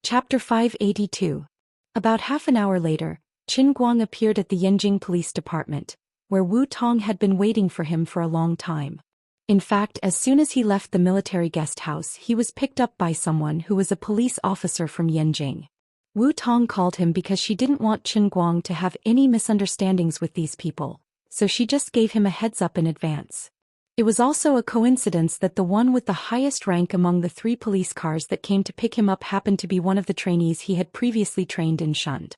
Chapter 582. About half an hour later, Qin Guang appeared at the Yanjing Police Department, where Wu Tong had been waiting for him for a long time. In fact, as soon as he left the military guest house, he was picked up by someone who was a police officer from Yanjing. Wu Tong called him because she didn't want Qin Guang to have any misunderstandings with these people, so she just gave him a heads up in advance. It was also a coincidence that the one with the highest rank among the 3 police cars that came to pick him up happened to be one of the trainees he had previously trained and shunned.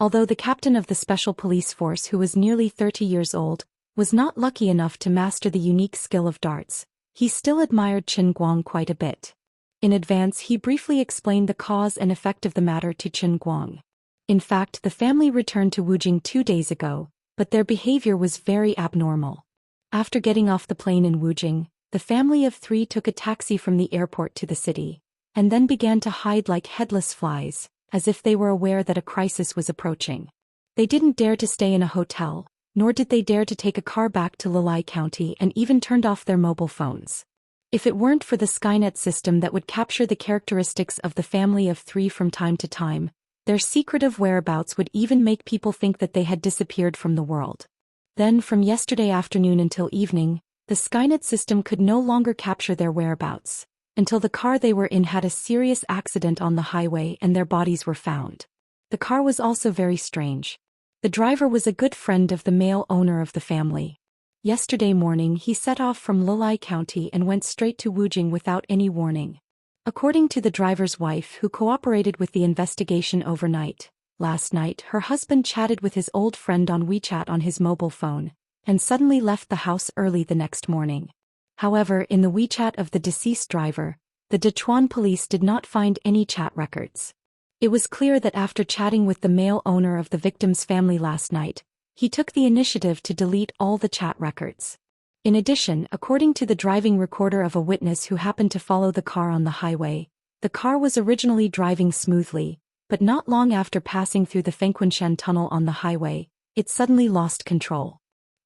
Although the captain of the special police force, who was nearly 30 years old, was not lucky enough to master the unique skill of darts, he still admired Qin Guang quite a bit. In advance, he briefly explained the cause and effect of the matter to Qin Guang. In fact, the family returned to Wujing 2 days ago, but their behavior was very abnormal. After getting off the plane in Wujing, the family of 3 took a taxi from the airport to the city, and then began to hide like headless flies, as if they were aware that a crisis was approaching. They didn't dare to stay in a hotel, nor did they dare to take a car back to Lilai County, and even turned off their mobile phones. If it weren't for the Skynet system that would capture the characteristics of the family of 3 from time to time, their secretive whereabouts would even make people think that they had disappeared from the world. Then, from yesterday afternoon until evening, the Skynet system could no longer capture their whereabouts, until the car they were in had a serious accident on the highway and their bodies were found. The car was also very strange. The driver was a good friend of the male owner of the family. Yesterday morning he set off from Lilai County and went straight to Wujing without any warning. According to the driver's wife, who cooperated with the investigation overnight, last night her husband chatted with his old friend on WeChat on his mobile phone, and suddenly left the house early the next morning. However, in the WeChat of the deceased driver, the Dechuan police did not find any chat records. It was clear that after chatting with the male owner of the victim's family last night, he took the initiative to delete all the chat records. In addition, according to the driving recorder of a witness who happened to follow the car on the highway, the car was originally driving smoothly, but not long after passing through the Fengquanshan tunnel on the highway, it suddenly lost control.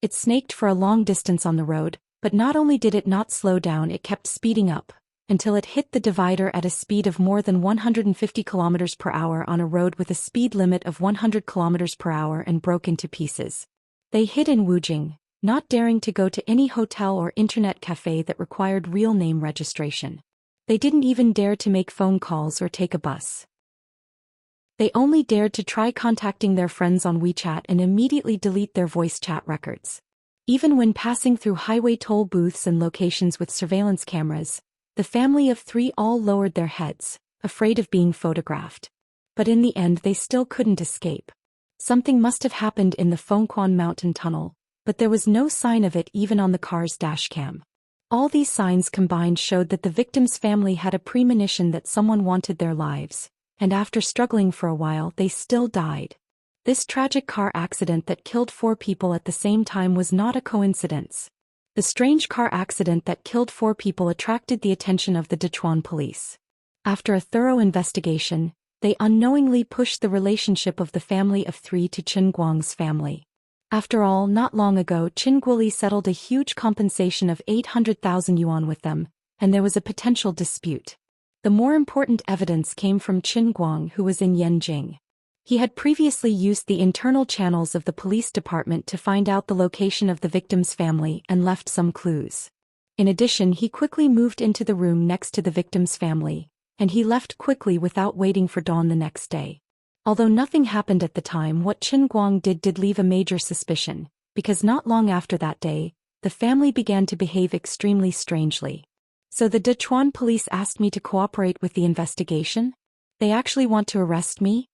It snaked for a long distance on the road, but not only did it not slow down, it kept speeding up, until it hit the divider at a speed of more than 150 km per hour on a road with a speed limit of 100 km per hour and broke into pieces. They hid in Wujing, not daring to go to any hotel or internet cafe that required real name registration. They didn't even dare to make phone calls or take a bus. They only dared to try contacting their friends on WeChat and immediately delete their voice chat records. Even when passing through highway toll booths and locations with surveillance cameras, the family of 3 all lowered their heads, afraid of being photographed. But in the end they still couldn't escape. Something must have happened in the Fengquan mountain tunnel, but there was no sign of it even on the car's dashcam. All these signs combined showed that the victim's family had a premonition that someone wanted their lives, and after struggling for a while they still died. This tragic car accident that killed 4 people at the same time was not a coincidence. The strange car accident that killed 4 people attracted the attention of the Dechuan police. After a thorough investigation, they unknowingly pushed the relationship of the family of 3 to Qin Guang's family. After all, not long ago Qin Guoli settled a huge compensation of 800,000 yuan with them, and there was a potential dispute. The more important evidence came from Qin Guang, who was in Yanjing. He had previously used the internal channels of the police department to find out the location of the victim's family and left some clues. In addition, he quickly moved into the room next to the victim's family, and he left quickly without waiting for dawn the next day. Although nothing happened at the time, what Qin Guang did leave a major suspicion, because not long after that day, the family began to behave extremely strangely. So the Dechuan police asked me to cooperate with the investigation? They actually want to arrest me?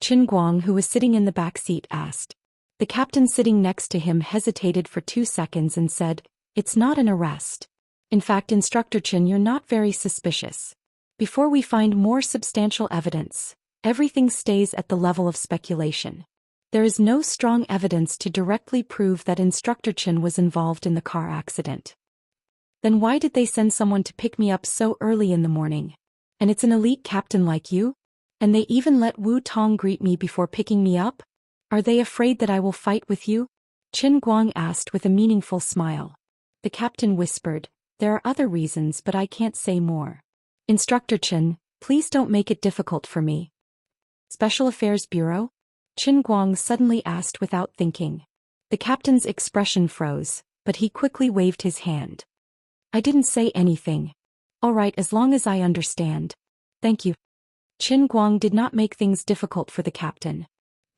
Qin Guang, who was sitting in the back seat, asked. The captain sitting next to him hesitated for 2 seconds and said, "It's not an arrest. In fact, Instructor Qin, you're not very suspicious. Before we find more substantial evidence, everything stays at the level of speculation. There is no strong evidence to directly prove that Instructor Qin was involved in the car accident. Then why did they send someone to pick me up so early in the morning? And it's an elite captain like you? And they even let Wu Tong greet me before picking me up? Are they afraid that I will fight with you?" Qin Guang asked with a meaningful smile. The captain whispered, "There are other reasons, but I can't say more. Instructor Qin, Please don't make it difficult for me. Special Affairs Bureau? Qin Guang suddenly asked without thinking. The captain's expression froze, but he quickly waved his hand. I didn't say anything. All right, as long as I understand. Thank you. Qin Guang did not make things difficult for the captain.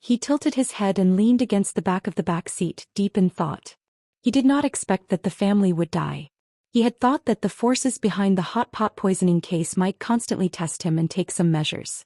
He tilted his head and leaned against the back of the back seat, deep in thought. He did not expect that the family would die. He had thought that the forces behind the hot pot poisoning case might constantly test him and take some measures.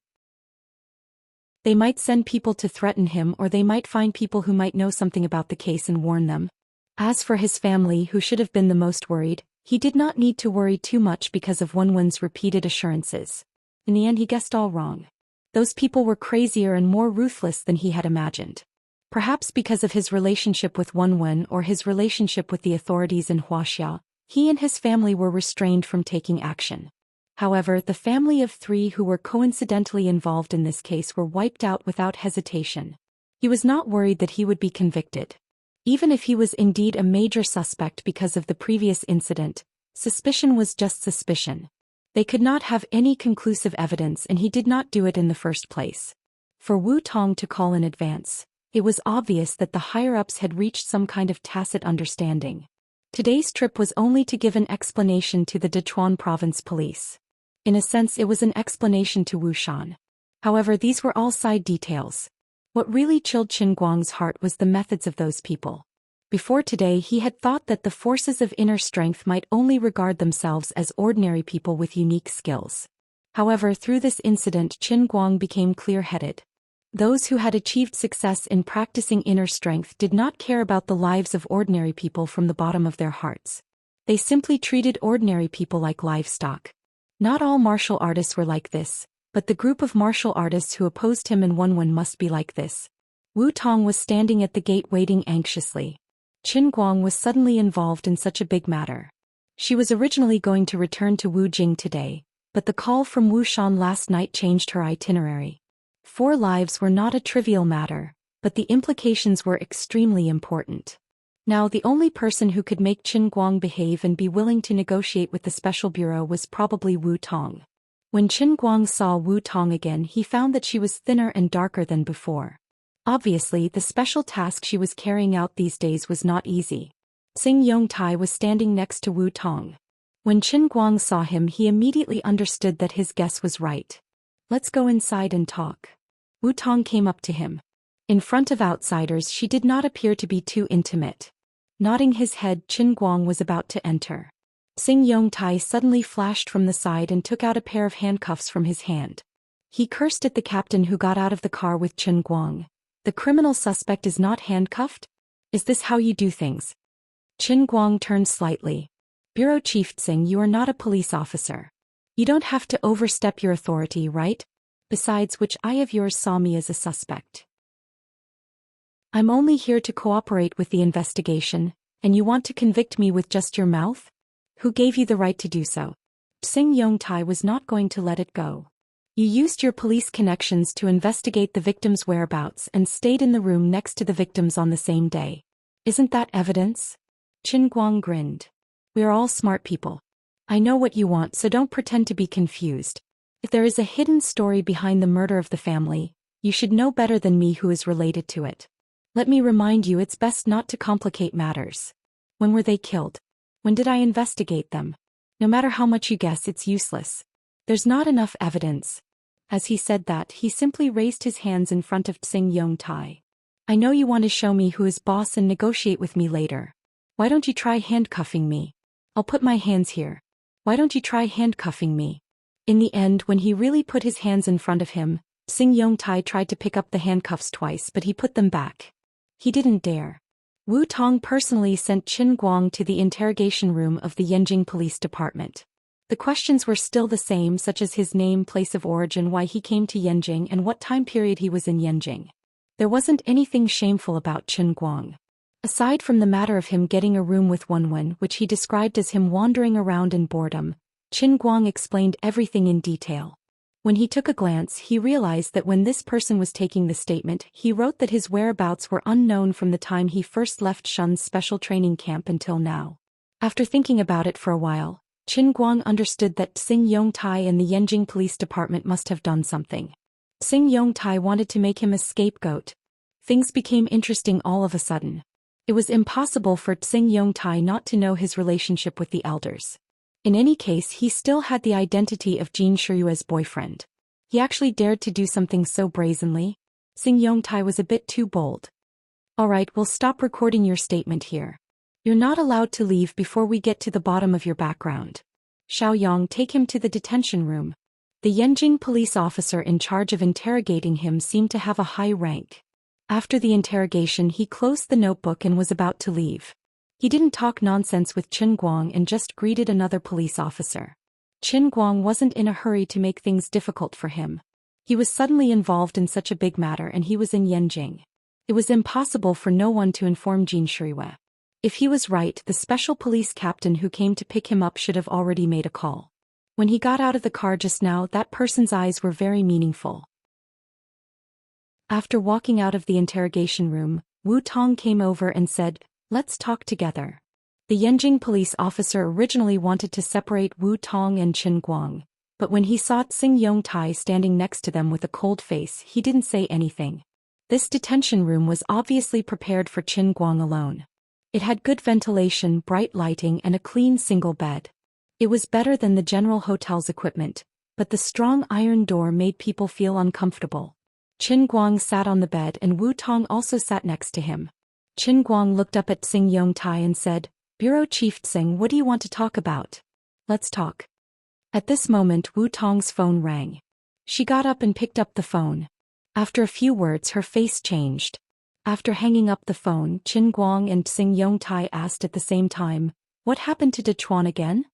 They might send people to threaten him, or they might find people who might know something about the case and warn them. As for his family, who should have been the most worried, he did not need to worry too much because of Wenwen's repeated assurances. In the end, he guessed all wrong. Those people were crazier and more ruthless than he had imagined. Perhaps because of his relationship with Wenwen or his relationship with the authorities in Wuxia, he and his family were restrained from taking action. However, the family of 3 who were coincidentally involved in this case were wiped out without hesitation. He was not worried that he would be convicted. Even if he was indeed a major suspect because of the previous incident, suspicion was just suspicion. They could not have any conclusive evidence, and he did not do it in the first place. For Wu Tong to call in advance, it was obvious that the higher-ups had reached some kind of tacit understanding. Today's trip was only to give an explanation to the Dechuan province police. In a sense, it was an explanation to Wu Shan. However, these were all side details. What really chilled Qin Guang's heart was the methods of those people. Before today, he had thought that the forces of inner strength might only regard themselves as ordinary people with unique skills. However, through this incident, Qin Guang became clear-headed. Those who had achieved success in practicing inner strength did not care about the lives of ordinary people from the bottom of their hearts. They simply treated ordinary people like livestock. Not all martial artists were like this, but the group of martial artists who opposed him in Wenwen must be like this. Wu Tong was standing at the gate waiting anxiously. Qin Guang was suddenly involved in such a big matter. She was originally going to return to Wu Jing today, but the call from Wu Shan last night changed her itinerary. 4 lives were not a trivial matter, but the implications were extremely important. Now the only person who could make Qin Guang behave and be willing to negotiate with the Special Bureau was probably Wu Tong. When Qin Guang saw Wu Tong again, he found that she was thinner and darker than before. Obviously, the special task she was carrying out these days was not easy. Xing Yongtai was standing next to Wu Tong. When Qin Guang saw him, he immediately understood that his guess was right. Let's go inside and talk. Wu Tong came up to him. In front of outsiders, she did not appear to be too intimate. Nodding his head, Qin Guang was about to enter. Xing Yongtai suddenly flashed from the side and took out a pair of handcuffs from his hand. He cursed at the captain who got out of the car with Qin Guang. The criminal suspect is not handcuffed? Is this how you do things? Qin Guang turned slightly. Bureau Chief Xing, you are not a police officer. You don't have to overstep your authority, right? Besides which, eye of yours saw me as a suspect. I'm only here to cooperate with the investigation, and you want to convict me with just your mouth? Who gave you the right to do so? Xing Yongtai was not going to let it go. You used your police connections to investigate the victim's whereabouts and stayed in the room next to the victims on the same day. Isn't that evidence? Qin Guang grinned. We are all smart people. I know what you want, so don't pretend to be confused. If there is a hidden story behind the murder of the family, you should know better than me who is related to it. Let me remind you, it's best not to complicate matters. When were they killed? When did I investigate them? No matter how much you guess, it's useless. There's not enough evidence. As he said that, he simply raised his hands in front of Xing Yongtai. I know you want to show me who is boss and negotiate with me later. Why don't you try handcuffing me? I'll put my hands here. Why don't you try handcuffing me? In the end, when he really put his hands in front of him, Xing Yongtai tried to pick up the handcuffs twice, but he put them back. He didn't dare. Wu Tong personally sent Qin Guang to the interrogation room of the Yanjing Police Department. The questions were still the same, such as his name, place of origin, why he came to Yanjing, and what time period he was in Yanjing. There wasn't anything shameful about Qin Guang. Aside from the matter of him getting a room with Wenwen, which he described as him wandering around in boredom, Qin Guang explained everything in detail. When he took a glance, he realized that when this person was taking the statement, he wrote that his whereabouts were unknown from the time he first left Shun's special training camp until now. After thinking about it for a while, Qin Guang understood that Xing Yongtai and the Yanjing Police Department must have done something. Xing Yongtai wanted to make him a scapegoat. Things became interesting all of a sudden. It was impossible for Xing Yongtai not to know his relationship with the elders. In any case, he still had the identity of Jin Shiyue's boyfriend. He actually dared to do something so brazenly. Xing Yongtai was a bit too bold. Alright, we'll stop recording your statement here. You're not allowed to leave before we get to the bottom of your background. Xiaoyang, take him to the detention room. The Yanjing police officer in charge of interrogating him seemed to have a high rank. After the interrogation, he closed the notebook and was about to leave. He didn't talk nonsense with Qin Guang and just greeted another police officer. Qin Guang wasn't in a hurry to make things difficult for him. He was suddenly involved in such a big matter and he was in Yanjing. It was impossible for no one to inform Jin Shiyue. If he was right, the special police captain who came to pick him up should have already made a call. When he got out of the car just now, that person's eyes were very meaningful. After walking out of the interrogation room, Wu Tong came over and said, "Let's talk together." The Yanjing police officer originally wanted to separate Wu Tong and Qin Guang, but when he saw Xing Yongtai standing next to them with a cold face, he didn't say anything. This detention room was obviously prepared for Qin Guang alone. It had good ventilation, bright lighting, and a clean single bed. It was better than the general hotel's equipment, but the strong iron door made people feel uncomfortable. Qin Guang sat on the bed and Wu Tong also sat next to him. Qin Guang looked up at Xing Yongtai and said, "Bureau Chief Xing, what do you want to talk about? Let's talk." At this moment, Wu Tong's phone rang. She got up and picked up the phone. After a few words, her face changed. After hanging up the phone, Qin Guang and Xing Yongtai asked at the same time, "What happened to Dechuan again?"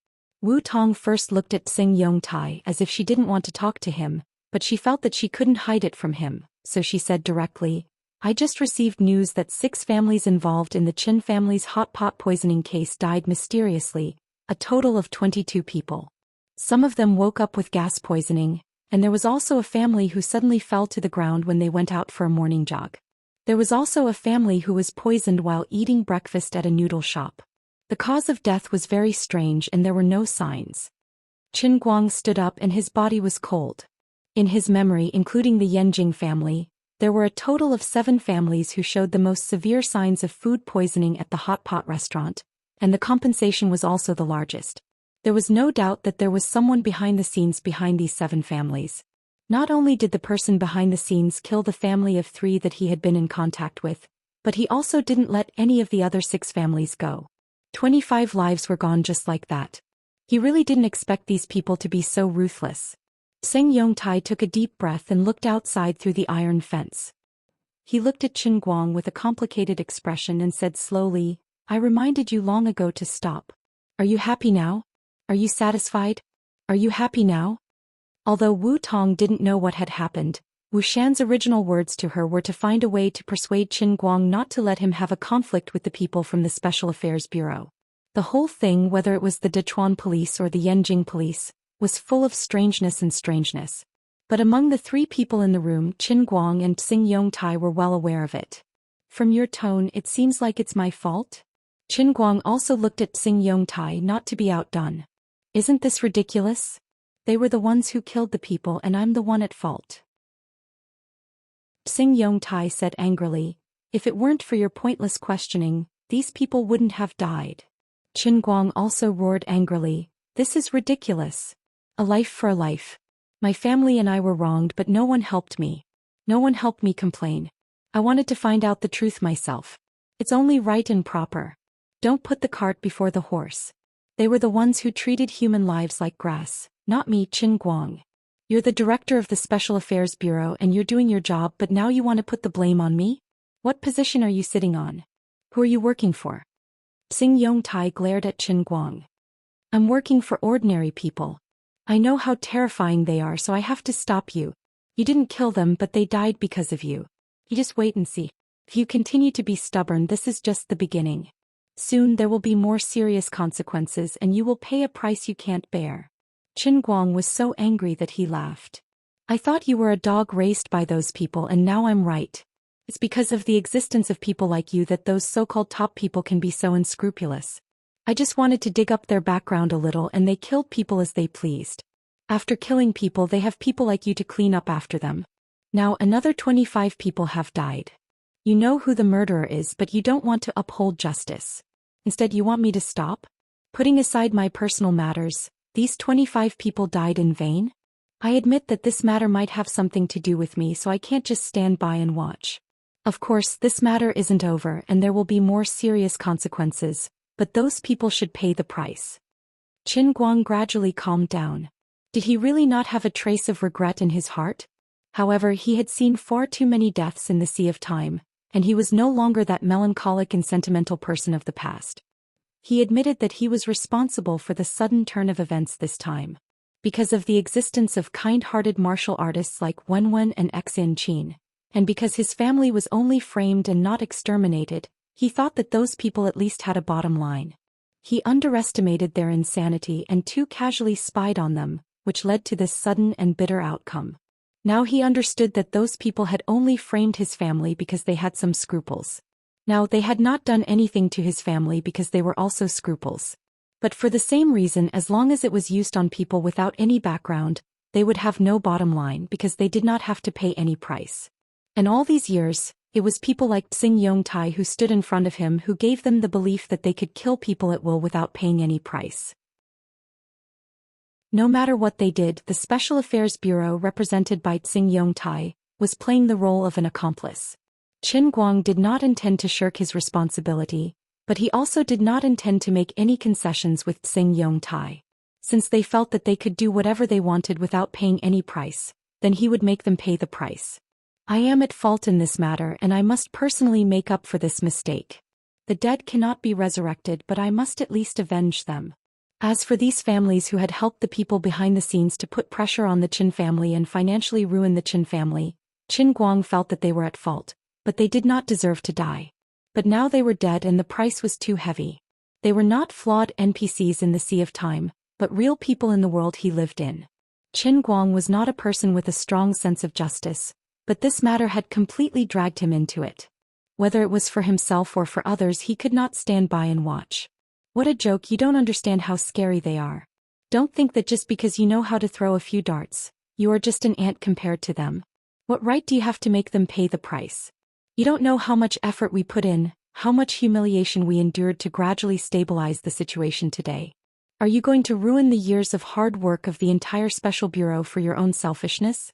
Wu Tong first looked at Xing Yongtai as if she didn't want to talk to him, but she felt that she couldn't hide it from him, so she said directly, "I just received news that 6 families involved in the Qin family's hot pot poisoning case died mysteriously, a total of 22 people. Some of them woke up with gas poisoning, and there was also a family who suddenly fell to the ground when they went out for a morning jog. There was also a family who was poisoned while eating breakfast at a noodle shop. The cause of death was very strange and there were no signs." Qin Guang stood up and his body was cold. In his memory, including the Yanjing family, there were a total of 7 families who showed the most severe signs of food poisoning at the hot pot restaurant, and the compensation was also the largest. There was no doubt that there was someone behind the scenes behind these 7 families. Not only did the person behind the scenes kill the family of 3 that he had been in contact with, but he also didn't let any of the other 6 families go. 25 lives were gone just like that. He really didn't expect these people to be so ruthless. Xing Yongtai took a deep breath and looked outside through the iron fence. He looked at Qin Guang with a complicated expression and said slowly, "I reminded you long ago to stop. Are you happy now? Are you satisfied? Are you happy now?" Although Wu Tong didn't know what had happened, Wu Shan's original words to her were to find a way to persuade Qin Guang not to let him have a conflict with the people from the Special Affairs Bureau. The whole thing, whether it was the Dechuan police or the Yanjing police, was full of strangeness. But among the 3 people in the room, Qin Guang and Xing Yongtai were well aware of it. "From your tone, it seems like it's my fault?" Qin Guang also looked at Xing Yongtai, not to be outdone. "Isn't this ridiculous? They were the ones who killed the people and I'm the one at fault." Xing Yongtai said angrily, "If it weren't for your pointless questioning, these people wouldn't have died." Qin Guang also roared angrily, "This is ridiculous. A life for a life. My family and I were wronged, but no one helped me. No one helped me complain. I wanted to find out the truth myself. It's only right and proper. Don't put the cart before the horse. They were the ones who treated human lives like grass, not me, Qin Guang. You're the director of the Special Affairs Bureau and you're doing your job, but now you want to put the blame on me? What position are you sitting on? Who are you working for?" Xing Yongtai glared at Qin Guang. "I'm working for ordinary people. I know how terrifying they are, so I have to stop you. You didn't kill them, but they died because of you. You just wait and see. If you continue to be stubborn, this is just the beginning. Soon there will be more serious consequences and you will pay a price you can't bear." Qin Guang was so angry that he laughed. "I thought you were a dog raised by those people and now I'm right. It's because of the existence of people like you that those so-called top people can be so unscrupulous. I just wanted to dig up their background a little and they killed people as they pleased. After killing people they have people like you to clean up after them. Now another 25 people have died. You know who the murderer is but you don't want to uphold justice. Instead you want me to stop? Putting aside my personal matters, these 25 people died in vain? I admit that this matter might have something to do with me so I can't just stand by and watch. Of course this matter isn't over and there will be more serious consequences, but those people should pay the price. Qin Guang gradually calmed down. Did he really not have a trace of regret in his heart? However, he had seen far too many deaths in the sea of time, and he was no longer that melancholic and sentimental person of the past. He admitted that he was responsible for the sudden turn of events this time. Because of the existence of kind-hearted martial artists like Wenwen and Xin Qin, and because his family was only framed and not exterminated, he thought that those people at least had a bottom line. He underestimated their insanity and too casually spied on them, which led to this sudden and bitter outcome. Now he understood that those people had only framed his family because they had some scruples. Now they had not done anything to his family because they were also scruples. But for the same reason, as long as it was used on people without any background, they would have no bottom line because they did not have to pay any price. And all these years, it was people like Xing Yongtai who stood in front of him who gave them the belief that they could kill people at will without paying any price. No matter what they did, the Special Affairs Bureau represented by Xing Yongtai was playing the role of an accomplice. Qin Guang did not intend to shirk his responsibility, but he also did not intend to make any concessions with Xing Yongtai. Since they felt that they could do whatever they wanted without paying any price, then he would make them pay the price. I am at fault in this matter and I must personally make up for this mistake. The dead cannot be resurrected but I must at least avenge them. As for these families who had helped the people behind the scenes to put pressure on the Qin family and financially ruin the Qin family, Qin Guang felt that they were at fault, but they did not deserve to die. But now they were dead and the price was too heavy. They were not flawed NPCs in the Sea of Time, but real people in the world he lived in. Qin Guang was not a person with a strong sense of justice, but this matter had completely dragged him into it. Whether it was for himself or for others, he could not stand by and watch. What a joke, you don't understand how scary they are. Don't think that just because you know how to throw a few darts, you are just an ant compared to them. What right do you have to make them pay the price? You don't know how much effort we put in, how much humiliation we endured to gradually stabilize the situation today. Are you going to ruin the years of hard work of the entire Special Bureau for your own selfishness?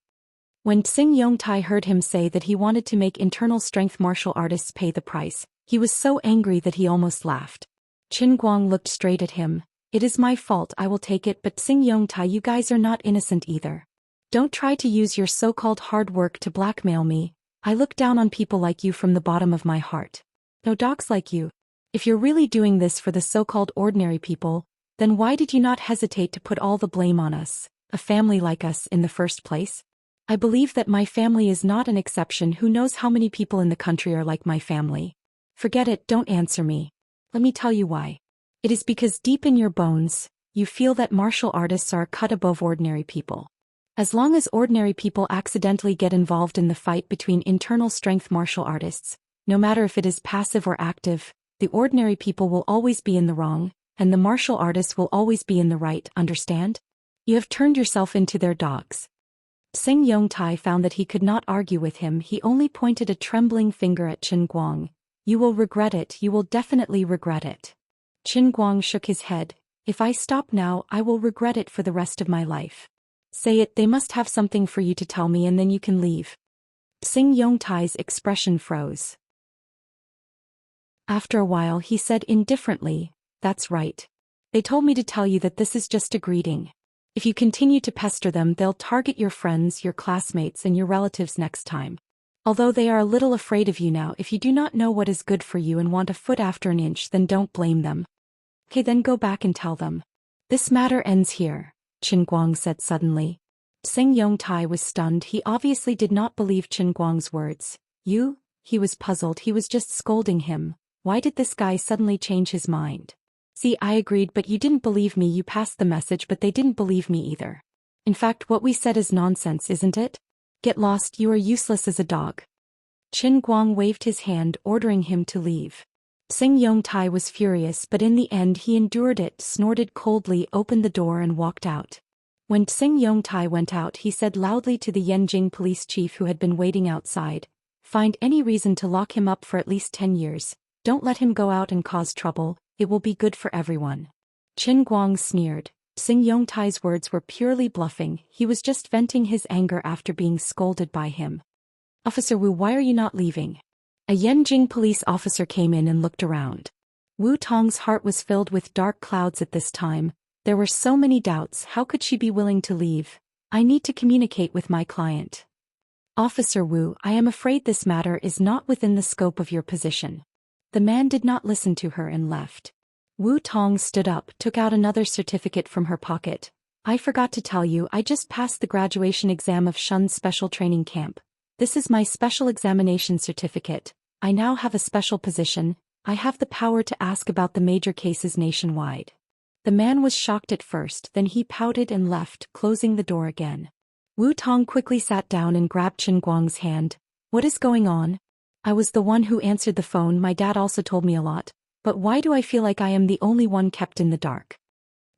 When Xing Yongtai heard him say that he wanted to make internal strength martial artists pay the price, he was so angry that he almost laughed. Qin Guang looked straight at him. It is my fault, I will take it, but Xing Yongtai, you guys are not innocent either. Don't try to use your so-called hard work to blackmail me. I look down on people like you from the bottom of my heart. No dogs like you. If you're really doing this for the so-called ordinary people, then why did you not hesitate to put all the blame on us, a family like us, in the first place? I believe that my family is not an exception. Who knows how many people in the country are like my family? Forget it, don't answer me. Let me tell you why. It is because deep in your bones, you feel that martial artists are a cut above ordinary people. As long as ordinary people accidentally get involved in the fight between internal strength martial artists, no matter if it is passive or active, the ordinary people will always be in the wrong, and the martial artists will always be in the right, understand? You have turned yourself into their dogs. Xing Yongtai found that he could not argue with him. He only pointed a trembling finger at Qin Guang. You will regret it, you will definitely regret it. Qin Guang shook his head. If I stop now, I will regret it for the rest of my life. Say it, they must have something for you to tell me and then you can leave. Xing Yongtai's expression froze. After a while he said indifferently, that's right. They told me to tell you that this is just a greeting. If you continue to pester them, they'll target your friends, your classmates, and your relatives next time. Although they are a little afraid of you now, if you do not know what is good for you and want a foot after an inch, then don't blame them. Okay, then go back and tell them. This matter ends here, Qin Guang said suddenly. Xing Yongtai was stunned. He obviously did not believe Qin Guang's words. You? He was puzzled. He was just scolding him. Why did this guy suddenly change his mind? See, I agreed, but you didn't believe me. You passed the message, but they didn't believe me either. In fact, what we said is nonsense, isn't it? Get lost, you are useless as a dog. Qin Guang waved his hand, ordering him to leave. Xing Yongtai was furious, but in the end he endured it, snorted coldly, opened the door and walked out. When Xing Yongtai went out, he said loudly to the Yanjing police chief who had been waiting outside, "Find any reason to lock him up for at least 10 years. Don't let him go out and cause trouble, it will be good for everyone." Qin Guang sneered. Xing Yongtai's words were purely bluffing, he was just venting his anger after being scolded by him. "Officer Wu, why are you not leaving?" A Yanjing police officer came in and looked around. Wu Tong's heart was filled with dark clouds at this time. There were so many doubts, how could she be willing to leave? "I need to communicate with my client." "Officer Wu, I am afraid this matter is not within the scope of your position." The man did not listen to her and left. Wu Tong stood up, took out another certificate from her pocket. "I forgot to tell you, I just passed the graduation exam of Shun's special training camp. This is my special examination certificate. I now have a special position. I have the power to ask about the major cases nationwide." The man was shocked at first, then he pouted and left, closing the door again. Wu Tong quickly sat down and grabbed Qin Guang's hand. "What is going on?" "I was the one who answered the phone. My dad also told me a lot. But why do I feel like I am the only one kept in the dark?"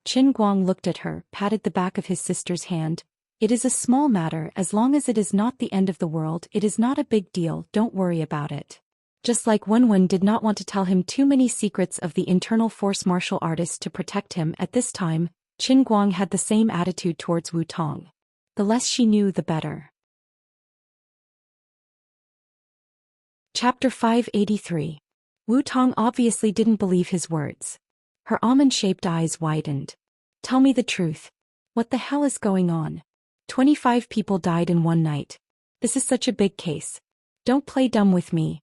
Qin Guang looked at her, patted the back of his sister's hand. "It is a small matter, as long as it is not the end of the world. It is not a big deal, don't worry about it." Just like Wenwen did not want to tell him too many secrets of the internal force martial artist to protect him at this time, Qin Guang had the same attitude towards Wu Tong. The less she knew, the better. Chapter 583. Wu Tong obviously didn't believe his words. Her almond-shaped eyes widened. "Tell me the truth. What the hell is going on? 25 people died in one night. This is such a big case. Don't play dumb with me."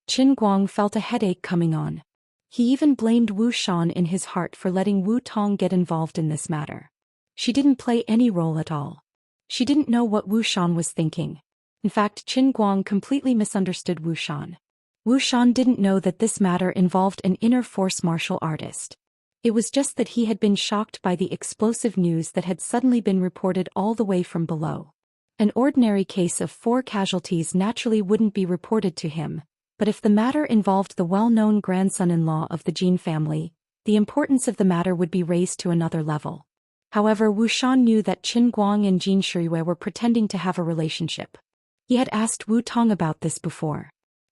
Qin Guang felt a headache coming on. He even blamed Wu Shan in his heart for letting Wu Tong get involved in this matter. She didn't play any role at all. She didn't know what Wu Shan was thinking. In fact, Qin Guang completely misunderstood Wu Shan. Wu Shan didn't know that this matter involved an inner force martial artist. It was just that he had been shocked by the explosive news that had suddenly been reported all the way from below. An ordinary case of 4 casualties naturally wouldn't be reported to him. But if the matter involved the well-known grandson-in-law of the Jin family, the importance of the matter would be raised to another level. However, Wu Shan knew that Qin Guang and Jin Shiyue were pretending to have a relationship. He had asked Wu Tong about this before.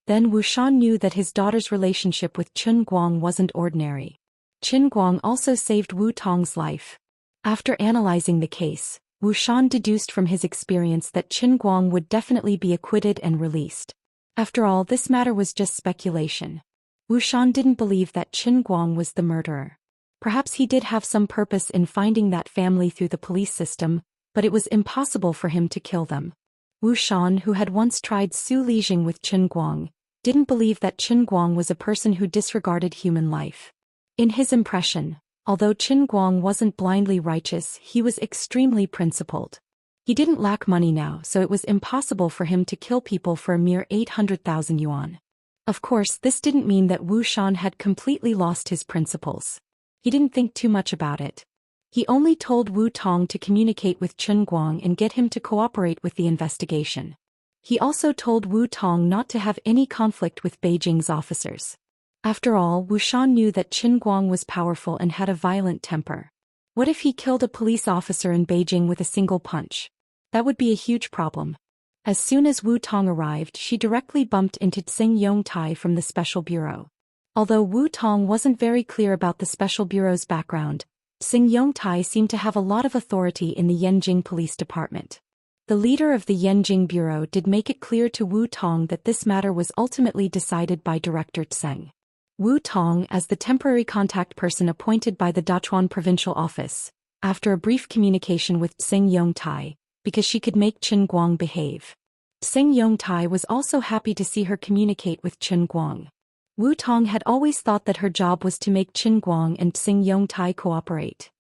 Then Wu Shan knew that his daughter's relationship with Qin Guang wasn't ordinary. Qin Guang also saved Wu Tong's life. After analyzing the case, Wu Shan deduced from his experience that Qin Guang would definitely be acquitted and released. After all, this matter was just speculation. Wu Shan didn't believe that Qin Guang was the murderer. Perhaps he did have some purpose in finding that family through the police system, but it was impossible for him to kill them. Wu Shan, who had once tried Su Lijing with Qin Guang, didn't believe that Qin Guang was a person who disregarded human life. In his impression, although Qin Guang wasn't blindly righteous, he was extremely principled. He didn't lack money now, so it was impossible for him to kill people for a mere 800,000 yuan. Of course, this didn't mean that Wu Shan had completely lost his principles. He didn't think too much about it. He only told Wu Tong to communicate with Qin Guang and get him to cooperate with the investigation. He also told Wu Tong not to have any conflict with Beijing's officers. After all, Wu Shan knew that Qin Guang was powerful and had a violent temper. What if he killed a police officer in Beijing with a single punch? That would be a huge problem. As soon as Wu Tong arrived, she directly bumped into Xing Yongtai from the Special Bureau. Although Wu Tong wasn't very clear about the Special Bureau's background, Xing Yongtai seemed to have a lot of authority in the Yanjing Police Department. The leader of the Yanjing Bureau did make it clear to Wu Tong that this matter was ultimately decided by Director Tseng. Wu Tong, as the temporary contact person appointed by the Dachuan Provincial Office, after a brief communication with Xing Yongtai, because she could make Qin Guang behave. Xing Yongtai was also happy to see her communicate with Qin Guang. Wu Tong had always thought that her job was to make Qin Guang and Xing Yongtai cooperate.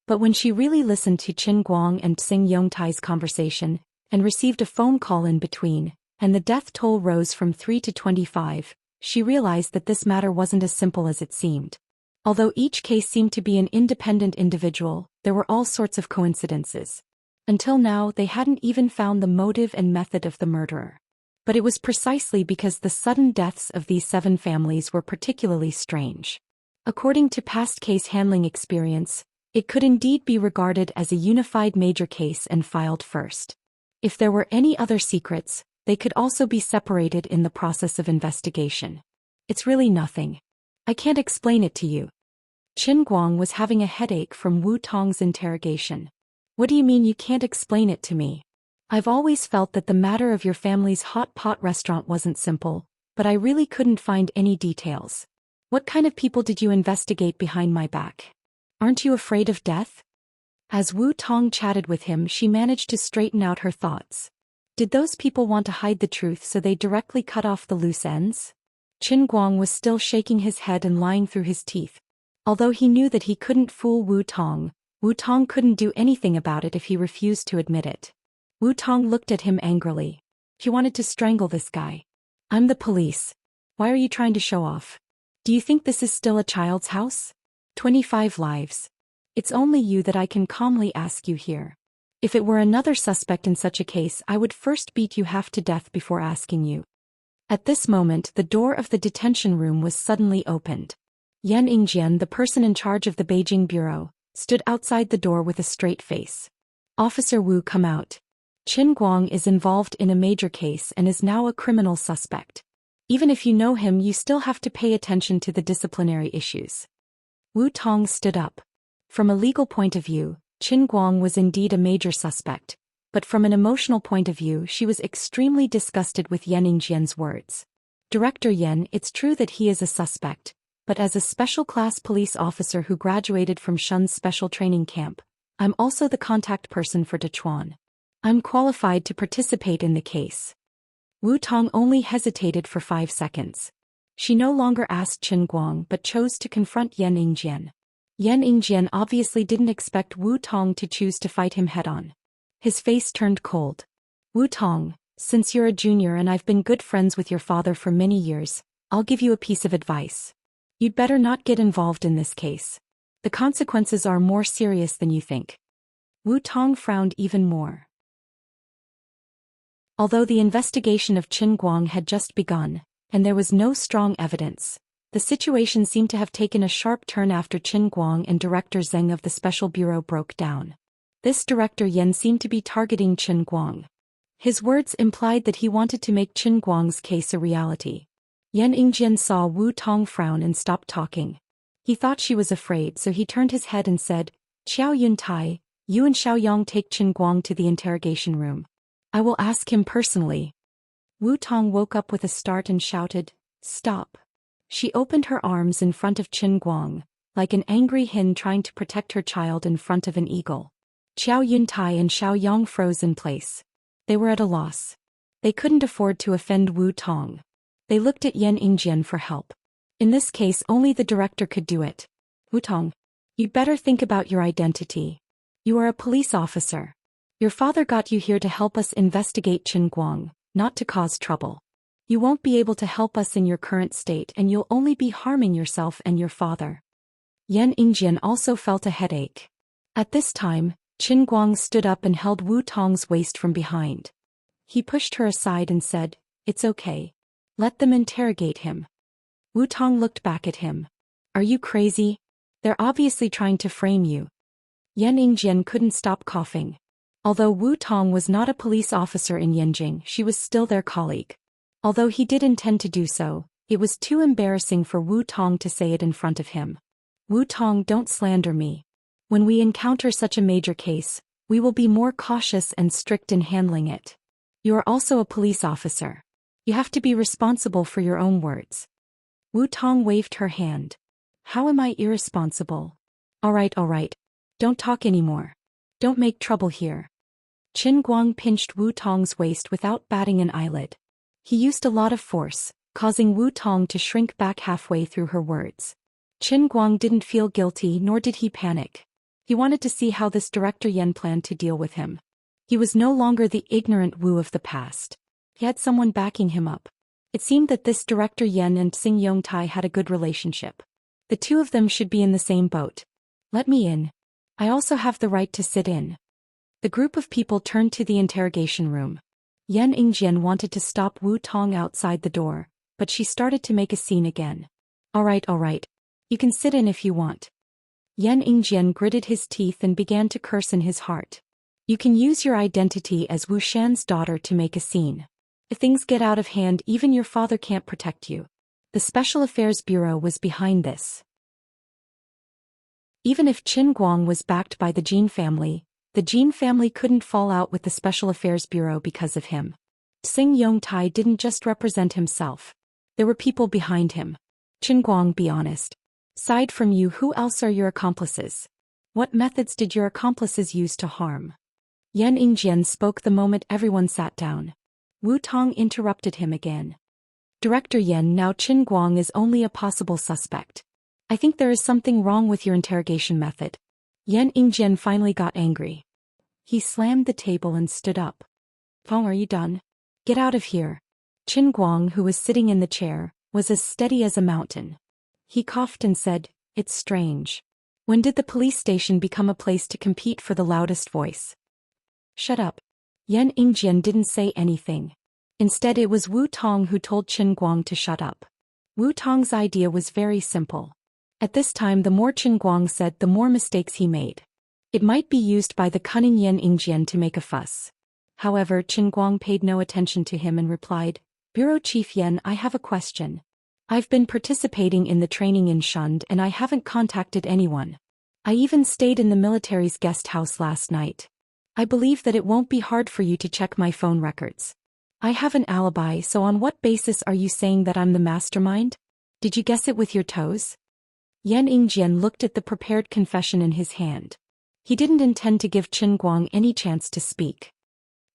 But when she really listened to Qin Guang and Xing Yongtai's conversation, and received a phone call in between, and the death toll rose from 3 to 25, she realized that this matter wasn't as simple as it seemed. Although each case seemed to be an independent individual, there were all sorts of coincidences. Until now, they hadn't even found the motive and method of the murderer. But it was precisely because the sudden deaths of these 7 families were particularly strange. According to past case handling experience, it could indeed be regarded as a unified major case and filed first. If there were any other secrets, they could also be separated in the process of investigation. It's really nothing. I can't explain it to you. Qin Guang was having a headache from Wu Tong's interrogation. What do you mean you can't explain it to me? I've always felt that the matter of your family's hot pot restaurant wasn't simple, but I really couldn't find any details. What kind of people did you investigate behind my back? Aren't you afraid of death? As Wu Tong chatted with him, she managed to straighten out her thoughts. Did those people want to hide the truth so they directly cut off the loose ends? Qin Guang was still shaking his head and lying through his teeth. Although he knew that he couldn't fool Wu Tong couldn't do anything about it if he refused to admit it. Wu Tong looked at him angrily. He wanted to strangle this guy. I'm the police. Why are you trying to show off? Do you think this is still a child's house? 25 lives. It's only you that I can calmly ask you here. If it were another suspect in such a case, I would first beat you half to death before asking you. At this moment, the door of the detention room was suddenly opened. Yan Yingjian, the person in charge of the Beijing bureau, stood outside the door with a straight face. Officer Wu, come out. Qin Guang is involved in a major case and is now a criminal suspect. Even if you know him, you still have to pay attention to the disciplinary issues. Wu Tong stood up. From a legal point of view, Qin Guang was indeed a major suspect, but from an emotional point of view, she was extremely disgusted with Yan Yingjian's words. Director Yan, it's true that he is a suspect, but as a special class police officer who graduated from Shun's special training camp, I'm also the contact person for Dechuan. I'm qualified to participate in the case. Wu Tong only hesitated for 5 seconds. She no longer asked Qin Guang but chose to confront Yan Yingjian. Yan Yingjian obviously didn't expect Wu Tong to choose to fight him head-on. His face turned cold. Wu Tong, since you're a junior and I've been good friends with your father for many years, I'll give you a piece of advice. You'd better not get involved in this case. The consequences are more serious than you think. Wu Tong frowned even more. Although the investigation of Qin Guang had just begun, and there was no strong evidence, the situation seemed to have taken a sharp turn after Qin Guang and Director Zheng of the Special Bureau broke down. This Director Yan seemed to be targeting Qin Guang. His words implied that he wanted to make Qin Guang's case a reality. Yan Yingjian saw Wu Tong frown and stopped talking. He thought she was afraid, so he turned his head and said, Xiao Yuntai, you and Xiao Yang take Qin Guang to the interrogation room. I will ask him personally. Wu Tong woke up with a start and shouted, Stop. She opened her arms in front of Qin Guang, like an angry hen trying to protect her child in front of an eagle. Xiao Yuntai and Xiao Yang froze in place. They were at a loss. They couldn't afford to offend Wu Tong. They looked at Yan Yingjian for help. In this case, only the director could do it. Wu Tong, you'd better think about your identity. You are a police officer. Your father got you here to help us investigate Qin Guang, not to cause trouble. You won't be able to help us in your current state and you'll only be harming yourself and your father. Yan Yingjian also felt a headache. At this time, Qin Guang stood up and held Wu Tong's waist from behind. He pushed her aside and said, It's okay. Let them interrogate him. Wu Tong looked back at him. Are you crazy? They're obviously trying to frame you. Yan Yingjian couldn't stop coughing. Although Wu Tong was not a police officer in Yanjing, she was still their colleague. Although he did intend to do so, it was too embarrassing for Wu Tong to say it in front of him. Wu Tong, don't slander me. When we encounter such a major case, we will be more cautious and strict in handling it. You are also a police officer. You have to be responsible for your own words. Wu Tong waved her hand. How am I irresponsible? All right. Don't talk anymore. Don't make trouble here. Qin Guang pinched Wu Tong's waist without batting an eyelid. He used a lot of force, causing Wu Tong to shrink back halfway through her words. Qin Guang didn't feel guilty nor did he panic. He wanted to see how this Director Yan planned to deal with him. He was no longer the ignorant Wu of the past. He had someone backing him up. It seemed that this Director Yan and Xing Yongtai had a good relationship. The two of them should be in the same boat. Let me in. I also have the right to sit in. The group of people turned to the interrogation room. Yan Yingjian wanted to stop Wu Tong outside the door, but she started to make a scene again. All right. You can sit in if you want. Yan Yingjian gritted his teeth and began to curse in his heart. You can use your identity as Wu Shan's daughter to make a scene. If things get out of hand, even your father can't protect you. The Special Affairs Bureau was behind this. Even if Qin Guang was backed by the Jin family couldn't fall out with the Special Affairs Bureau because of him. Xing Yongtai didn't just represent himself. There were people behind him. Qin Guang, be honest. Aside from you, who else are your accomplices? What methods did your accomplices use to harm? Yan Yingjian spoke the moment everyone sat down. Wu Tong interrupted him again. Director Yan, now Qin Guang is only a possible suspect. I think there is something wrong with your interrogation method. Yan Yingjian finally got angry. He slammed the table and stood up. Feng, are you done? Get out of here. Qin Guang, who was sitting in the chair, was as steady as a mountain. He coughed and said, It's strange. When did the police station become a place to compete for the loudest voice? Shut up. Yan Yingjian didn't say anything. Instead, it was Wu Tong who told Qin Guang to shut up. Wu Tong's idea was very simple. At this time, the more Qin Guang said, the more mistakes he made. It might be used by the cunning Yan Yingjian to make a fuss. However, Qin Guang paid no attention to him and replied, Bureau Chief Yan, I have a question. I've been participating in the training in Shund and I haven't contacted anyone. I even stayed in the military's guest house last night. I believe that it won't be hard for you to check my phone records. I have an alibi, so on what basis are you saying that I'm the mastermind? Did you guess it with your toes? Yan Yingjian looked at the prepared confession in his hand. He didn't intend to give Qin Guang any chance to speak.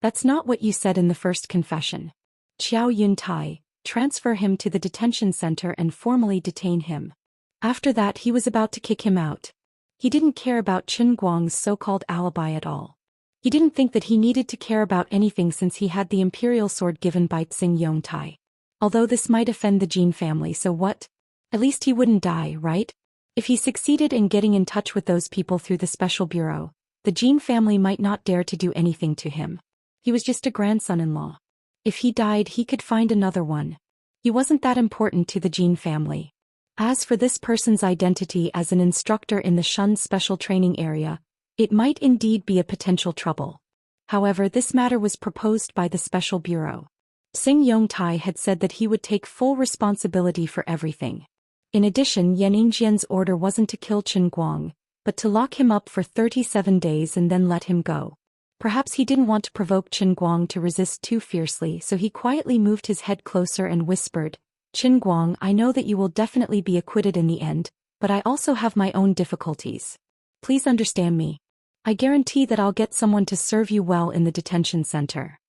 That's not what you said in the first confession. Qiao Yuntai, transfer him to the detention center and formally detain him. After that, he was about to kick him out. He didn't care about Qin Guang's so-called alibi at all. He didn't think that he needed to care about anything since he had the imperial sword given by Xing Yongtai. Although this might offend the Jin family, so what? At least he wouldn't die, right? If he succeeded in getting in touch with those people through the special bureau, the Jin family might not dare to do anything to him. He was just a grandson-in-law. If he died, he could find another one. He wasn't that important to the Jin family. As for this person's identity as an instructor in the Shun special training area, it might indeed be a potential trouble. However, this matter was proposed by the special bureau. Xing Yongtai had said that he would take full responsibility for everything. In addition, Yan Yingjian's order wasn't to kill Qin Guang, but to lock him up for 37 days and then let him go. Perhaps he didn't want to provoke Qin Guang to resist too fiercely, so he quietly moved his head closer and whispered, Qin Guang, I know that you will definitely be acquitted in the end, but I also have my own difficulties. Please understand me. I guarantee that I'll get someone to serve you well in the detention center.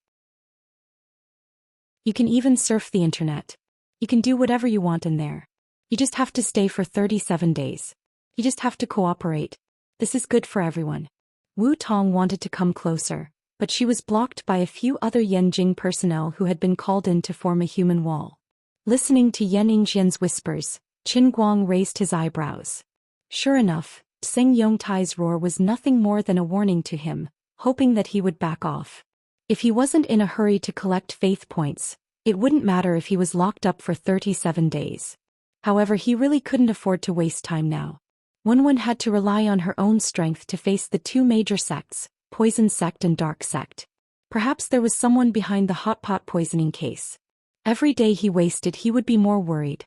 You can even surf the internet. You can do whatever you want in there. You just have to stay for 37 days. You just have to cooperate. This is good for everyone. Wu Tong wanted to come closer, but she was blocked by a few other Yanjing personnel who had been called in to form a human wall. Listening to Yan Yingjian's whispers, Qin Guang raised his eyebrows. Sure enough, Xing Yongtai's roar was nothing more than a warning to him, hoping that he would back off. If he wasn't in a hurry to collect faith points, it wouldn't matter if he was locked up for 37 days. However, he really couldn't afford to waste time now. One had to rely on her own strength to face the two major sects, Poison Sect and Dark Sect. Perhaps there was someone behind the hot pot poisoning case. Every day he wasted, he would be more worried.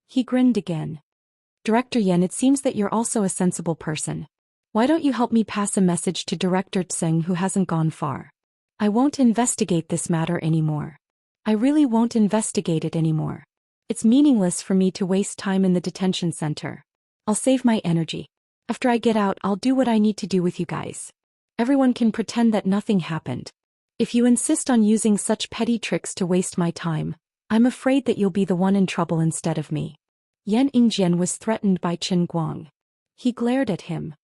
He grinned again. Director Yan, it seems that you're also a sensible person. Why don't you help me pass a message to Director Tseng, who hasn't gone far? I won't investigate this matter anymore. I really won't investigate it anymore. It's meaningless for me to waste time in the detention center. I'll save my energy. After I get out, I'll do what I need to do with you guys. Everyone can pretend that nothing happened. If you insist on using such petty tricks to waste my time, I'm afraid that you'll be the one in trouble instead of me. Yan Yingjian was threatened by Qin Guang. He glared at him.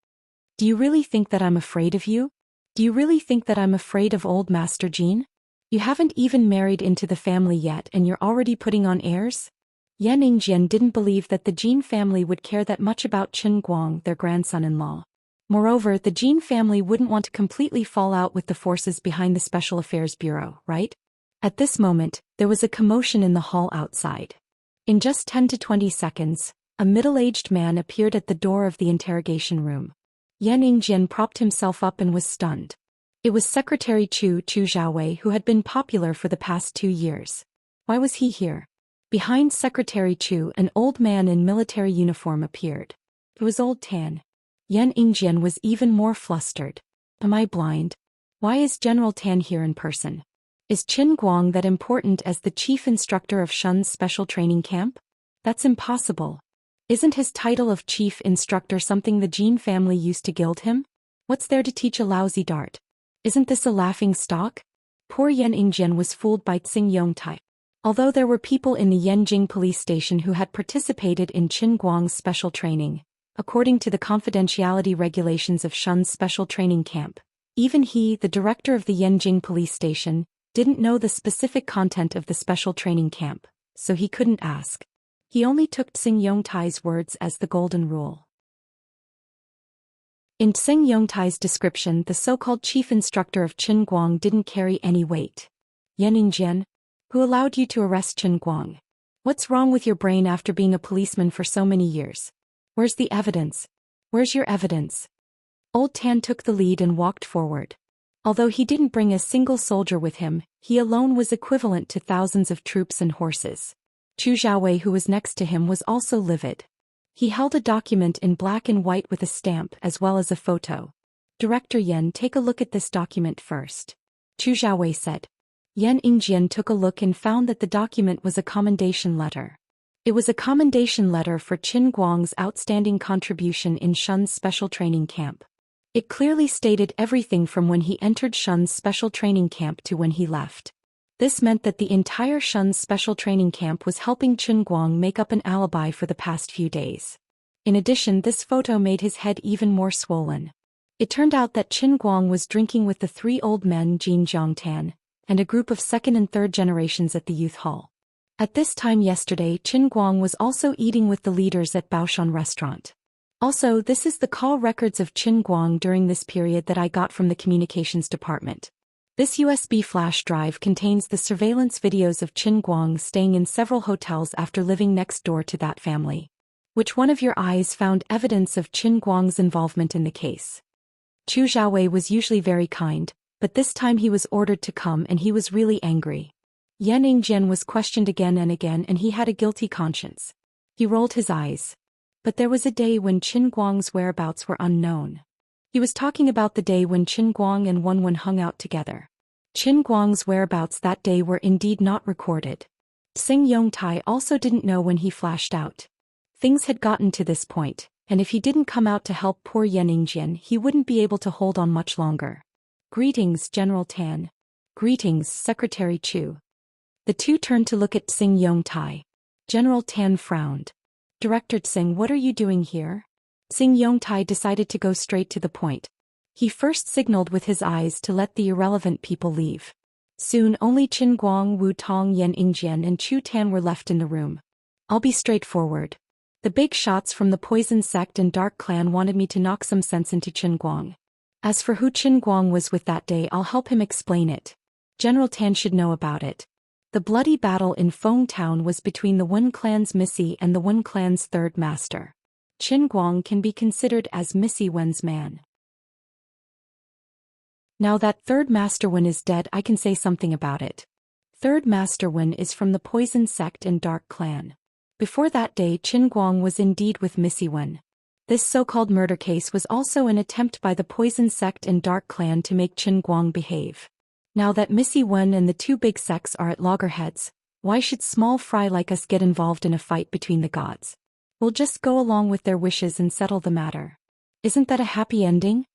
Do you really think that I'm afraid of you? Do you really think that I'm afraid of old Master Jin? You haven't even married into the family yet and you're already putting on airs? Yan Yingjian didn't believe that the Jin family would care that much about Qin Guang, their grandson-in-law. Moreover, the Jin family wouldn't want to completely fall out with the forces behind the Special Affairs Bureau, right? At this moment, there was a commotion in the hall outside. In just 10 to 20 seconds, a middle-aged man appeared at the door of the interrogation room. Yan Yingjian propped himself up and was stunned. It was Secretary Chu Xiaowei, who had been popular for the past 2 years. Why was he here? Behind Secretary Chu, an old man in military uniform appeared. It was old Tan. Yan Yingjian was even more flustered. Am I blind? Why is General Tan here in person? Is Qin Guang that important as the chief instructor of Shun's special training camp? That's impossible. Isn't his title of chief instructor something the Jin family used to gild him? What's there to teach a lousy dart? Isn't this a laughing stock? Poor Yan Yingjian was fooled by Xing Yongtai. Although there were people in the Yanjing police station who had participated in Qin Guang's special training, according to the confidentiality regulations of Shun's special training camp, even he, the director of the Yanjing police station, didn't know the specific content of the special training camp, so he couldn't ask. He only took Xing Yongtai's words as the golden rule. In Xing Yongtai's description, the so-called chief instructor of Qin Guang didn't carry any weight. Yan Yingjian, who allowed you to arrest Qin Guang? What's wrong with your brain after being a policeman for so many years? Where's the evidence? Where's your evidence? Old Tan took the lead and walked forward. Although he didn't bring a single soldier with him, he alone was equivalent to thousands of troops and horses. Chu Xiaowei, who was next to him, was also livid. He held a document in black and white with a stamp as well as a photo. Director Yan, take a look at this document first. Chu Xiaowei said. Yan Yingjian took a look and found that the document was a commendation letter. It was a commendation letter for Qin Guang's outstanding contribution in Shun's special training camp. It clearly stated everything from when he entered Shun's special training camp to when he left. This meant that the entire Shun's special training camp was helping Qin Guang make up an alibi for the past few days. In addition, this photo made his head even more swollen. It turned out that Qin Guang was drinking with the 3 old men Jin Jiangtan, and a group of 2nd and 3rd generations at the youth hall. At this time yesterday, Qin Guang was also eating with the leaders at Baoshan restaurant. Also, this is the call records of Qin Guang during this period that I got from the communications department. This USB flash drive contains the surveillance videos of Qin Guang staying in several hotels after living next door to that family. Which one of your eyes found evidence of Qin Guang's involvement in the case? Chu Xiaowei was usually very kind, but this time he was ordered to come and he was really angry. Yan Yingjian was questioned again and again and he had a guilty conscience. He rolled his eyes. But there was a day when Qin Guang's whereabouts were unknown. He was talking about the day when Qin Guang and Wenwen hung out together. Qin Guang's whereabouts that day were indeed not recorded. Xing Yongtai also didn't know when he flashed out. Things had gotten to this point, and if he didn't come out to help poor Yan Yingjian, he wouldn't be able to hold on much longer. Greetings, General Tan. Greetings, Secretary Chu. The two turned to look at Xing Yongtai. General Tan frowned. Director Xing, what are you doing here? Xing Yongtai decided to go straight to the point. He first signaled with his eyes to let the irrelevant people leave. Soon only Qin Guang, Wu Tong, Yan Yingjian and Chu Tan were left in the room. I'll be straightforward. The big shots from the Poison Sect and Dark Clan wanted me to knock some sense into Qin Guang. As for who Qin Guang was with that day, I'll help him explain it. General Tan should know about it. The bloody battle in Feng Town was between the Wen clan's Missy and the Wen clan's third master. Qin Guang can be considered as Missy Wen's man. Now that third master Wen is dead, I can say something about it. Third master Wen is from the Poison Sect and Dark Clan. Before that day, Qin Guang was indeed with Missy Wen. This so-called murder case was also an attempt by the Poison Sect and Dark Clan to make Qin Guang behave. Now that Missy Wen and the two big sects are at loggerheads, why should small fry like us get involved in a fight between the gods? We'll just go along with their wishes and settle the matter. Isn't that a happy ending?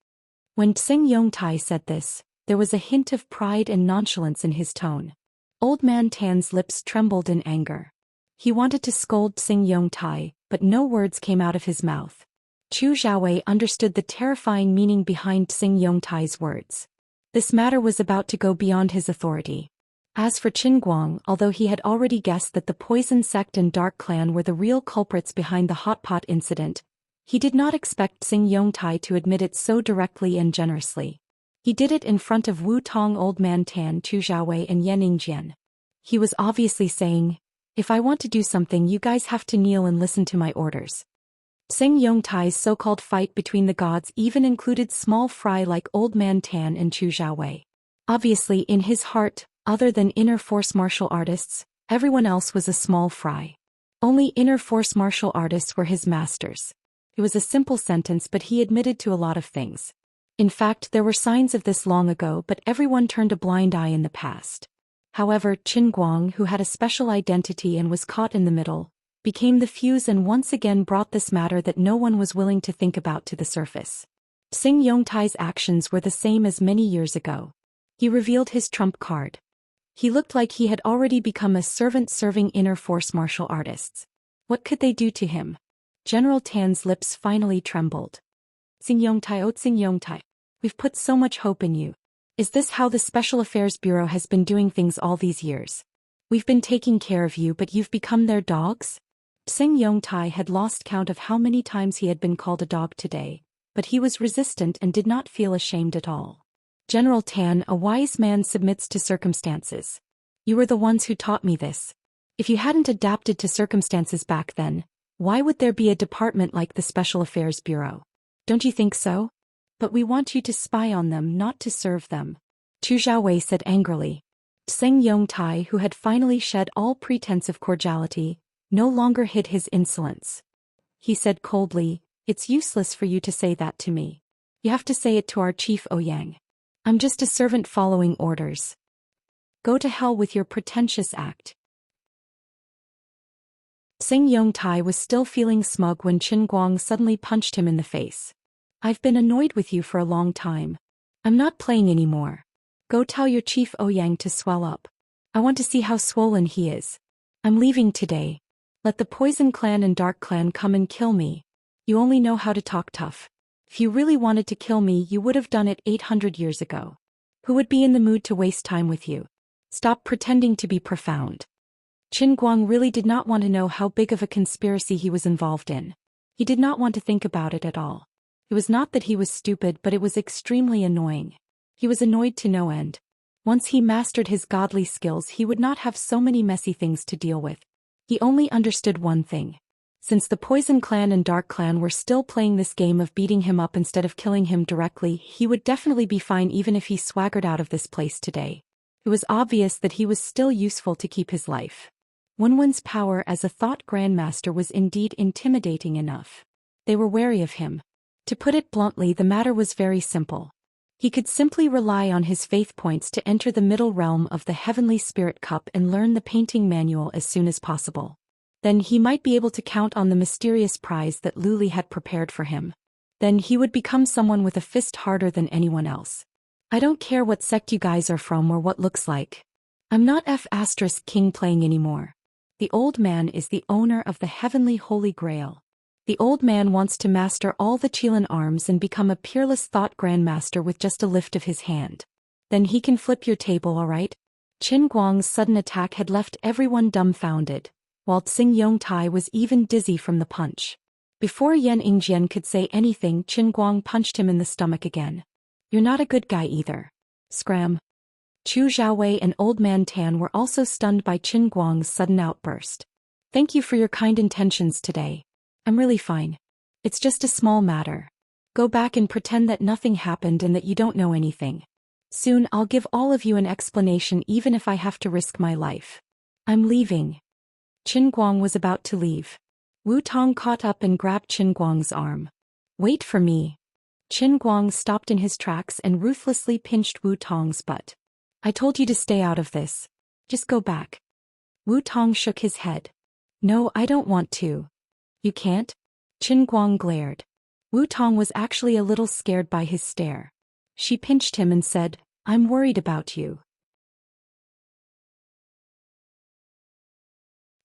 When Xing Yongtai said this, there was a hint of pride and nonchalance in his tone. Old man Tan's lips trembled in anger. He wanted to scold Xing Yongtai, but no words came out of his mouth. Chu Xiaowei understood the terrifying meaning behind Xing Yongtai's words. This matter was about to go beyond his authority. As for Qin Guang, although he had already guessed that the Poison Sect and Dark Clan were the real culprits behind the hot pot incident, he did not expect Xing Yongtai to admit it so directly and generously. He did it in front of Wu Tong, Old Man Tan, Chu Xiaowei and Yan Yingjian. He was obviously saying, if I want to do something, you guys have to kneel and listen to my orders. Xing Yongtai's so-called fight between the gods even included small fry like Old Man Tan and Chu Xiaowei. Obviously, in his heart, other than inner force martial artists, everyone else was a small fry. Only inner force martial artists were his masters. It was a simple sentence, but he admitted to a lot of things. In fact, there were signs of this long ago, but everyone turned a blind eye in the past. However, Qin Guang, who had a special identity and was caught in the middle, became the fuse and once again brought this matter that no one was willing to think about to the surface. Xing Yongtai's actions were the same as many years ago. He revealed his trump card. He looked like he had already become a servant serving inner force martial artists. What could they do to him? General Tan's lips finally trembled. Xing Yongtai, oh Xing Yongtai, we've put so much hope in you. Is this how the Special Affairs Bureau has been doing things all these years? We've been taking care of you, but you've become their dogs? Xing Yongtai had lost count of how many times he had been called a dog today, but he was resistant and did not feel ashamed at all. General Tan, a wise man submits to circumstances. You were the ones who taught me this. If you hadn't adapted to circumstances back then, why would there be a department like the Special Affairs Bureau? Don't you think so? But we want you to spy on them, not to serve them. Chu Xiaowei said angrily. Xing Yongtai, who had finally shed all pretense of cordiality, no longer hid his insolence. He said coldly, it's useless for you to say that to me. You have to say it to our chief Ouyang. I'm just a servant following orders. Go to hell with your pretentious act. Xing Yongtai was still feeling smug when Qin Guang suddenly punched him in the face. I've been annoyed with you for a long time. I'm not playing anymore. Go tell your chief Ouyang to swell up. I want to see how swollen he is. I'm leaving today. Let the Poison Clan and Dark Clan come and kill me. You only know how to talk tough. If you really wanted to kill me, you would have done it 800 years ago. Who would be in the mood to waste time with you? Stop pretending to be profound. Qin Guang really did not want to know how big of a conspiracy he was involved in. He did not want to think about it at all. It was not that he was stupid, but it was extremely annoying. He was annoyed to no end. Once he mastered his godly skills, he would not have so many messy things to deal with. He only understood one thing. Since the Poison Clan and Dark Clan were still playing this game of beating him up instead of killing him directly, he would definitely be fine even if he swaggered out of this place today. It was obvious that he was still useful to keep his life. Wenwen's power as a thought grandmaster was indeed intimidating enough. They were wary of him. To put it bluntly, the matter was very simple. He could simply rely on his faith points to enter the middle realm of the Heavenly Spirit Cup and learn the painting manual as soon as possible. Then he might be able to count on the mysterious prize that Luli had prepared for him. Then he would become someone with a fist harder than anyone else. I don't care what sect you guys are from or what looks like. I'm not F*** playing anymore. The old man is the owner of the Heavenly Holy Grail. The old man wants to master all the Qilin arms and become a peerless thought grandmaster with just a lift of his hand. Then he can flip your table, alright? Qin Guang's sudden attack had left everyone dumbfounded, while Xing Yongtai was even dizzy from the punch. Before Yan Yingjian could say anything, Qin Guang punched him in the stomach again. You're not a good guy either. Scram. Chu Xiaowei and Old Man Tan were also stunned by Qin Guang's sudden outburst. Thank you for your kind intentions today. I'm really fine. It's just a small matter. Go back and pretend that nothing happened and that you don't know anything. Soon I'll give all of you an explanation even if I have to risk my life. I'm leaving. Qin Guang was about to leave. Wu Tong caught up and grabbed Qin Guang's arm. Wait for me. Qin Guang stopped in his tracks and ruthlessly pinched Wu Tong's butt. I told you to stay out of this. Just go back. Wu Tong shook his head. No, I don't want to. You can't? Qin Guang glared. Wu Tong was actually a little scared by his stare. She pinched him and said, I'm worried about you.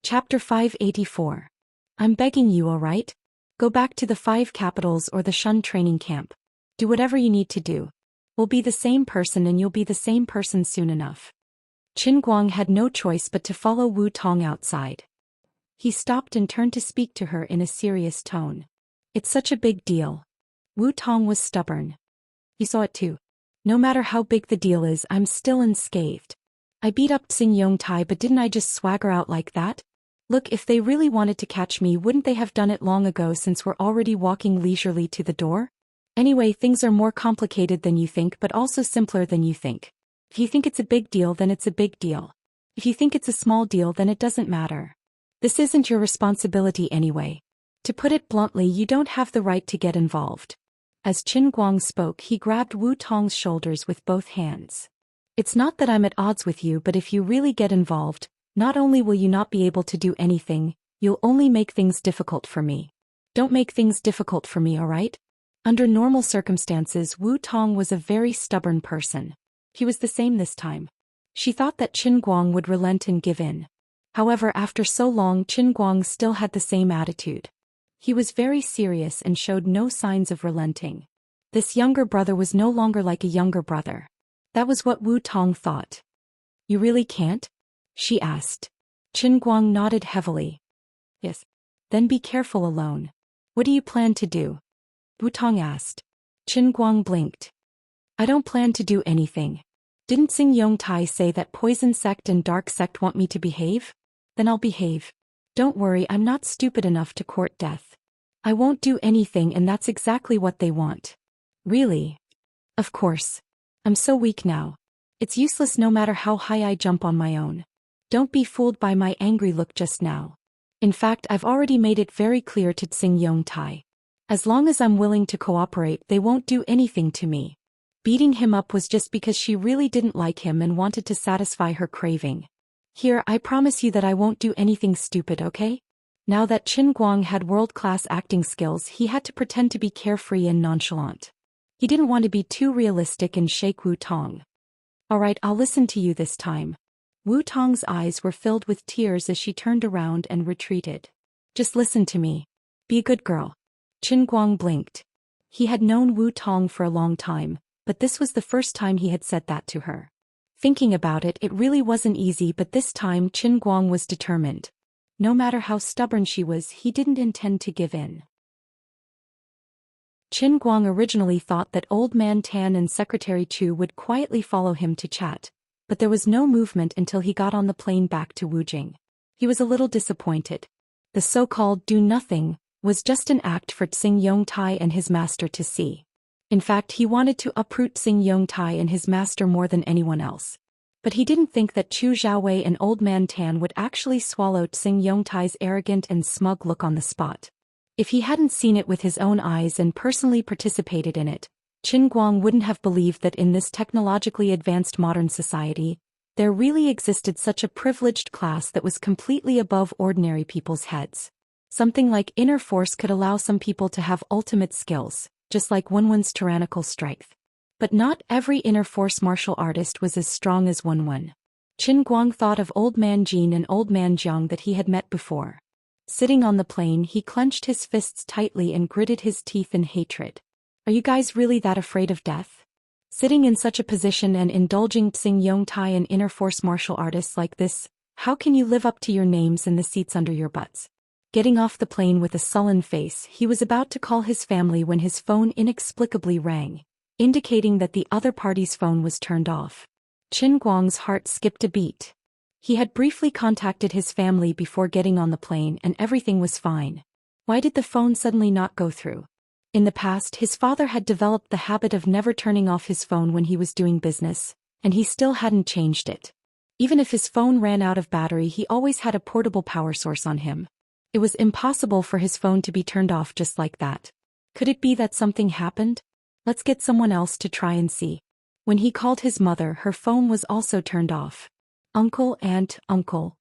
Chapter 584. I'm begging you, alright? Go back to the 5 capitals or the Shun training camp. Do whatever you need to do. We'll be the same person and you'll be the same person soon enough. Qin Guang had no choice but to follow Wu Tong outside. He stopped and turned to speak to her in a serious tone. It's such a big deal. Wu Tong was stubborn. You saw it too. No matter how big the deal is, I'm still unscathed. I beat up Xing Yongtai, but didn't I just swagger out like that? Look, if they really wanted to catch me, wouldn't they have done it long ago since we're already walking leisurely to the door? Anyway, things are more complicated than you think, but also simpler than you think. If you think it's a big deal, then it's a big deal. If you think it's a small deal, then it doesn't matter. This isn't your responsibility anyway. To put it bluntly, you don't have the right to get involved. As Qin Guang spoke, he grabbed Wu Tong's shoulders with both hands. It's not that I'm at odds with you, but if you really get involved, not only will you not be able to do anything, you'll only make things difficult for me. Don't make things difficult for me, alright? Under normal circumstances, Wu Tong was a very stubborn person. He was the same this time. She thought that Qin Guang would relent and give in. However, after so long, Qin Guang still had the same attitude. He was very serious and showed no signs of relenting. This younger brother was no longer like a younger brother. That was what Wu Tong thought. You really can't? She asked. Qin Guang nodded heavily. Yes. Then be careful alone. What do you plan to do? Wu Tong asked. Qin Guang blinked. I don't plan to do anything. Didn't Xing Yongtai say that Poison Sect and Dark Sect want me to behave? Then I'll behave. Don't worry, I'm not stupid enough to court death. I won't do anything, and that's exactly what they want. Really? Of course. I'm so weak now. It's useless no matter how high I jump on my own. Don't be fooled by my angry look just now. In fact, I've already made it very clear to Xing Yongtai. As long as I'm willing to cooperate, they won't do anything to me. Beating him up was just because she really didn't like him and wanted to satisfy her craving. Here, I promise you that I won't do anything stupid, okay? Now that Qin Guang had world-class acting skills, he had to pretend to be carefree and nonchalant. He didn't want to be too realistic and shake Wu Tong. Alright, I'll listen to you this time. Wu Tong's eyes were filled with tears as she turned around and retreated. Just listen to me. Be a good girl. Qin Guang blinked. He had known Wu Tong for a long time, but this was the first time he had said that to her. Thinking about it, it really wasn't easy, but this time Qin Guang was determined. No matter how stubborn she was, he didn't intend to give in. Qin Guang originally thought that Old Man Tan and Secretary Chu would quietly follow him to chat, but there was no movement until he got on the plane back to Wujing. He was a little disappointed. The so-called do-nothing was just an act for Xing Yongtai and his master to see. In fact, he wanted to uproot Xing Yongtai and his master more than anyone else. But he didn't think that Chu Xiaowei and Old Man Tan would actually swallow Xing Yongtai's arrogant and smug look on the spot. If he hadn't seen it with his own eyes and personally participated in it, Qin Guang wouldn't have believed that in this technologically advanced modern society, there really existed such a privileged class that was completely above ordinary people's heads. Something like inner force could allow some people to have ultimate skills, just like Wenwen's tyrannical strength. But not every inner force martial artist was as strong as Wenwen. Qin Guang thought of Old Man Jin and Old Man Jiang that he had met before. Sitting on the plane, he clenched his fists tightly and gritted his teeth in hatred. Are you guys really that afraid of death? Sitting in such a position and indulging Xing Yongtai and inner force martial artists like this, how can you live up to your names and the seats under your butts? Getting off the plane with a sullen face, he was about to call his family when his phone inexplicably rang, indicating that the other party's phone was turned off. Qin Guang's heart skipped a beat. He had briefly contacted his family before getting on the plane and everything was fine. Why did the phone suddenly not go through? In the past, his father had developed the habit of never turning off his phone when he was doing business, and he still hadn't changed it. Even if his phone ran out of battery, he always had a portable power source on him. It was impossible for his phone to be turned off just like that. Could it be that something happened? Let's get someone else to try and see. When he called his mother, her phone was also turned off. Uncle, aunt, uncle.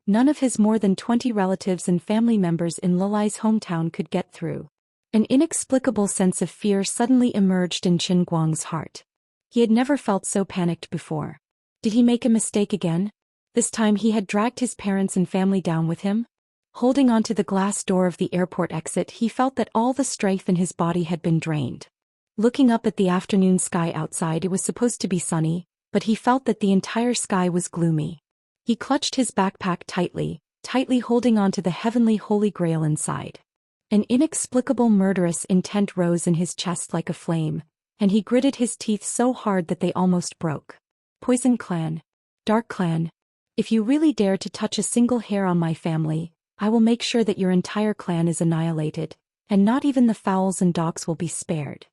None of his more than 20 relatives and family members in Lilai's hometown could get through. An inexplicable sense of fear suddenly emerged in Qin Guang's heart. He had never felt so panicked before. Did he make a mistake again? This time he had dragged his parents and family down with him? Holding onto the glass door of the airport exit, he felt that all the strength in his body had been drained. Looking up at the afternoon sky outside, it was supposed to be sunny, but he felt that the entire sky was gloomy. He clutched his backpack tightly holding onto the heavenly holy grail inside. An inexplicable murderous intent rose in his chest like a flame, and he gritted his teeth so hard that they almost broke. Poison clan. Dark clan. If you really dare to touch a single hair on my family, I will make sure that your entire clan is annihilated, and not even the fowls and dogs will be spared.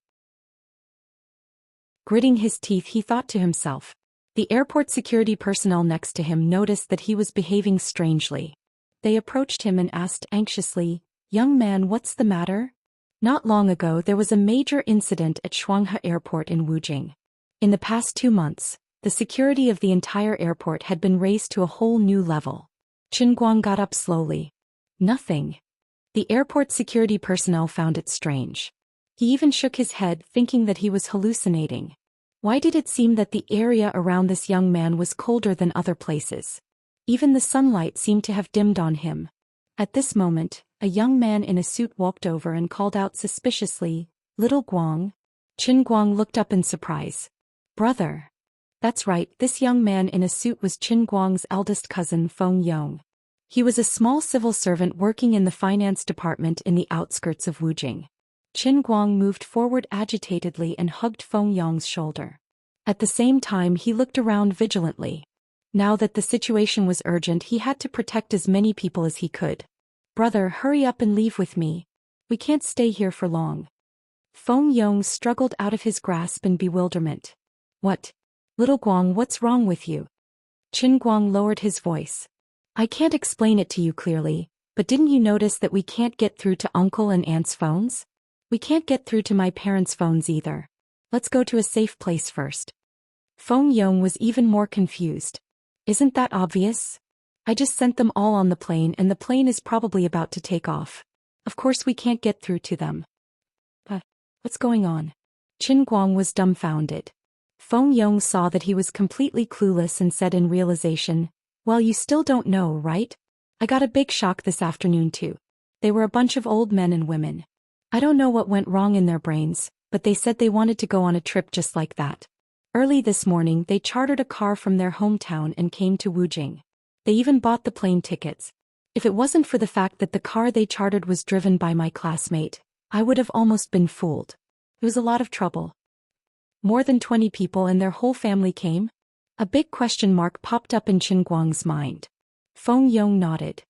Gritting his teeth, he thought to himself. The airport security personnel next to him noticed that he was behaving strangely. They approached him and asked anxiously, "Young man, what's the matter?" Not long ago there was a major incident at Xianxia Airport in Wujing. In the past 2 months, the security of the entire airport had been raised to a whole new level. Qin Guang got up slowly. Nothing. The airport security personnel found it strange. He even shook his head, thinking that he was hallucinating. Why did it seem that the area around this young man was colder than other places? Even the sunlight seemed to have dimmed on him. At this moment, a young man in a suit walked over and called out suspiciously, "Little Guang." Qin Guang looked up in surprise. "Brother." That's right, this young man in a suit was Qin Guang's eldest cousin Feng Yong. He was a small civil servant working in the finance department in the outskirts of Wujing. Qin Guang moved forward agitatedly and hugged Feng Yong's shoulder. At the same time he looked around vigilantly. Now that the situation was urgent, he had to protect as many people as he could. "Brother, hurry up and leave with me. We can't stay here for long." Feng Yong struggled out of his grasp in bewilderment. "What? Little Guang, what's wrong with you?" Qin Guang lowered his voice. "I can't explain it to you clearly, but didn't you notice that we can't get through to uncle and aunt's phones? We can't get through to my parents' phones either. Let's go to a safe place first." Feng Yong was even more confused. "Isn't that obvious? I just sent them all on the plane and the plane is probably about to take off. Of course we can't get through to them." "But what's going on?" Qin Guang was dumbfounded. Feng Yong saw that he was completely clueless and said in realization, "Well, you still don't know, right? I got a big shock this afternoon too. They were a bunch of old men and women. I don't know what went wrong in their brains, but they said they wanted to go on a trip just like that. Early this morning they chartered a car from their hometown and came to Wujing. They even bought the plane tickets. If it wasn't for the fact that the car they chartered was driven by my classmate, I would have almost been fooled. It was a lot of trouble." "More than 20 people and their whole family came?" A big question mark popped up in Qin Guang's mind. Feng Yong nodded.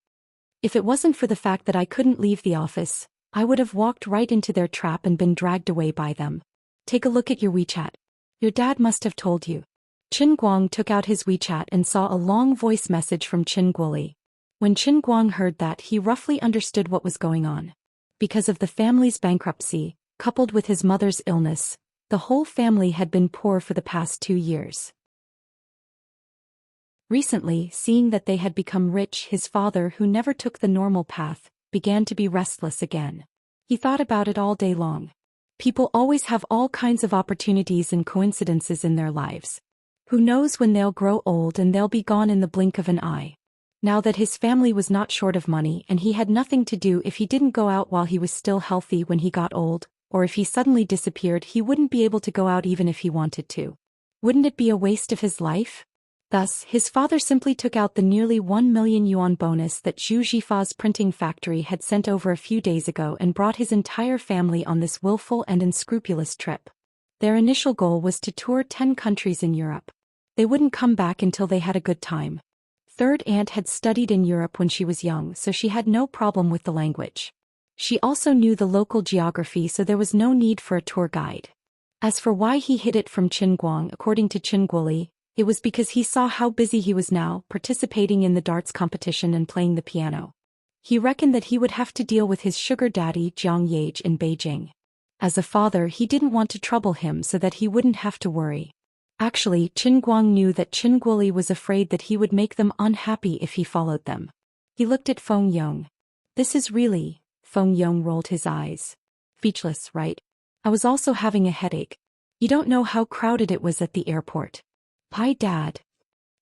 "If it wasn't for the fact that I couldn't leave the office, I would have walked right into their trap and been dragged away by them. Take a look at your WeChat. Your dad must have told you." Qin Guang took out his WeChat and saw a long voice message from Qin Guoli. When Qin Guang heard that, he roughly understood what was going on. Because of the family's bankruptcy, coupled with his mother's illness, the whole family had been poor for the past 2 years. Recently, seeing that they had become rich, his father, who never took the normal path, began to be restless again. He thought about it all day long. People always have all kinds of opportunities and coincidences in their lives. Who knows when they'll grow old and they'll be gone in the blink of an eye. Now that his family was not short of money and he had nothing to do, if he didn't go out while he was still healthy when he got old, or if he suddenly disappeared, he wouldn't be able to go out even if he wanted to. Wouldn't it be a waste of his life? Thus, his father simply took out the nearly 1 million yuan bonus that Zhu Xian's printing factory had sent over a few days ago and brought his entire family on this willful and unscrupulous trip. Their initial goal was to tour 10 countries in Europe. They wouldn't come back until they had a good time. Third aunt had studied in Europe when she was young, so she had no problem with the language. She also knew the local geography, so there was no need for a tour guide. As for why he hid it from Qin Guang, according to Qin Guoli, it was because he saw how busy he was now, participating in the darts competition and playing the piano. He reckoned that he would have to deal with his sugar daddy Jiang Yage in Beijing. As a father, he didn't want to trouble him so that he wouldn't have to worry. Actually, Qin Guang knew that Qin Guoli was afraid that he would make them unhappy if he followed them. He looked at Feng Yong. "This is really..." Feng Yong rolled his eyes. "Speechless, right? I was also having a headache. You don't know how crowded it was at the airport. Hi, Dad.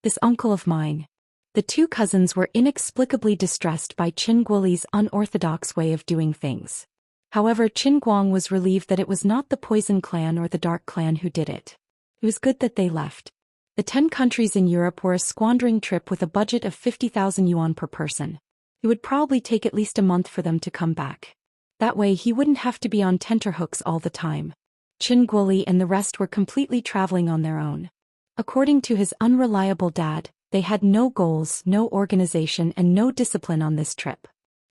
This uncle of mine." The two cousins were inexplicably distressed by Qin Guoli's unorthodox way of doing things. However, Qin Guang was relieved that it was not the Poison Clan or the Dark Clan who did it. It was good that they left. The 10 countries in Europe were a squandering trip with a budget of 50,000 yuan per person. It would probably take at least a month for them to come back. That way he wouldn't have to be on tenterhooks all the time. Qin Guoli and the rest were completely traveling on their own. According to his unreliable dad, they had no goals, no organization and no discipline on this trip.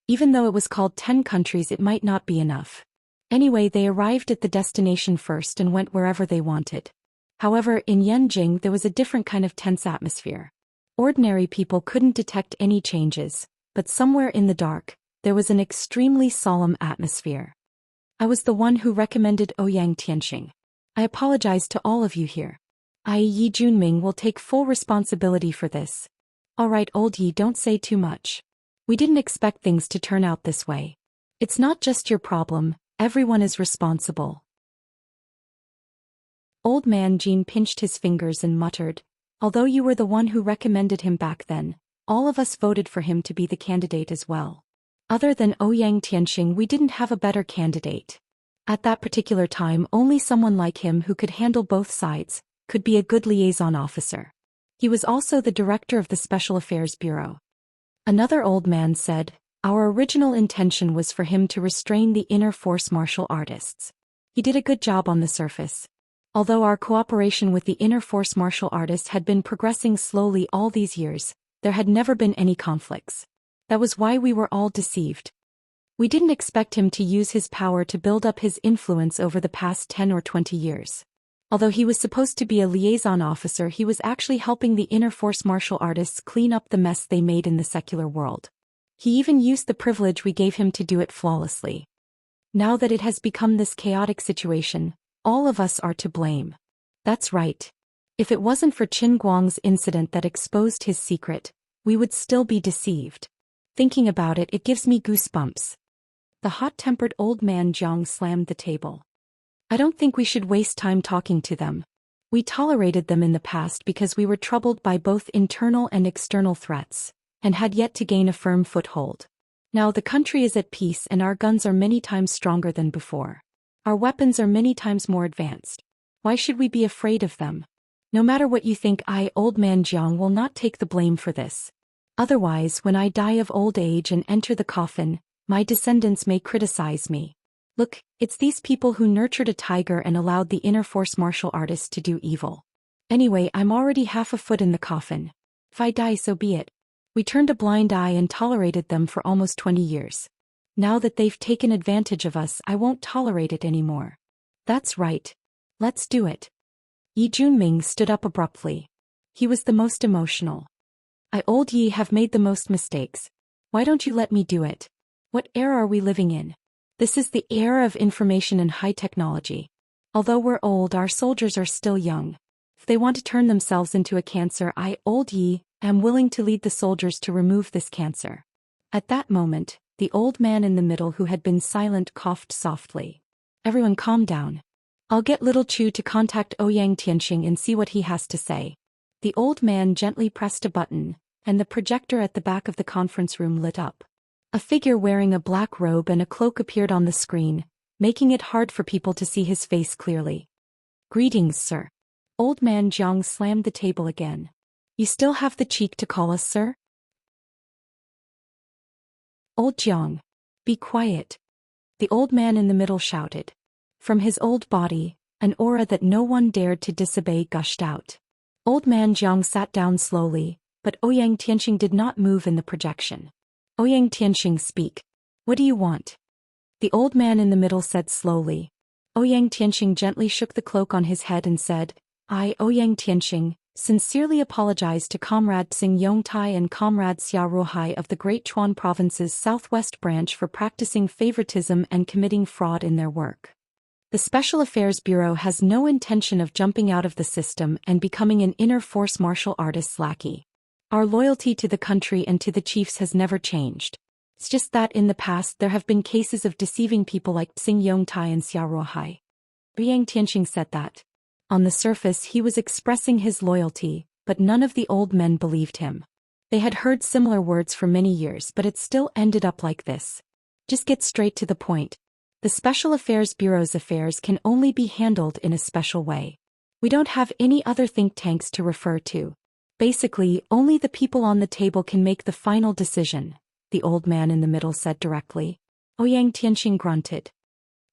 Even though it was called 10 countries, it might not be enough. Anyway, they arrived at the destination first and went wherever they wanted. However, in Yanjing there was a different kind of tense atmosphere. Ordinary people couldn't detect any changes, but somewhere in the dark, there was an extremely solemn atmosphere. I was the one who recommended Ouyang Tianxing. I apologize to all of you here. I, Yi Junming, will take full responsibility for this. Alright, old Yi, don't say too much. We didn't expect things to turn out this way. It's not just your problem, everyone is responsible. Old man Jean pinched his fingers and muttered, although you were the one who recommended him back then, all of us voted for him to be the candidate as well. Other than Ouyang Tianxing, we didn't have a better candidate. At that particular time, only someone like him who could handle both sides could be a good liaison officer. He was also the director of the Special Affairs Bureau. Another old man said, our original intention was for him to restrain the inner force martial artists. He did a good job on the surface. Although our cooperation with the inner force martial artists had been progressing slowly all these years, there had never been any conflicts. That was why we were all deceived. We didn't expect him to use his power to build up his influence over the past 10 or 20 years. Although he was supposed to be a liaison officer, he was actually helping the inner force martial artists clean up the mess they made in the secular world. He even used the privilege we gave him to do it flawlessly. Now that it has become this chaotic situation, all of us are to blame. That's right. If it wasn't for Qin Guang's incident that exposed his secret, we would still be deceived. Thinking about it, it gives me goosebumps. The hot-tempered old man Jiang slammed the table. I don't think we should waste time talking to them. We tolerated them in the past because we were troubled by both internal and external threats, and had yet to gain a firm foothold. Now the country is at peace and our guns are many times stronger than before. Our weapons are many times more advanced. Why should we be afraid of them? No matter what you think, I, old man Jiang, will not take the blame for this. Otherwise, when I die of old age and enter the coffin, my descendants may criticize me. Look, it's these people who nurtured a tiger and allowed the inner force martial artists to do evil. Anyway, I'm already half a foot in the coffin. If I die, so be it. We turned a blind eye and tolerated them for almost 20 years. Now that they've taken advantage of us, I won't tolerate it anymore. That's right. Let's do it. Yi Junming stood up abruptly. He was the most emotional. I, old Yi, have made the most mistakes. Why don't you let me do it? What era are we living in? This is the era of information and high technology. Although we're old, our soldiers are still young. If they want to turn themselves into a cancer, I, old Yi, am willing to lead the soldiers to remove this cancer. At that moment, the old man in the middle who had been silent coughed softly. Everyone calm down. I'll get little Chu to contact Ouyang Tianxing and see what he has to say. The old man gently pressed a button, and the projector at the back of the conference room lit up. A figure wearing a black robe and a cloak appeared on the screen, making it hard for people to see his face clearly. Greetings, sir. Old man Jiang slammed the table again. You still have the cheek to call us sir? Old Jiang. Be quiet. The old man in the middle shouted. From his old body, an aura that no one dared to disobey gushed out. Old man Jiang sat down slowly, but Ouyang Tianxing did not move in the projection. Ouyang Tianxing, speak. What do you want? The old man in the middle said slowly. Ouyang Tianxing gently shook the cloak on his head and said, I, Ouyang Tianxing, sincerely apologize to Comrade Xing Yongtai and Comrade Xia Ruohai of the Great Chuan Province's Southwest Branch for practicing favoritism and committing fraud in their work. The Special Affairs Bureau has no intention of jumping out of the system and becoming an inner force martial artist's lackey. Our loyalty to the country and to the chiefs has never changed. It's just that in the past there have been cases of deceiving people like Xing Yongtai and Xia Ruohai. Ouyang Tianxing said that. On the surface he was expressing his loyalty, but none of the old men believed him. They had heard similar words for many years, but it still ended up like this. Just get straight to the point. The Special Affairs Bureau's affairs can only be handled in a special way. We don't have any other think tanks to refer to. Basically, only the people on the table can make the final decision, the old man in the middle said directly. Ouyang Tianxing grunted.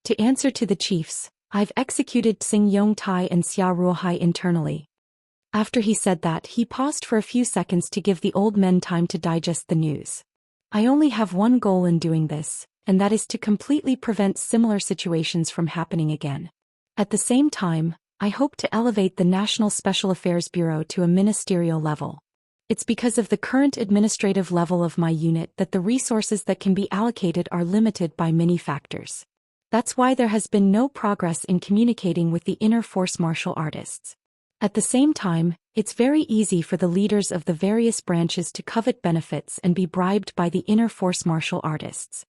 To answer to the chiefs, I've executed Xing Yongtai and Xia Ruohai internally. After he said that, he paused for a few seconds to give the old men time to digest the news. I only have one goal in doing this, and that is to completely prevent similar situations from happening again. At the same time, I hope to elevate the National Special Affairs Bureau to a ministerial level. It's because of the current administrative level of my unit that the resources that can be allocated are limited by many factors. That's why there has been no progress in communicating with the inner force martial artists. At the same time, it's very easy for the leaders of the various branches to covet benefits and be bribed by the inner force martial artists.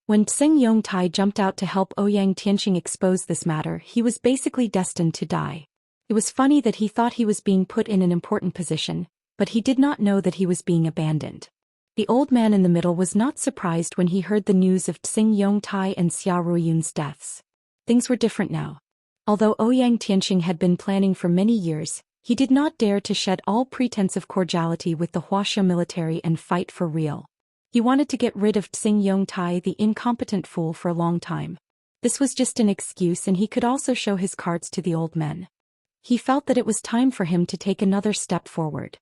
When Xing Yongtai jumped out to help Ouyang Tianxing expose this matter, he was basically destined to die. It was funny that he thought he was being put in an important position, but he did not know that he was being abandoned. The old man in the middle was not surprised when he heard the news of Xing Yongtai and Xia Ruoyun's deaths. Things were different now. Although Ouyang Tianxing had been planning for many years, he did not dare to shed all pretense of cordiality with the Wuxia military and fight for real. He wanted to get rid of Xing Yongtai, the incompetent fool, for a long time. This was just an excuse, and he could also show his cards to the old men. He felt that it was time for him to take another step forward.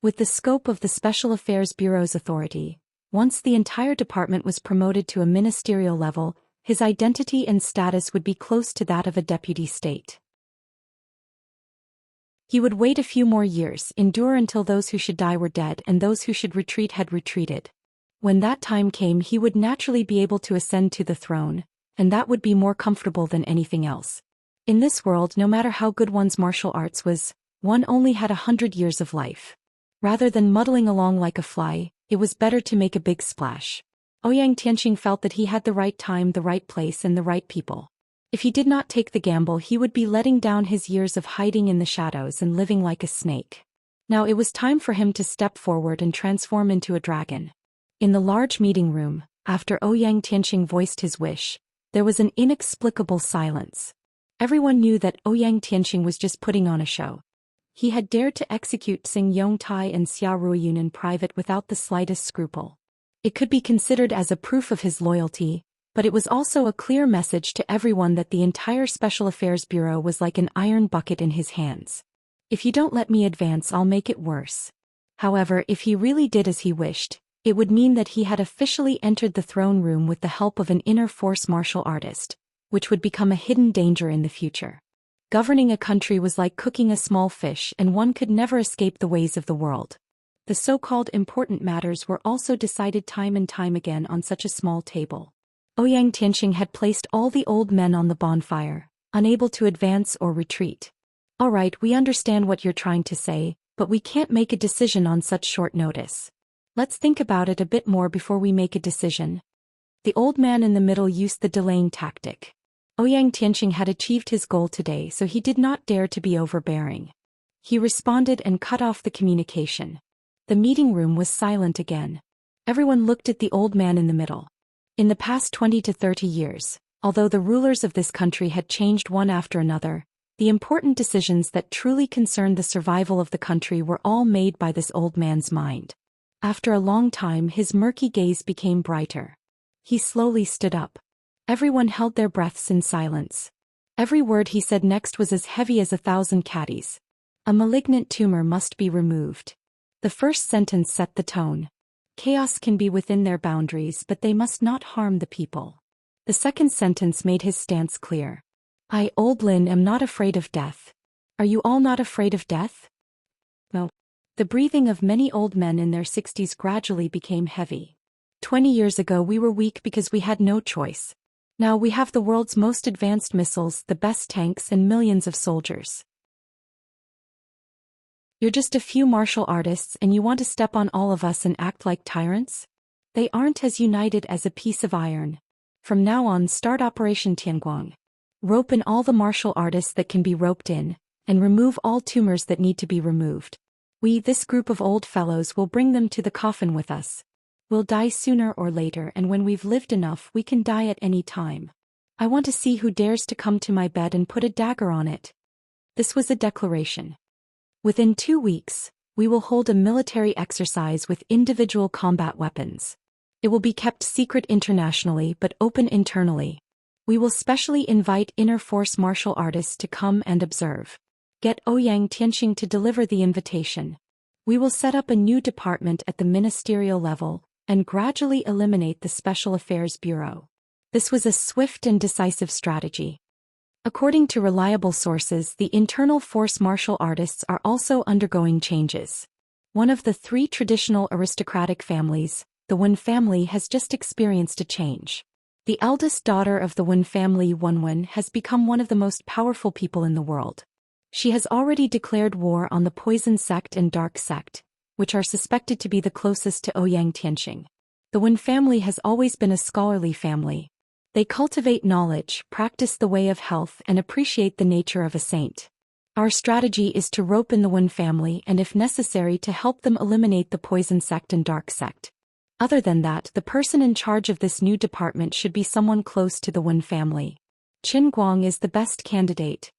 With the scope of the Special Affairs Bureau's authority, once the entire department was promoted to a ministerial level, his identity and status would be close to that of a deputy state. He would wait a few more years, endure until those who should die were dead and those who should retreat had retreated. When that time came, he would naturally be able to ascend to the throne, and that would be more comfortable than anything else. In this world, no matter how good one's martial arts was, one only had 100 years of life. Rather than muddling along like a fly, it was better to make a big splash. Ouyang Tianxing felt that he had the right time, the right place, and the right people. If he did not take the gamble, he would be letting down his years of hiding in the shadows and living like a snake. Now it was time for him to step forward and transform into a dragon. In the large meeting room, after Ouyang Tianxing voiced his wish, there was an inexplicable silence. Everyone knew that Ouyang Tianxing was just putting on a show. He had dared to execute Xing Yongtai and Xia Ruoyun in private without the slightest scruple. It could be considered as a proof of his loyalty, but it was also a clear message to everyone that the entire Special Affairs Bureau was like an iron bucket in his hands. If you don't let me advance, I'll make it worse. However, if he really did as he wished, it would mean that he had officially entered the throne room with the help of an inner force martial artist, which would become a hidden danger in the future. Governing a country was like cooking a small fish, and one could never escape the ways of the world. The so-called important matters were also decided time and time again on such a small table. Ouyang Tianxing had placed all the old men on the bonfire, unable to advance or retreat. All right, we understand what you're trying to say, but we can't make a decision on such short notice. Let's think about it a bit more before we make a decision. The old man in the middle used the delaying tactic. Ouyang Tianxing had achieved his goal today, so he did not dare to be overbearing. He responded and cut off the communication. The meeting room was silent again. Everyone looked at the old man in the middle. In the past 20 to 30 years, although the rulers of this country had changed one after another, the important decisions that truly concerned the survival of the country were all made by this old man's mind. After a long time, his murky gaze became brighter. He slowly stood up. Everyone held their breaths in silence. Every word he said next was as heavy as 1,000 caddies. A malignant tumor must be removed. The first sentence set the tone. Chaos can be within their boundaries, but they must not harm the people. The second sentence made his stance clear. I, Old Lin, am not afraid of death. Are you all not afraid of death? No. The breathing of many old men in their 60s gradually became heavy. 20 years ago we were weak because we had no choice. Now we have the world's most advanced missiles, the best tanks, and millions of soldiers. You're just a few martial artists and you want to step on all of us and act like tyrants? They aren't as united as a piece of iron. From now on, start Operation Tianguang. Rope in all the martial artists that can be roped in, and remove all tumors that need to be removed. We, this group of old fellows, will bring them to the coffin with us. We'll die sooner or later, and when we've lived enough, we can die at any time. I want to see who dares to come to my bed and put a dagger on it. This was a declaration. Within 2 weeks, we will hold a military exercise with individual combat weapons. It will be kept secret internationally but open internally. We will specially invite inner force martial artists to come and observe. Get Ouyang Tianxing to deliver the invitation. We will set up a new department at the ministerial level and gradually eliminate the Special Affairs Bureau. This was a swift and decisive strategy. According to reliable sources, the internal force martial artists are also undergoing changes. One of the 3 traditional aristocratic families, the Wen family, has just experienced a change. The eldest daughter of the Wen family, Wenwen, has become one of the most powerful people in the world. She has already declared war on the Poison Sect and Dark Sect, which are suspected to be the closest to Ouyang Tianxing. The Wen family has always been a scholarly family. They cultivate knowledge, practice the way of health, and appreciate the nature of a saint. Our strategy is to rope in the Wen family and, if necessary, to help them eliminate the Poison Sect and Dark Sect. Other than that, the person in charge of this new department should be someone close to the Wen family. Qin Guang is the best candidate.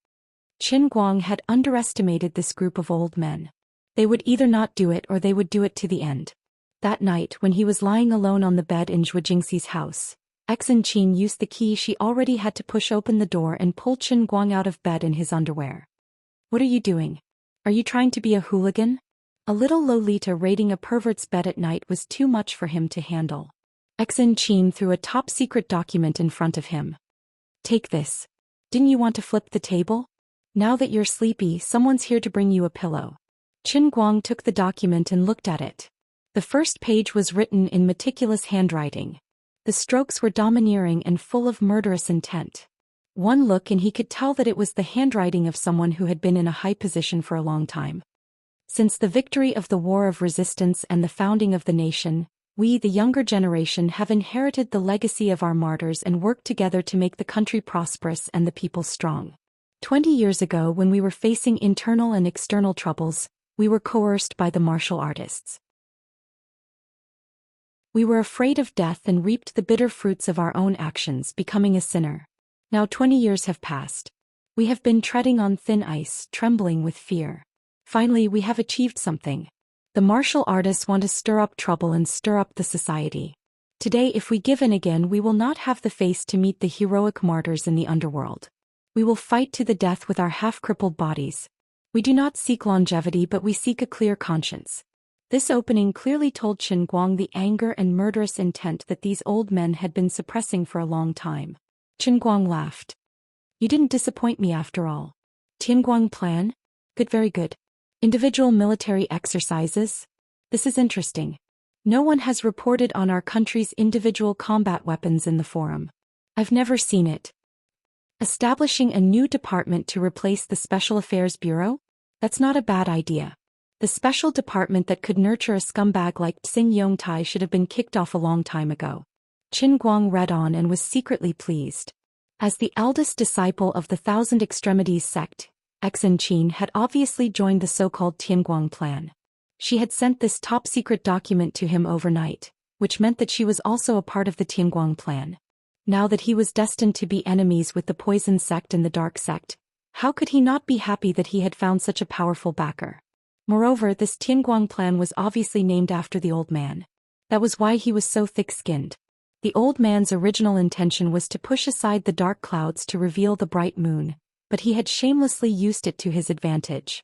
Qin Guang had underestimated this group of old men. They would either not do it or they would do it to the end. That night, when he was lying alone on the bed in Zhou Xian's house, Xianxia used the key she already had to push open the door and pull Qin Guang out of bed in his underwear. "What are you doing? Are you trying to be a hooligan?" A little Lolita raiding a pervert's bed at night was too much for him to handle. Xianxia threw a top-secret document in front of him. "Take this. Didn't you want to flip the table? Now that you're sleepy, someone's here to bring you a pillow." Qin Guang took the document and looked at it. The first page was written in meticulous handwriting. The strokes were domineering and full of murderous intent. One look and he could tell that it was the handwriting of someone who had been in a high position for a long time. Since the victory of the War of Resistance and the founding of the nation, we, the younger generation, have inherited the legacy of our martyrs and worked together to make the country prosperous and the people strong. 20 years ago, when we were facing internal and external troubles, we were coerced by the martial artists. We were afraid of death and reaped the bitter fruits of our own actions, becoming a sinner. Now 20 years have passed. We have been treading on thin ice, trembling with fear. Finally, we have achieved something. The martial artists want to stir up trouble and stir up the society. Today, if we give in again, we will not have the face to meet the heroic martyrs in the underworld. We will fight to the death with our half-crippled bodies. We do not seek longevity, but we seek a clear conscience. This opening clearly told Qin Guang the anger and murderous intent that these old men had been suppressing for a long time. Qin Guang laughed. "You didn't disappoint me after all. Tianguang plan? Good, very good. Individual military exercises? This is interesting. No one has reported on our country's individual combat weapons in the forum. I've never seen it. Establishing a new department to replace the Special Affairs Bureau? That's not a bad idea. The special department that could nurture a scumbag like Xing Yongtai should have been kicked off a long time ago." Qin Guang read on and was secretly pleased. As the eldest disciple of the Thousand Extremities sect, Xianxia had obviously joined the so-called Tianguang plan. She had sent this top-secret document to him overnight, which meant that she was also a part of the Tianguang plan. Now that he was destined to be enemies with the Poison Sect and the Dark Sect, how could he not be happy that he had found such a powerful backer? Moreover, this Tianguang plan was obviously named after the old man. That was why he was so thick-skinned. The old man's original intention was to push aside the dark clouds to reveal the bright moon, but he had shamelessly used it to his advantage.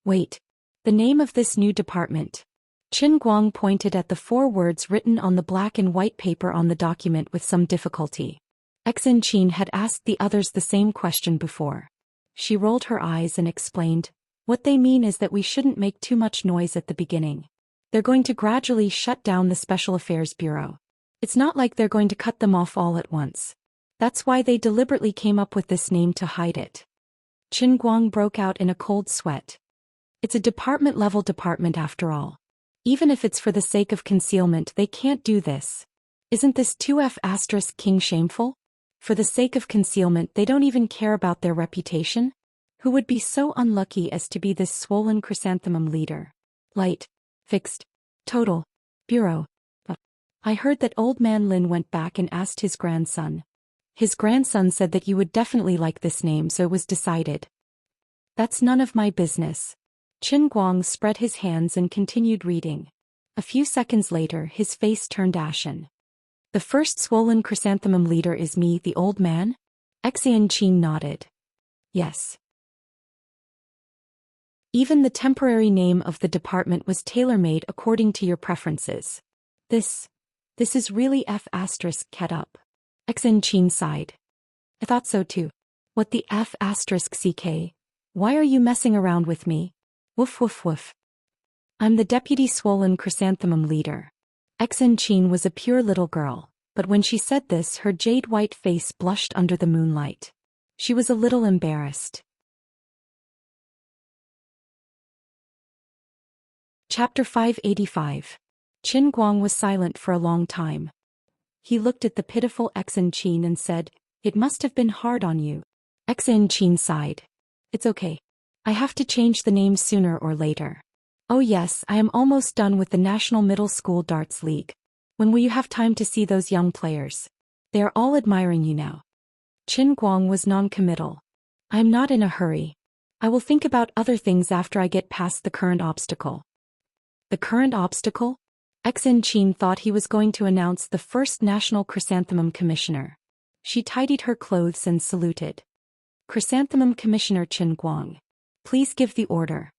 Wait. The name of this new department. Qin Guang pointed at the 4 words written on the black and white paper on the document with some difficulty. Xianxia had asked the others the same question before. She rolled her eyes and explained, "What they mean is that we shouldn't make too much noise at the beginning. They're going to gradually shut down the Special Affairs Bureau. It's not like they're going to cut them off all at once. That's why they deliberately came up with this name to hide it." Qin Guang broke out in a cold sweat. It's a department-level department after all. Even if it's for the sake of concealment, they can't do this. Isn't this 2F** King shameful? For the sake of concealment, they don't even care about their reputation? Who would be so unlucky as to be this swollen chrysanthemum leader? Light. Fixed. Total. Bureau. I heard that old man Lin went back and asked his grandson. His grandson said that you would definitely like this name, so it was decided. That's none of my business. Qin Guang spread his hands and continued reading. A few seconds later, his face turned ashen. The first swollen chrysanthemum leader is me, the old man? Xianxia nodded. Yes. Even the temporary name of the department was tailor-made according to your preferences. This is really F***ket up. Xianxia sighed. I thought so too. What the F***ck? Why are you messing around with me? Woof woof woof. I'm the deputy swollen chrysanthemum leader. Xianxia was a pure little girl, but when she said this her jade-white face blushed under the moonlight. She was a little embarrassed. Chapter 585. Qin Guang was silent for a long time. He looked at the pitiful Xianxia and said, "It must have been hard on you." Xianxia sighed. "It's okay. I have to change the name sooner or later. Oh yes, I am almost done with the National Middle School Darts League. When will you have time to see those young players? They are all admiring you now." Qin Guang was non-committal. "I am not in a hurry. I will think about other things after I get past the current obstacle." The current obstacle? Xianxia thought he was going to announce the first National Chrysanthemum Commissioner. She tidied her clothes and saluted. "Chrysanthemum Commissioner Qin Guang. Please give the order."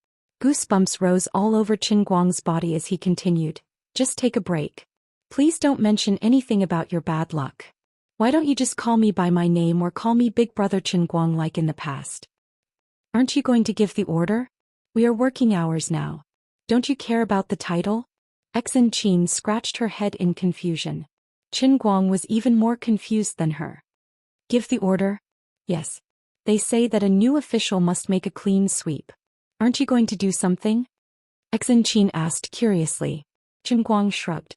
Goosebumps rose all over Qin Guang's body as he continued. "Just take a break. Please don't mention anything about your bad luck. Why don't you just call me by my name or call me Big Brother Qin Guang like in the past? Aren't you going to give the order? We are working hours now. Don't you care about the title?" Xianxia scratched her head in confusion. Qin Guang was even more confused than her. "Give the order?" "Yes. They say that a new official must make a clean sweep. Aren't you going to do something?" Xianxia asked curiously. Qin Guang shrugged.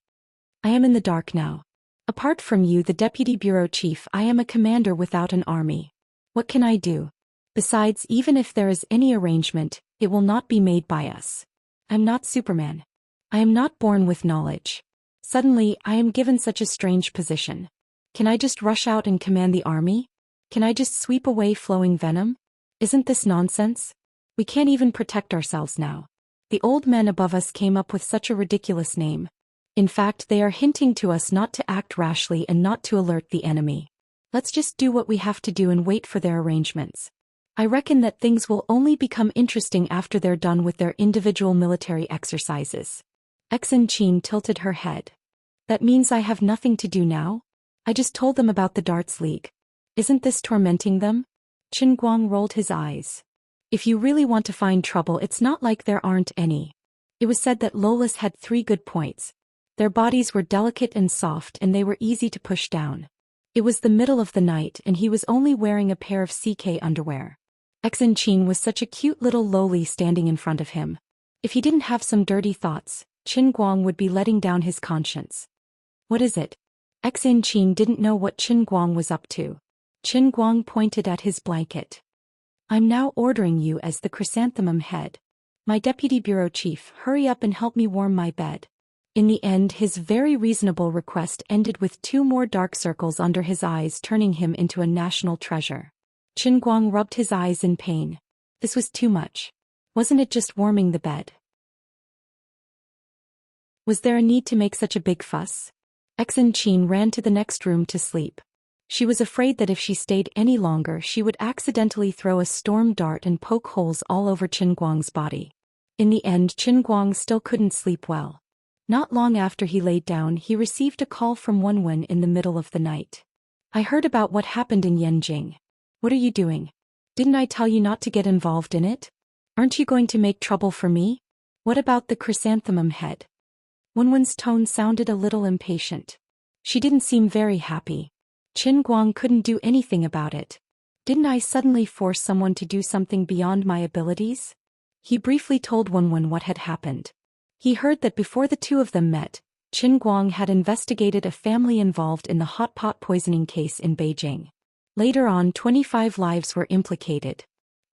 "I am in the dark now. Apart from you, the deputy bureau chief, I am a commander without an army. What can I do? Besides, even if there is any arrangement, it will not be made by us. I'm not Superman. I am not born with knowledge. Suddenly, I am given such a strange position. Can I just rush out and command the army? Can I just sweep away flowing venom? Isn't this nonsense? We can't even protect ourselves now. The old men above us came up with such a ridiculous name. In fact, they are hinting to us not to act rashly and not to alert the enemy. Let's just do what we have to do and wait for their arrangements. I reckon that things will only become interesting after they're done with their individual military exercises." Xianxia tilted her head. "That means I have nothing to do now? I just told them about the darts league. Isn't this tormenting them?" Qin Guang rolled his eyes. "If you really want to find trouble, it's not like there aren't any. It was said that Lolas had 3 good points. Their bodies were delicate and soft and they were easy to push down. It was the middle of the night and he was only wearing a pair of CK underwear. Xianxia was such a cute little loli standing in front of him. If he didn't have some dirty thoughts, Qin Guang would be letting down his conscience. What is it? Xianxia didn't know what Qin Guang was up to. Qin Guang pointed at his blanket. I'm now ordering you as the chrysanthemum head. My deputy bureau chief, hurry up and help me warm my bed. In the end, his very reasonable request ended with 2 more dark circles under his eyes, turning him into a national treasure. Qin Guang rubbed his eyes in pain. This was too much. Wasn't it just warming the bed? Was there a need to make such a big fuss? Xianxia ran to the next room to sleep. She was afraid that if she stayed any longer she would accidentally throw a storm dart and poke holes all over Qin Guang's body. In the end, Qin Guang still couldn't sleep well. Not long after he laid down, he received a call from Wenwen in the middle of the night. I heard about what happened in Yanjing. What are you doing? Didn't I tell you not to get involved in it? Aren't you going to make trouble for me? What about the chrysanthemum head? Wenwen's tone sounded a little impatient. She didn't seem very happy. Qin Guang couldn't do anything about it. Didn't I suddenly force someone to do something beyond my abilities? He briefly told Wenwen what had happened. He heard that before the 2 of them met, Qin Guang had investigated a family involved in the hot pot poisoning case in Beijing. Later on, 25 lives were implicated.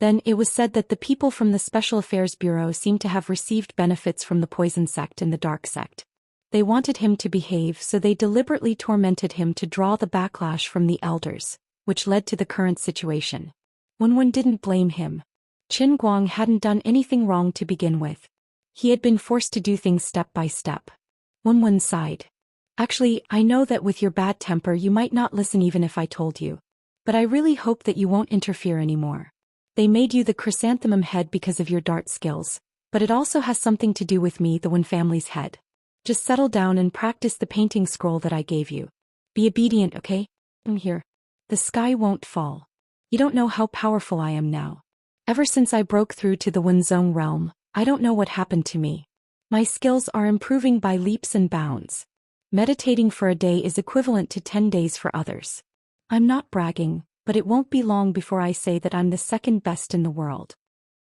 Then, it was said that the people from the Special Affairs Bureau seemed to have received benefits from the poison sect and the dark sect. They wanted him to behave, so they deliberately tormented him to draw the backlash from the elders, which led to the current situation. Wenwen didn't blame him. Qin Guang hadn't done anything wrong to begin with. He had been forced to do things step by step. Wenwen sighed. Actually, I know that with your bad temper you might not listen even if I told you. But I really hope that you won't interfere anymore. They made you the chrysanthemum head because of your dart skills, but it also has something to do with me, the one family's head. Just settle down and practice the painting scroll that I gave you. Be obedient, okay? I'm here. The sky won't fall. You don't know how powerful I am now. Ever since I broke through to the Wenzhong realm, I don't know what happened to me. My skills are improving by leaps and bounds. Meditating for a day is equivalent to 10 days for others. I'm not bragging, but it won't be long before I say that I'm the second best in the world.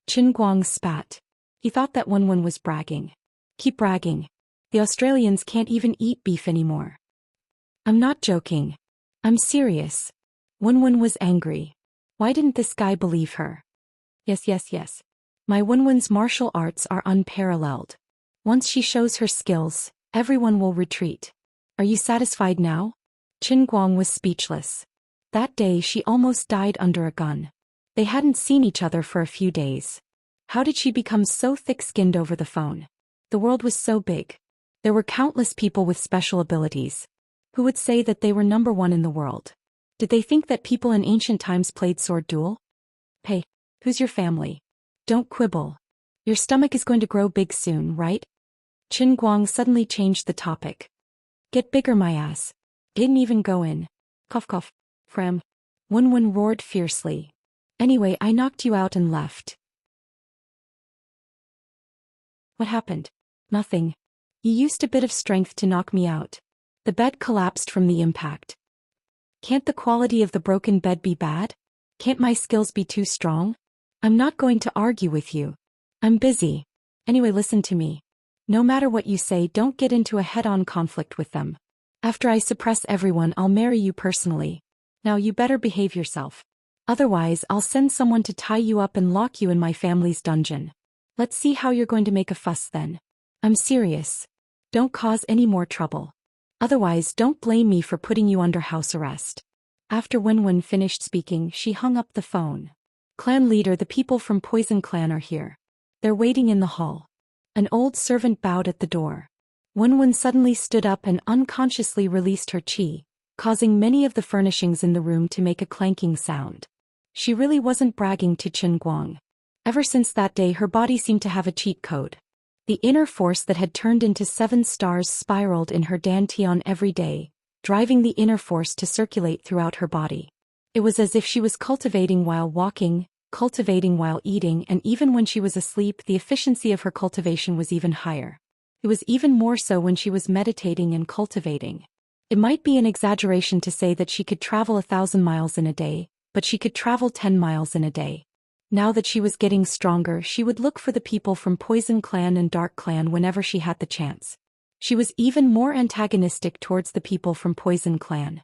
Qin Guang spat. He thought that Wenwen was bragging. Keep bragging. The Australians can't even eat beef anymore. I'm not joking. I'm serious. Wenwen was angry. Why didn't this guy believe her? Yes. My Wenwen's martial arts are unparalleled. Once she shows her skills, everyone will retreat. Are you satisfied now? Qin Guang was speechless. That day she almost died under a gun. They hadn't seen each other for a few days. How did she become so thick-skinned over the phone? The world was so big. There were countless people with special abilities. Who would say that they were number one in the world? Did they think that people in ancient times played sword duel? Hey, who's your family? Don't quibble. Your stomach is going to grow big soon, right? Qin Guang suddenly changed the topic. Get bigger, my ass. Didn't even go in. Cough cough. Fram. Wenwen roared fiercely. Anyway, I knocked you out and left. What happened? Nothing. You used a bit of strength to knock me out. The bed collapsed from the impact. Can't the quality of the broken bed be bad? Can't my skills be too strong? I'm not going to argue with you. I'm busy. Anyway, listen to me. No matter what you say, don't get into a head-on conflict with them. After I suppress everyone, I'll marry you personally. Now you better behave yourself. Otherwise, I'll send someone to tie you up and lock you in my family's dungeon. Let's see how you're going to make a fuss then. I'm serious. Don't cause any more trouble. Otherwise, don't blame me for putting you under house arrest. After Wenwen finished speaking, she hung up the phone. Clan leader, the people from Poison Clan are here. They're waiting in the hall. An old servant bowed at the door. Wenwen suddenly stood up and unconsciously released her qi, causing many of the furnishings in the room to make a clanking sound. She really wasn't bragging to Qin Guang. Ever since that day, her body seemed to have a cheat code. The inner force that had turned into 7 stars spiraled in her dantian every day, driving the inner force to circulate throughout her body. It was as if she was cultivating while walking, cultivating while eating, and even when she was asleep, the efficiency of her cultivation was even higher. It was even more so when she was meditating and cultivating. It might be an exaggeration to say that she could travel 1,000 miles in a day, but she could travel 10 miles in a day. Now that she was getting stronger, she would look for the people from Poison Clan and Dark Clan whenever she had the chance. She was even more antagonistic towards the people from Poison Clan.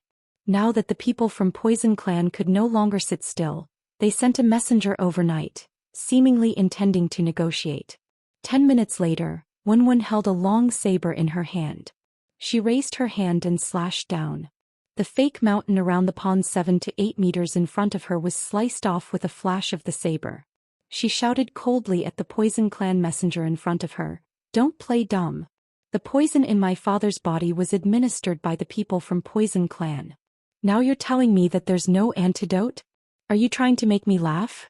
Now that the people from Poison Clan could no longer sit still, they sent a messenger overnight, seemingly intending to negotiate. 10 minutes later, Wenwen held a long saber in her hand. She raised her hand and slashed down. The fake mountain around the pond 7 to 8 meters in front of her was sliced off with a flash of the saber. She shouted coldly at the Poison Clan messenger in front of her, "Don't play dumb. The poison in my father's body was administered by the people from Poison Clan. Now you're telling me that there's no antidote? Are you trying to make me laugh?"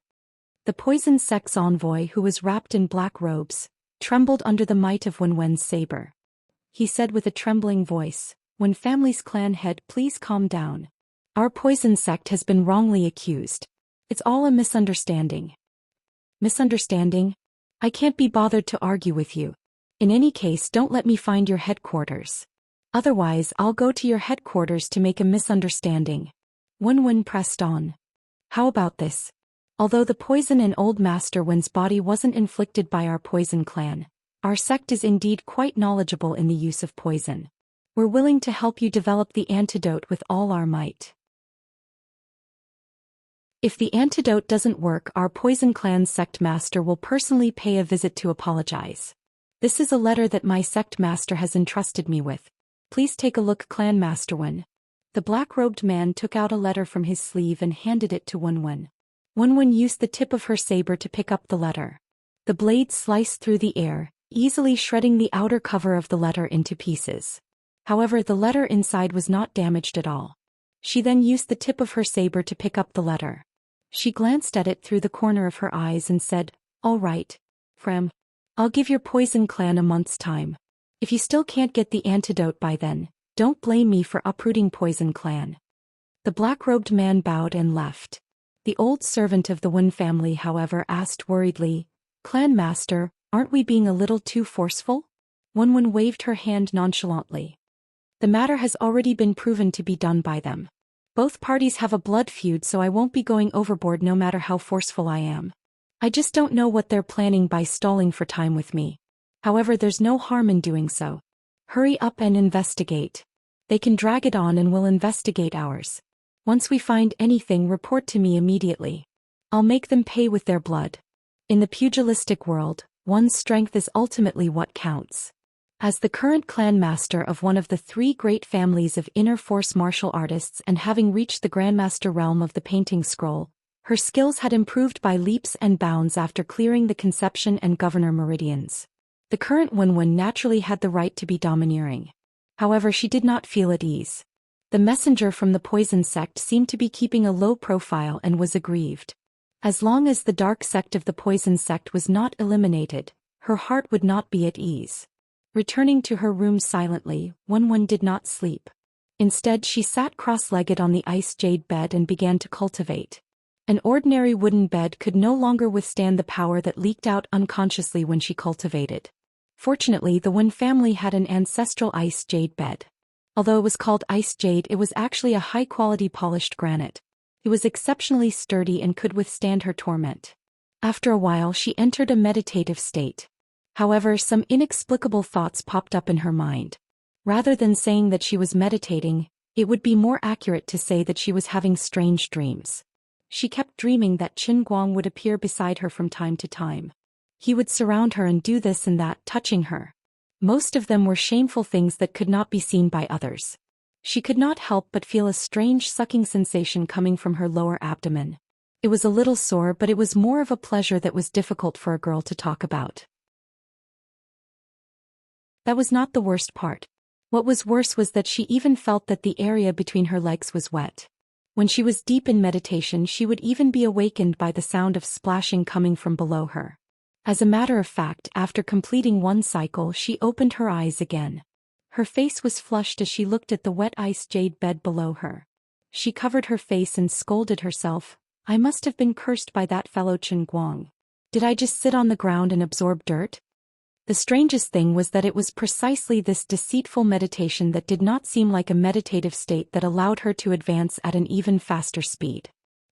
The Poison Sect's envoy, who was wrapped in black robes, trembled under the might of Wenwen's saber. He said with a trembling voice, "When family's clan head, please calm down. Our Poison Sect has been wrongly accused. It's all a misunderstanding." Misunderstanding? I can't be bothered to argue with you. In any case, don't let me find your headquarters. Otherwise, I'll go to your headquarters to make a misunderstanding. Wenwen pressed on. How about this? Although the poison in Old Master Wen's body wasn't inflicted by our Poison Clan, our sect is indeed quite knowledgeable in the use of poison. We're willing to help you develop the antidote with all our might. If the antidote doesn't work, our Poison Clan sect master will personally pay a visit to apologize. This is a letter that my sect master has entrusted me with. Please take a look, Clan Master Wen. The black-robed man took out a letter from his sleeve and handed it to Wenwen. Wenwen used the tip of her saber to pick up the letter. The blade sliced through the air, easily shredding the outer cover of the letter into pieces. However, the letter inside was not damaged at all. She then used the tip of her saber to pick up the letter. She glanced at it through the corner of her eyes and said, "All right, Frem. I'll give your poison clan a month's time. If you still can't get the antidote by then, don't blame me for uprooting Poison Clan." The black-robed man bowed and left. The old servant of the Wen family, however, asked worriedly, "Clan Master, aren't we being a little too forceful?" Wen waved her hand nonchalantly. "The matter has already been proven to be done by them. Both parties have a blood feud, so I won't be going overboard no matter how forceful I am. I just don't know what they're planning by stalling for time with me. However, there's no harm in doing so. Hurry up and investigate. They can drag it on and we'll investigate ours. Once we find anything, report to me immediately. I'll make them pay with their blood. In the pugilistic world, one's strength is ultimately what counts." As the current clan master of one of the 3 great families of inner force martial artists and having reached the grandmaster realm of the painting scroll, her skills had improved by leaps and bounds after clearing the conception and governor meridians. The current Wen naturally had the right to be domineering. However, she did not feel at ease. The messenger from the poison sect seemed to be keeping a low profile and was aggrieved. As long as the dark sect of the poison sect was not eliminated, her heart would not be at ease. Returning to her room silently, Wen did not sleep. Instead, she sat cross-legged on the ice jade bed and began to cultivate. An ordinary wooden bed could no longer withstand the power that leaked out unconsciously when she cultivated. Fortunately, the Wen family had an ancestral ice jade bed. Although it was called ice jade, it was actually a high-quality polished granite. It was exceptionally sturdy and could withstand her torment. After a while, she entered a meditative state. However, some inexplicable thoughts popped up in her mind. Rather than saying that she was meditating, it would be more accurate to say that she was having strange dreams. She kept dreaming that Qin Guang would appear beside her from time to time. He would surround her and do this and that, touching her. Most of them were shameful things that could not be seen by others. She could not help but feel a strange sucking sensation coming from her lower abdomen. It was a little sore, but it was more of a pleasure that was difficult for a girl to talk about. That was not the worst part. What was worse was that she even felt that the area between her legs was wet. When she was deep in meditation, she would even be awakened by the sound of splashing coming from below her. As a matter of fact, after completing one cycle, she opened her eyes again. Her face was flushed as she looked at the wet ice jade bed below her. She covered her face and scolded herself, "I must have been cursed by that fellow Qin Guang. Did I just sit on the ground and absorb dirt?" The strangest thing was that it was precisely this deceitful meditation that did not seem like a meditative state that allowed her to advance at an even faster speed.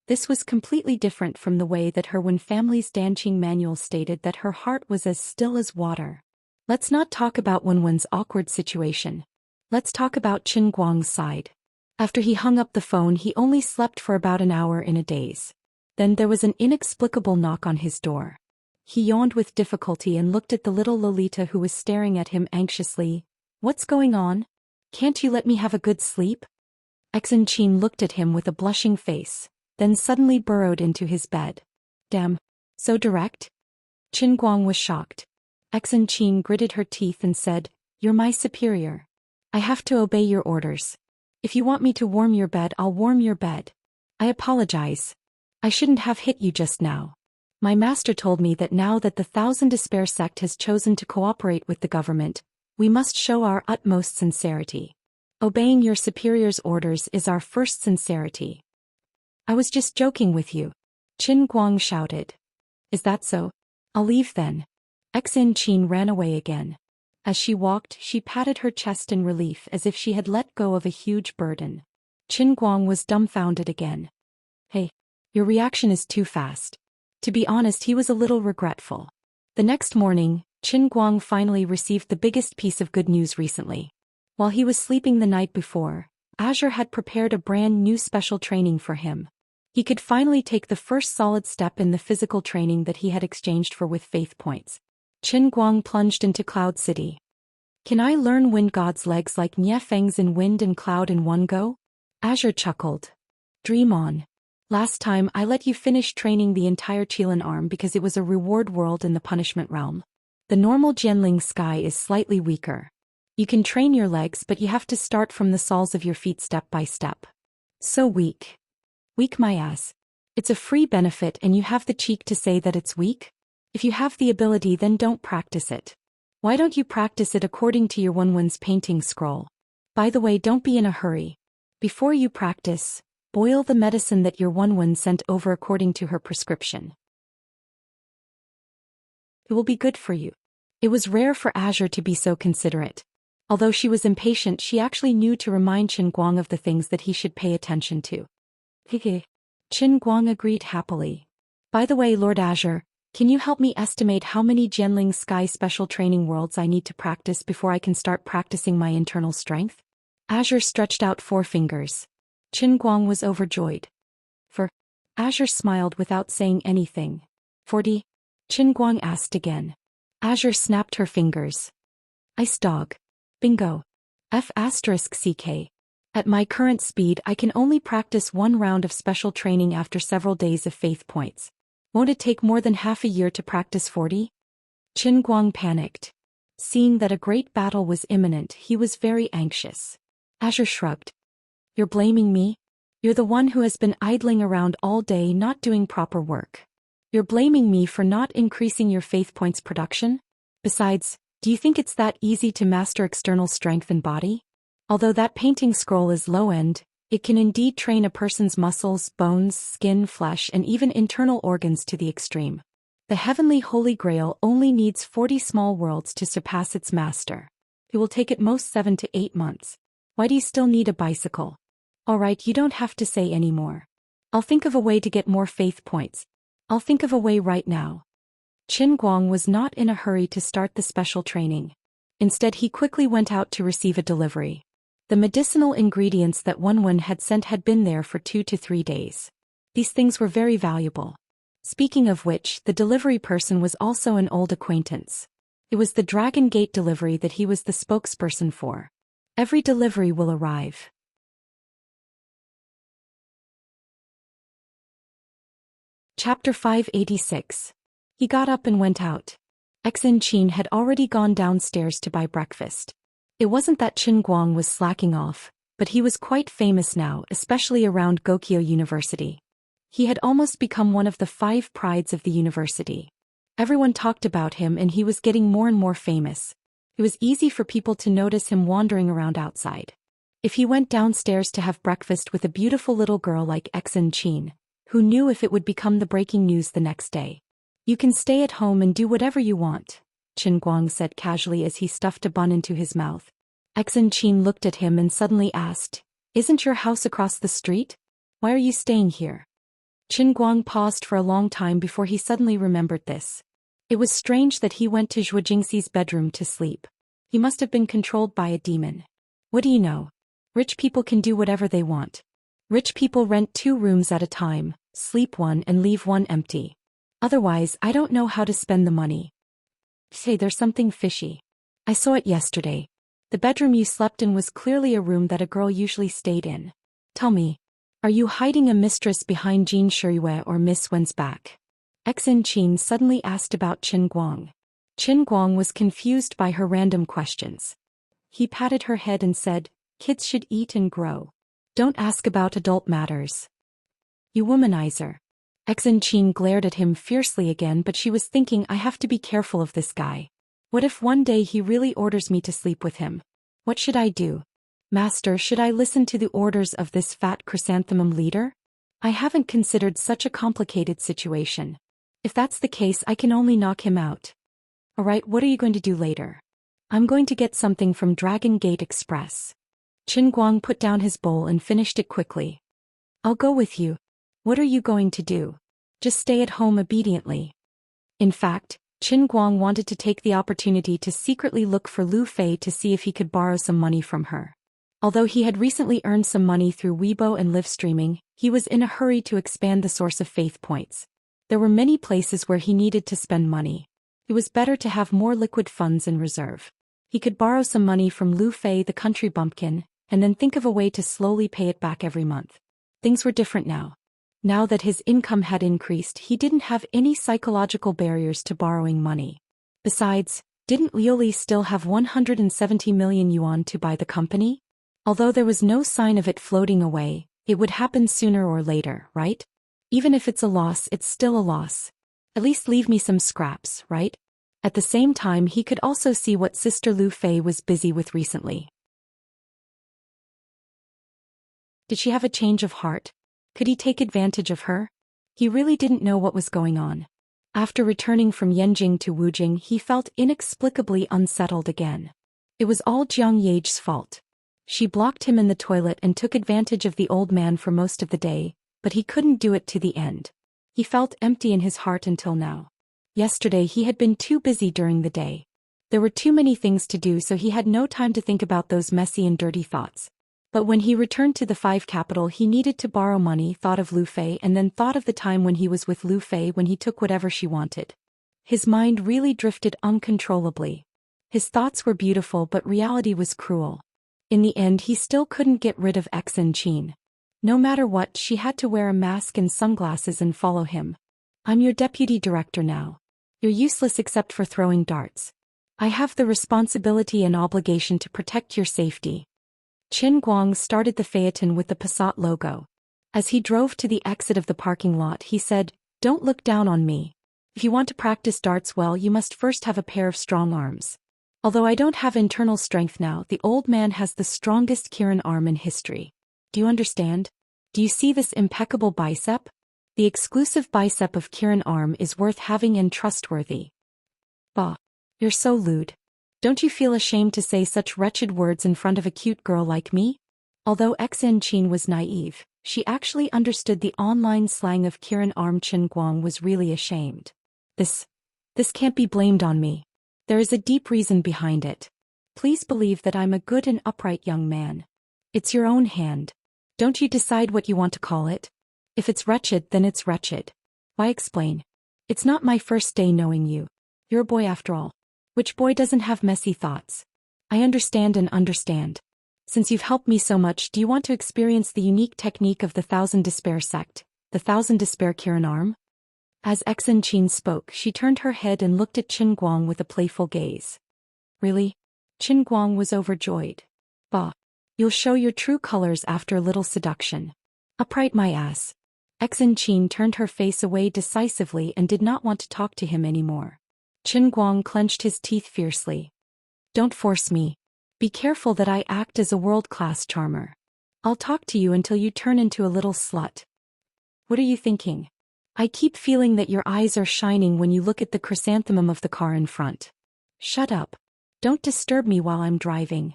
This was completely different from the way that her Wen family's Danqing manual stated that her heart was as still as water. Let's not talk about Wen's awkward situation. Let's talk about Qin Guang's side. After he hung up the phone, he only slept for about an hour in a daze. Then there was an inexplicable knock on his door. He yawned with difficulty and looked at the little Lolita who was staring at him anxiously. "What's going on? Can't you let me have a good sleep?" Xianxia looked at him with a blushing face, then suddenly burrowed into his bed. "Damn. So direct?" Qin Guang was shocked. Xianxia gritted her teeth and said, "You're my superior. I have to obey your orders. If you want me to warm your bed, I'll warm your bed. I apologize. I shouldn't have hit you just now. My master told me that now that the Thousand Despair sect has chosen to cooperate with the government, we must show our utmost sincerity. Obeying your superior's orders is our first sincerity." "I was just joking with you," Qin Guang shouted. "Is that so? I'll leave then." Xianxia ran away again. As she walked, she patted her chest in relief as if she had let go of a huge burden. Qin Guang was dumbfounded again. "Hey, your reaction is too fast." To be honest, he was a little regretful. The next morning, Qin Guang finally received the biggest piece of good news recently. While he was sleeping the night before, Azure had prepared a brand new special training for him. He could finally take the first solid step in the physical training that he had exchanged for with faith points. Qin Guang plunged into Cloud City. "Can I learn Wind God's legs like Nye Feng's in Wind and Cloud in one go?" Azure chuckled. "Dream on. Last time I let you finish training the entire Qilin arm because it was a reward world in the punishment realm. The normal Jianling sky is slightly weaker. You can train your legs, but you have to start from the soles of your feet step by step. So weak. Weak my ass. It's a free benefit and you have the cheek to say that it's weak? If you have the ability, then don't practice it. Why don't you practice it according to your Wenwen's painting scroll? By the way, don't be in a hurry. Before you practice, boil the medicine that your Wenwen sent over according to her prescription. It will be good for you. It was rare for Azure to be so considerate. Although she was impatient, she actually knew to remind Qin Guang of the things that he should pay attention to. Hehe. Qin Guang agreed happily. By the way, Lord Azure, can you help me estimate how many Jianling Sky Special Training Worlds I need to practice before I can start practicing my internal strength? Azure stretched out 4 fingers. Qin Guang was overjoyed. For? Azure smiled without saying anything. 40? Qin Guang asked again. Azure snapped her fingers. Ice dog. Bingo. F***CK. At my current speed, I can only practice 1 round of special training after several days of faith points. Won't it take more than half a year to practice 40? Qin Guang panicked. Seeing that a great battle was imminent, he was very anxious. Azure shrugged. You're blaming me? You're the one who has been idling around all day not doing proper work. You're blaming me for not increasing your faith points production? Besides, do you think it's that easy to master external strength and body? Although that painting scroll is low-end, it can indeed train a person's muscles, bones, skin, flesh, and even internal organs to the extreme. The heavenly Holy Grail only needs 40 small worlds to surpass its master. It will take at most 7 to 8 months. Why do you still need a bicycle? Alright, you don't have to say any more. I'll think of a way to get more faith points. I'll think of a way right now. Qin Guang was not in a hurry to start the special training. Instead, he quickly went out to receive a delivery. The medicinal ingredients that Wenwen had sent had been there for 2 to 3 days. These things were very valuable. Speaking of which, the delivery person was also an old acquaintance. It was the Dragon Gate delivery that he was the spokesperson for. Every delivery will arrive. Chapter 586. He got up and went out. Xianxia had already gone downstairs to buy breakfast. It wasn't that Qin Guang was slacking off, but he was quite famous now, especially around Gokyo University. He had almost become one of the 5 prides of the university. Everyone talked about him and he was getting more and more famous. It was easy for people to notice him wandering around outside. If he went downstairs to have breakfast with a beautiful little girl like Xianxia, who knew if it would become the breaking news the next day? You can stay at home and do whatever you want, Qin Guang said casually as he stuffed a bun into his mouth. Xianxia looked at him and suddenly asked, "Isn't your house across the street? Why are you staying here?" Qin Guang paused for a long time before he suddenly remembered this. It was strange that he went to Zhou Jingxi's bedroom to sleep. He must have been controlled by a demon. What do you know? Rich people can do whatever they want. Rich people rent 2 rooms at a time, sleep 1 and leave 1 empty. Otherwise, I don't know how to spend the money. Say, there's something fishy. I saw it yesterday. The bedroom you slept in was clearly a room that a girl usually stayed in. Tell me, are you hiding a mistress behind Jin Shiyue or Miss Wen's back? Xianxia suddenly asked about Qin Guang. Qin Guang was confused by her random questions. He patted her head and said, "Kids should eat and grow. Don't ask about adult matters. You womanizer." Xianxia glared at him fiercely again, but she was thinking, I have to be careful of this guy. What if one day he really orders me to sleep with him? What should I do? Master, should I listen to the orders of this fat chrysanthemum leader? I haven't considered such a complicated situation. If that's the case, I can only knock him out. Alright, what are you going to do later? I'm going to get something from Dragon Gate Express. Qin Guang put down his bowl and finished it quickly. I'll go with you. What are you going to do? Just stay at home obediently. In fact, Qin Guang wanted to take the opportunity to secretly look for Lu Fei to see if he could borrow some money from her. Although he had recently earned some money through Weibo and live streaming, he was in a hurry to expand the source of faith points. There were many places where he needed to spend money. It was better to have more liquid funds in reserve. He could borrow some money from Lu Fei the country bumpkin, and then think of a way to slowly pay it back every month. Things were different now. Now that his income had increased, he didn't have any psychological barriers to borrowing money. Besides, Didn't Liuli still have 170 million yuan to buy the company? Although there was no sign of it floating away, it would happen sooner or later, right? Even if it's a loss, it's still a loss. At least leave me some scraps, right? At the same time, he could also see what Sister Lu Fei was busy with recently. Did she have a change of heart? Could he take advantage of her? He really didn't know what was going on. After returning from Yanjing to Wujing, he felt inexplicably unsettled again. It was all Jiang Ye's fault. She blocked him in the toilet and took advantage of the old man for most of the day, but he couldn't do it to the end. He felt empty in his heart until now. Yesterday he had been too busy during the day. There were too many things to do, so he had no time to think about those messy and dirty thoughts. But when he returned to the Five Capital, he needed to borrow money, thought of Lu Fei, and then thought of the time when he was with Lu Fei when he took whatever she wanted. His mind really drifted uncontrollably. His thoughts were beautiful, but reality was cruel. In the end, he still couldn't get rid of Xianxia. No matter what, she had to wear a mask and sunglasses and follow him. I'm your deputy director now. You're useless except for throwing darts. I have the responsibility and obligation to protect your safety. Qin Guang started the phaeton with the Passat logo. As he drove to the exit of the parking lot, he said, "Don't look down on me. If you want to practice darts well, you must first have a pair of strong arms. Although I don't have internal strength now, the old man has the strongest Kirin arm in history. Do you understand? Do you see this impeccable bicep? The exclusive bicep of Kirin arm is worth having and trustworthy." Bah. You're so lewd. Don't you feel ashamed to say such wretched words in front of a cute girl like me? Although Xianxia was naive, she actually understood the online slang of Kirin arm. Qin Guang was really ashamed. This can't be blamed on me. There is a deep reason behind it. Please believe that I'm a good and upright young man. It's your own hand. Don't you decide what you want to call it? If it's wretched, then it's wretched. Why explain? It's not my first day knowing you. You're a boy after all. Which boy doesn't have messy thoughts? I understand and understand. Since you've helped me so much, do you want to experience the unique technique of the Thousand Despair sect, the Thousand Despair Kirin arm? As Xianxia spoke, she turned her head and looked at Qin Guang with a playful gaze. Really? Qin Guang was overjoyed. Bah. You'll show your true colors after a little seduction. Upright my ass. Xianxia turned her face away decisively and did not want to talk to him anymore. Qin Guang clenched his teeth fiercely. Don't force me. Be careful that I act as a world-class charmer. I'll talk to you until you turn into a little slut. What are you thinking? I keep feeling that your eyes are shining when you look at the chrysanthemum of the car in front. Shut up. Don't disturb me while I'm driving.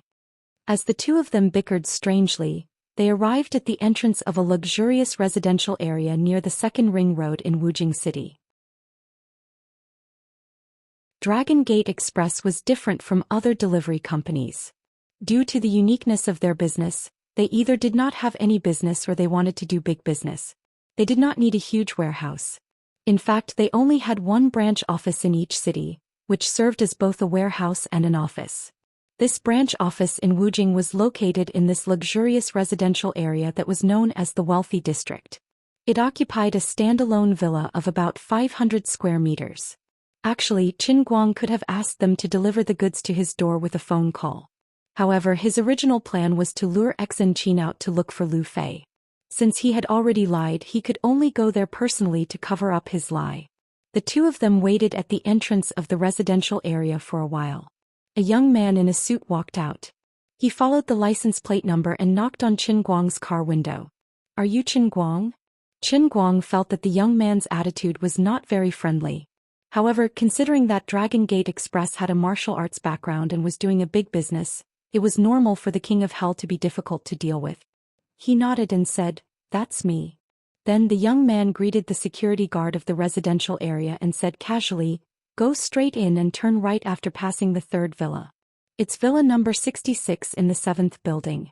As the two of them bickered strangely, they arrived at the entrance of a luxurious residential area near the Second Ring Road in Wujing City. Dragon Gate Express was different from other delivery companies. Due to the uniqueness of their business, they either did not have any business or they wanted to do big business. They did not need a huge warehouse. In fact, they only had one branch office in each city, which served as both a warehouse and an office. This branch office in Wujing was located in this luxurious residential area that was known as the Wealthy District. It occupied a standalone villa of about 500 square meters. Actually, Qin Guang could have asked them to deliver the goods to his door with a phone call. However, his original plan was to lure Xianxia out to look for Lu Fei. Since he had already lied, he could only go there personally to cover up his lie. The two of them waited at the entrance of the residential area for a while. A young man in a suit walked out. He followed the license plate number and knocked on Qin Guang's car window. Are you Qin Guang? Qin Guang felt that the young man's attitude was not very friendly. However, considering that Dragon Gate Express had a martial arts background and was doing a big business, it was normal for the King of Hell to be difficult to deal with. He nodded and said, "That's me." Then the young man greeted the security guard of the residential area and said casually, "Go straight in and turn right after passing the third villa. It's villa number 66 in the 7th building."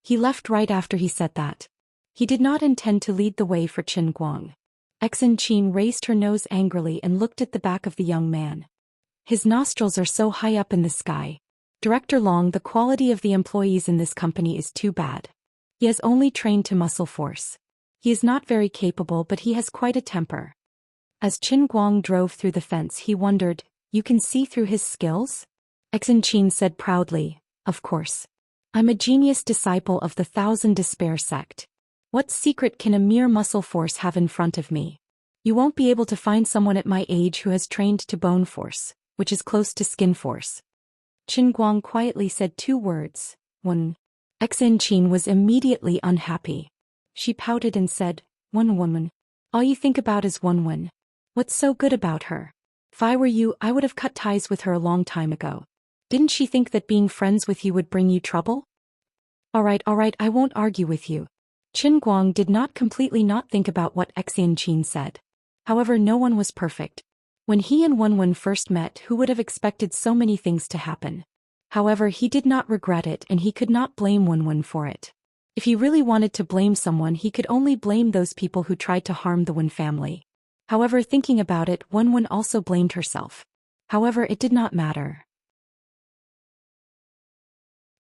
He left right after he said that. He did not intend to lead the way for Qin Guang. Xianxia raised her nose angrily and looked at the back of the young man. His nostrils are so high up in the sky. Director Long, the quality of the employees in this company is too bad. He has only trained to muscle force. He is not very capable, but he has quite a temper. As Qin Guang drove through the fence, he wondered, You can see through his skills? Xianxia said proudly, of course. I'm a genius disciple of the Thousand Despair sect. What secret can a mere muscle force have in front of me? You won't be able to find someone at my age who has trained to bone force, which is close to skin force. Qin Guang quietly said 2 words, one. Xianxia was immediately unhappy. She pouted and said, one woman. All you think about is one woman. What's so good about her? If I were you, I would have cut ties with her a long time ago. Didn't she think that being friends with you would bring you trouble? All right, I won't argue with you. Qin Guang did not completely not think about what Xianxia said. However, no one was perfect. When he and Wenwen first met, who would have expected so many things to happen? However, he did not regret it and he could not blame Wenwen for it. If he really wanted to blame someone, he could only blame those people who tried to harm the Wen family. However, thinking about it, Wenwen also blamed herself. However, it did not matter.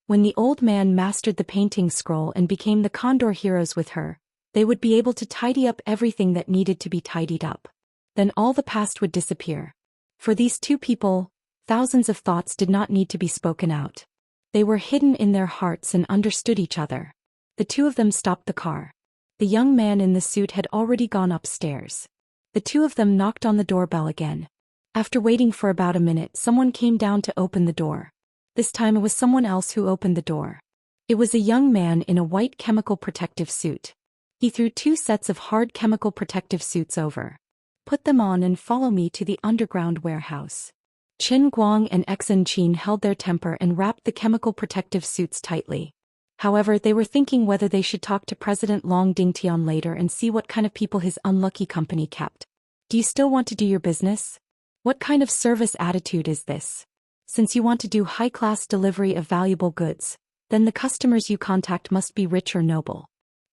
When the old man mastered the painting scroll and became the Condor heroes with her, they would be able to tidy up everything that needed to be tidied up. Then all the past would disappear. For these 2 people, thousands of thoughts did not need to be spoken out. They were hidden in their hearts and understood each other. The 2 of them stopped the car. The young man in the suit had already gone upstairs. The 2 of them knocked on the doorbell again. After waiting for about a minute, someone came down to open the door. This time it was someone else who opened the door. It was a young man in a white chemical protective suit. He threw 2 sets of hard chemical protective suits over. Put them on and follow me to the underground warehouse. Qin Guang and Xianxia held their temper and wrapped the chemical protective suits tightly. However, they were thinking whether they should talk to President Long Dingtian later and see what kind of people his unlucky company kept. Do you still want to do your business? What kind of service attitude is this? Since you want to do high-class delivery of valuable goods, then the customers you contact must be rich or noble.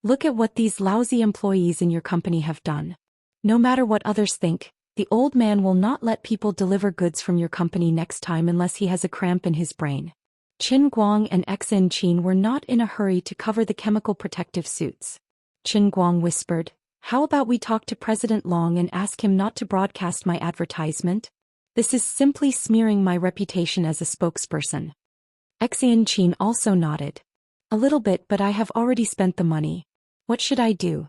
Look at what these lousy employees in your company have done. No matter what others think, the old man will not let people deliver goods from your company next time unless he has a cramp in his brain. Qin Guang and Xianxia were not in a hurry to cover the chemical protective suits. Qin Guang whispered, how about we talk to President Long and ask him not to broadcast my advertisement? This is simply smearing my reputation as a spokesperson. Xianxia also nodded. A little bit, but I have already spent the money. What should I do?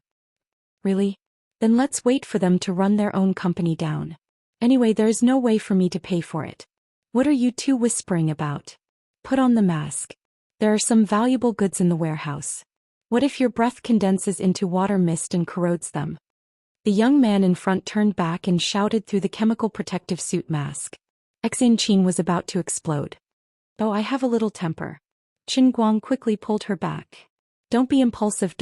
Really? Then let's wait for them to run their own company down. Anyway, there is no way for me to pay for it. What are you 2 whispering about? Put on the mask. There are some valuable goods in the warehouse. What if your breath condenses into water mist and corrodes them? The young man in front turned back and shouted through the chemical protective suit mask. Xianxia was about to explode. Oh, I have a little temper. Qin Guang quickly pulled her back. Don't be impulsive.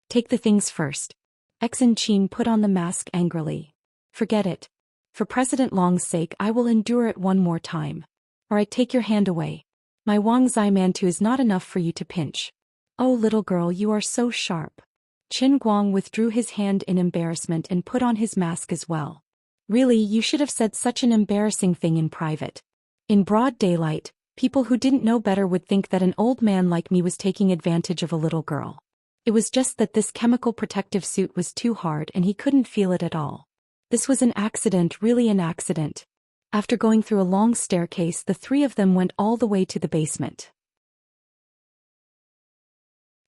Take the things first. Xianxia put on the mask angrily. Forget it. For President Long's sake, I will endure it one more time. Alright, take your hand away. My Wang Zai Mantu is not enough for you to pinch. Oh, little girl, you are so sharp. Qin Guang withdrew his hand in embarrassment and put on his mask as well. Really, you should have said such an embarrassing thing in private. In broad daylight, people who didn't know better would think that an old man like me was taking advantage of a little girl. It was just that this chemical protective suit was too hard and he couldn't feel it at all. This was an accident, really an accident. After going through a long staircase, the 3 of them went all the way to the basement.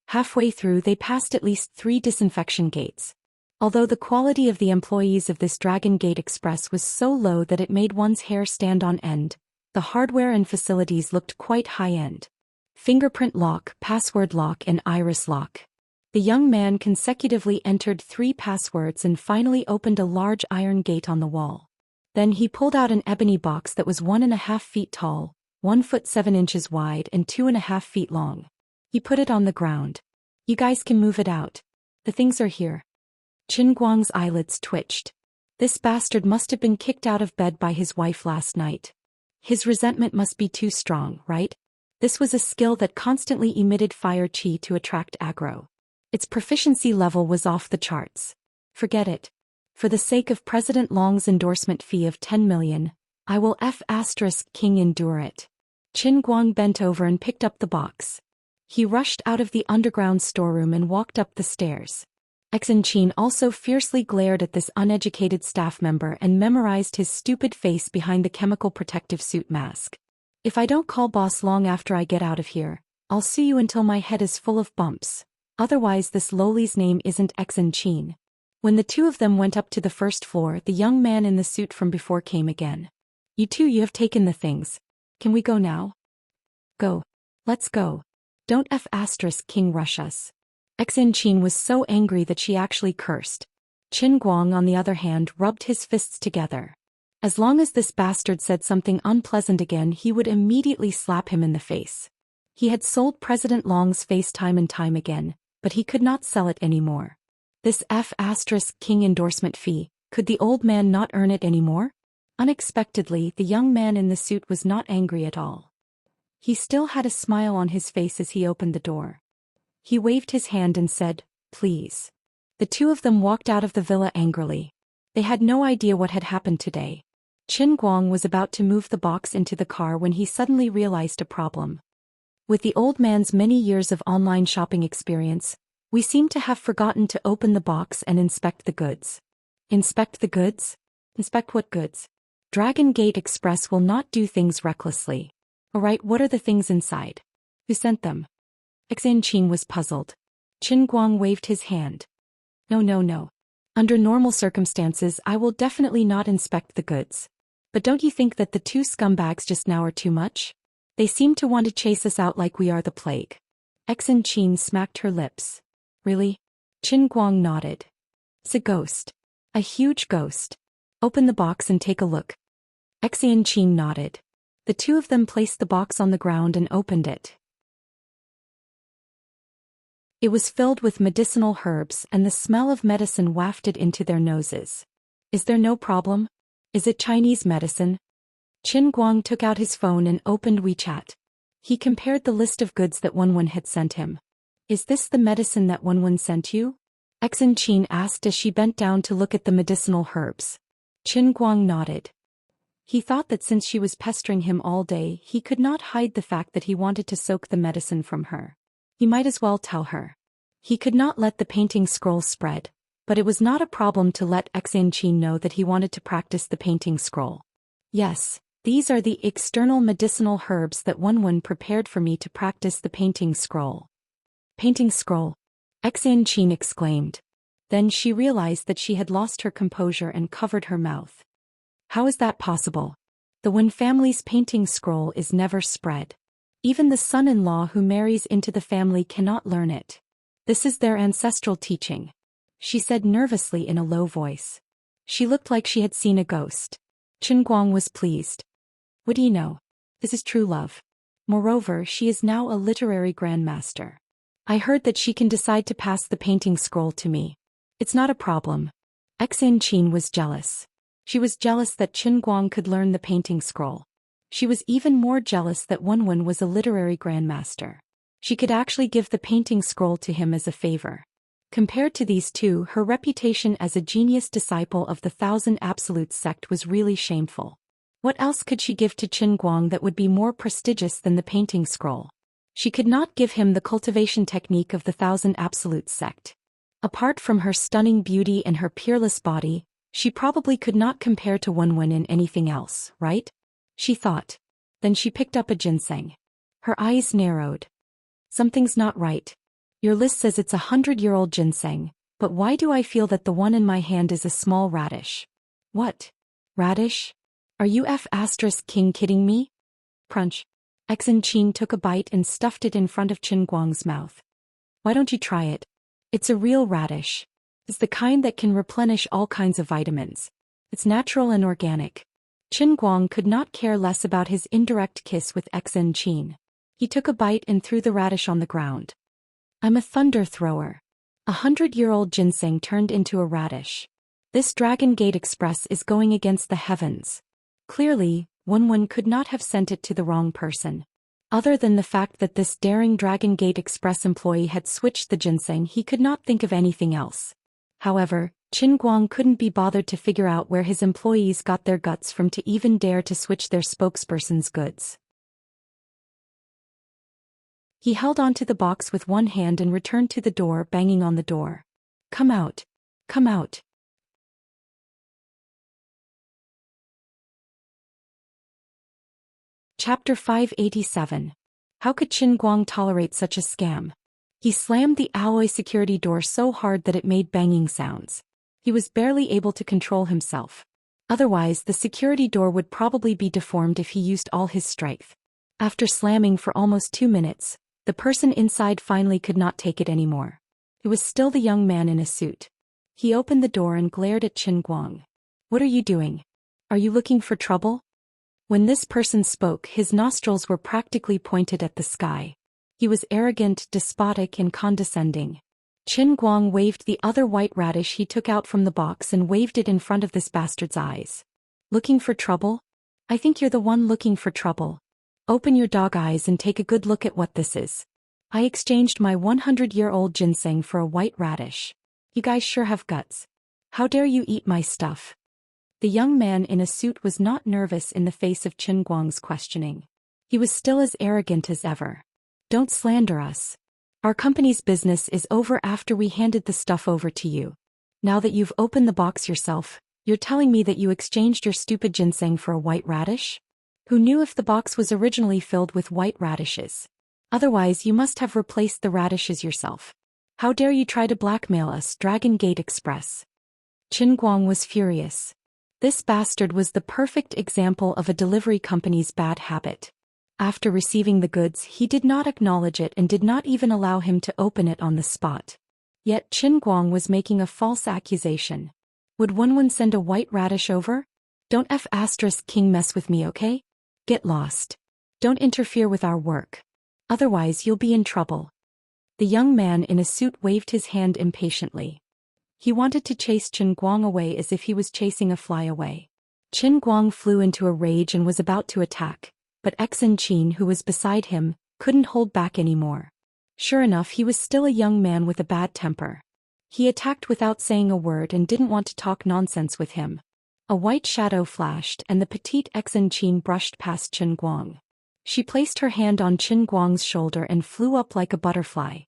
Halfway through, they passed at least 3 disinfection gates. Although the quality of the employees of this Dragon Gate Express was so low that it made one's hair stand on end, the hardware and facilities looked quite high-end. Fingerprint lock, password lock and iris lock. The young man consecutively entered 3 passwords and finally opened a large iron gate on the wall. Then he pulled out an ebony box that was 1.5 feet tall, 1 foot 7 inches wide and 2.5 feet long. He put it on the ground. You guys can move it out. The things are here. Qin Guang's eyelids twitched. This bastard must have been kicked out of bed by his wife last night. His resentment must be too strong, right? This was a skill that constantly emitted fire chi to attract aggro. Its proficiency level was off the charts. Forget it. For the sake of President Long's endorsement fee of 10 million, I will King endure it. Qin Guang bent over and picked up the box. He rushed out of the underground storeroom and walked up the stairs. Xianxia also fiercely glared at this uneducated staff member and memorized his stupid face behind the chemical protective suit mask. If I don't call boss long after I get out of here, I'll sue you until my head is full of bumps. Otherwise this lowly's name isn't Xianxia. When the two of them went up to the first floor, the young man in the suit from before came again. You two, you have taken the things. Can we go now? Go. Let's go. Don't King rush us. Xianxia was so angry that she actually cursed. Qin Guang, on the other hand, rubbed his fists together. As long as this bastard said something unpleasant again, he would immediately slap him in the face. He had sold President Long's face time and time again, but he could not sell it anymore. This King endorsement fee, could the old man not earn it anymore? Unexpectedly, the young man in the suit was not angry at all. He still had a smile on his face as he opened the door. He waved his hand and said, "Please." The two of them walked out of the villa angrily. They had no idea what had happened today. Qin Guang was about to move the box into the car when he suddenly realized a problem. With the old man's many years of online shopping experience, we seem to have forgotten to open the box and inspect the goods. Inspect the goods? Inspect what goods? Dragon Gate Express will not do things recklessly. Alright, what are the things inside? Who sent them? Xianxia was puzzled. Qin Guang waved his hand. No. Under normal circumstances I will definitely not inspect the goods. But don't you think that the two scumbags just now are too much? They seem to want to chase us out like we are the plague. Xianxia smacked her lips. Really? Qin Guang nodded. It's a ghost. A huge ghost. Open the box and take a look. Xianxia nodded. The two of them placed the box on the ground and opened it. It was filled with medicinal herbs and the smell of medicine wafted into their noses. Is there no problem? Is it Chinese medicine? Qin Guang took out his phone and opened WeChat. He compared the list of goods that Wenwen had sent him. Is this the medicine that Wenwen sent you? Xianxia asked as she bent down to look at the medicinal herbs. Qin Guang nodded. He thought that since she was pestering him all day, he could not hide the fact that he wanted to soak the medicine from her. He might as well tell her. He could not let the painting scroll spread, but it was not a problem to let Xianxia know that he wanted to practice the painting scroll. Yes, these are the external medicinal herbs that Wenwen prepared for me to practice the painting scroll. Painting scroll? Xianxia exclaimed. Then she realized that she had lost her composure and covered her mouth. How is that possible? The Wen family's painting scroll is never spread. Even the son-in-law who marries into the family cannot learn it. This is their ancestral teaching, she said nervously in a low voice. She looked like she had seen a ghost. Qin Guang was pleased. What do you know? This is true love. Moreover, she is now a literary grandmaster. I heard that she can decide to pass the painting scroll to me. It's not a problem. Xianxia was jealous. She was jealous that Qin Guang could learn the painting scroll. She was even more jealous that Wenwen was a literary grandmaster. She could actually give the painting scroll to him as a favor. Compared to these two, her reputation as a genius disciple of the Thousand Absolutes sect was really shameful. What else could she give to Qin Guang that would be more prestigious than the painting scroll? She could not give him the cultivation technique of the Thousand Absolutes sect. Apart from her stunning beauty and her peerless body, she probably could not compare to Wenwen in anything else, right? She thought. Then she picked up a ginseng. Her eyes narrowed. Something's not right. Your list says it's 100-year-old ginseng, but why do I feel that the one in my hand is a small radish? What? Radish? Are you King kidding me? Crunch. Xianxia took a bite and stuffed it in front of Qin Guang's mouth. Why don't you try it? It's a real radish. It's the kind that can replenish all kinds of vitamins. It's natural and organic. Qin Guang could not care less about his indirect kiss with Xianxia. He took a bite and threw the radish on the ground. I'm a thunder thrower. 100-year-old ginseng turned into a radish. This Dragon Gate Express is going against the heavens. Clearly, Wenwen could not have sent it to the wrong person. Other than the fact that this daring Dragon Gate Express employee had switched the ginseng, he could not think of anything else. However, Qin Guang couldn't be bothered to figure out where his employees got their guts from to even dare to switch their spokesperson's goods. He held onto the box with one hand and returned to the door, banging on the door. Come out. Come out. Chapter 587. How could Qin Guang tolerate such a scam? He slammed the alloy security door so hard that it made banging sounds. He was barely able to control himself. Otherwise, the security door would probably be deformed if he used all his strength. After slamming for almost 2 minutes, the person inside finally could not take it anymore. It was still the young man in a suit. He opened the door and glared at Qin Guang. What are you doing? Are you looking for trouble? When this person spoke, his nostrils were practically pointed at the sky. He was arrogant, despotic, and condescending. Qin Guang waved the other white radish he took out from the box and waved it in front of this bastard's eyes. Looking for trouble? I think you're the one looking for trouble. Open your dog eyes and take a good look at what this is. I exchanged my 100-year-old ginseng for a white radish. You guys sure have guts. How dare you eat my stuff? The young man in a suit was not nervous in the face of Qin Guang's questioning. He was still as arrogant as ever. Don't slander us. Our company's business is over after we handed the stuff over to you. Now that you've opened the box yourself, you're telling me that you exchanged your stupid ginseng for a white radish? Who knew if the box was originally filled with white radishes? Otherwise, you must have replaced the radishes yourself. How dare you try to blackmail us, Dragon Gate Express? Qin Guang was furious. This bastard was the perfect example of a delivery company's bad habit. After receiving the goods, he did not acknowledge it and did not even allow him to open it on the spot. Yet Qin Guang was making a false accusation. Would Wenwen send a white radish over? Don't King mess with me, okay? Get lost. Don't interfere with our work. Otherwise you'll be in trouble. The young man in a suit waved his hand impatiently. He wanted to chase Qin Guang away as if he was chasing a fly away. Qin Guang flew into a rage and was about to attack, but Xianxia, who was beside him, couldn't hold back anymore. Sure enough, he was still a young man with a bad temper. He attacked without saying a word and didn't want to talk nonsense with him. A white shadow flashed and the petite Xianxia brushed past Qin Guang. She placed her hand on Qin Guang's shoulder and flew up like a butterfly.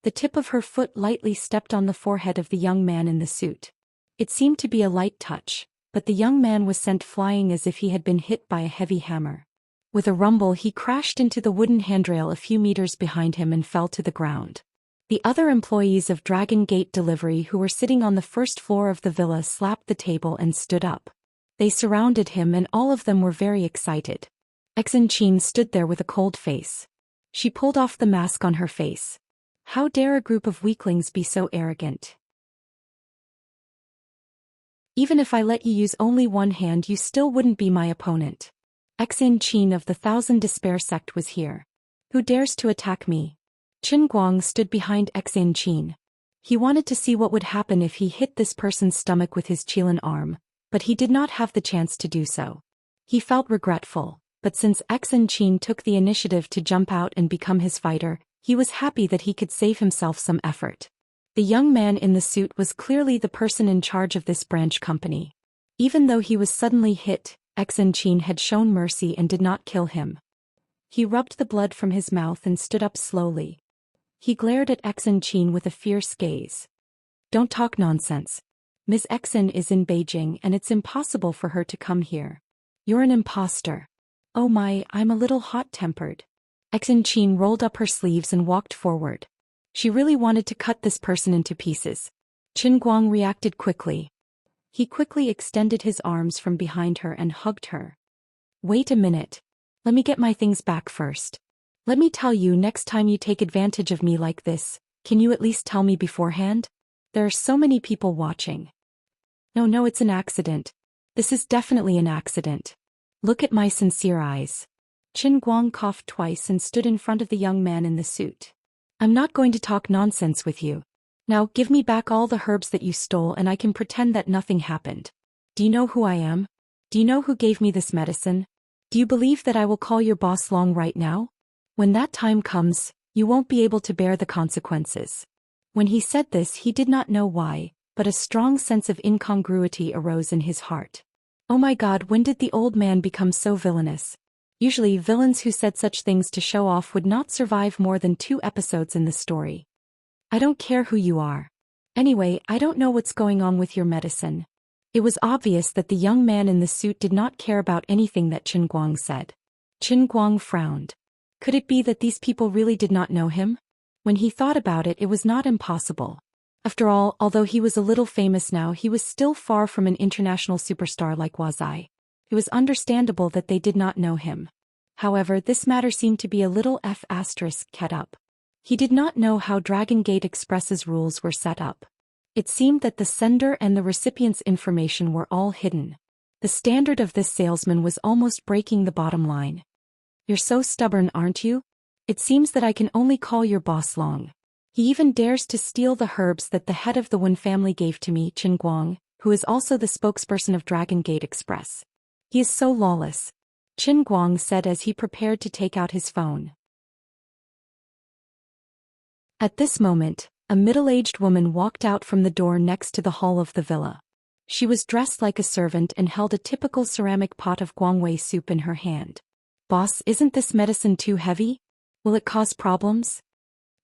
The tip of her foot lightly stepped on the forehead of the young man in the suit. It seemed to be a light touch, but the young man was sent flying as if he had been hit by a heavy hammer. With a rumble, he crashed into the wooden handrail a few meters behind him and fell to the ground. The other employees of Dragon Gate Delivery who were sitting on the first floor of the villa slapped the table and stood up. They surrounded him and all of them were very excited. Xianxia stood there with a cold face. She pulled off the mask on her face. How dare a group of weaklings be so arrogant? Even if I let you use only one hand, you still wouldn't be my opponent. Xianxia of the Thousand Despair sect was here. Who dares to attack me? Qin Guang stood behind Xianxia. He wanted to see what would happen if he hit this person's stomach with his Qilin arm, but he did not have the chance to do so. He felt regretful, but since Xianxia took the initiative to jump out and become his fighter, he was happy that he could save himself some effort. The young man in the suit was clearly the person in charge of this branch company. Even though he was suddenly hit, Xianxia had shown mercy and did not kill him. He rubbed the blood from his mouth and stood up slowly. He glared at Xianxia with a fierce gaze. Don't talk nonsense. Ms. Xin is in Beijing and it's impossible for her to come here. You're an imposter. Oh my, I'm a little hot-tempered. Xianxia rolled up her sleeves and walked forward. She really wanted to cut this person into pieces. Qin Guang reacted quickly. He quickly extended his arms from behind her and hugged her. Wait a minute. Let me get my things back first. Let me tell you, next time you take advantage of me like this, can you at least tell me beforehand? There are so many people watching. No, it's an accident. This is definitely an accident. Look at my sincere eyes. Qin Guang coughed twice and stood in front of the young man in the suit. I'm not going to talk nonsense with you. Now give me back all the herbs that you stole and I can pretend that nothing happened. Do you know who I am? Do you know who gave me this medicine? Do you believe that I will call your boss Long right now? When that time comes, you won't be able to bear the consequences. When he said this, he did not know why, but a strong sense of incongruity arose in his heart. Oh my God, when did the old man become so villainous? Usually villains who said such things to show off would not survive more than 2 episodes in the story. I don't care who you are. Anyway, I don't know what's going on with your medicine. It was obvious that the young man in the suit did not care about anything that Qin Guang said. Qin Guang frowned. Could it be that these people really did not know him? When he thought about it, it was not impossible. After all, although he was a little famous now, he was still far from an international superstar like Wuxia. It was understandable that they did not know him. However, this matter seemed to be a little kept up. He did not know how Dragon Gate Express's rules were set up. It seemed that the sender and the recipient's information were all hidden. The standard of this salesman was almost breaking the bottom line. You're so stubborn, aren't you? It seems that I can only call your boss Long. He even dares to steal the herbs that the head of the Wen family gave to me, Qin Guang, who is also the spokesperson of Dragon Gate Express. He is so lawless, Qin Guang said as he prepared to take out his phone. At this moment, a middle-aged woman walked out from the door next to the hall of the villa. She was dressed like a servant and held a typical ceramic pot of guangwei soup in her hand. Boss, isn't this medicine too heavy? Will it cause problems?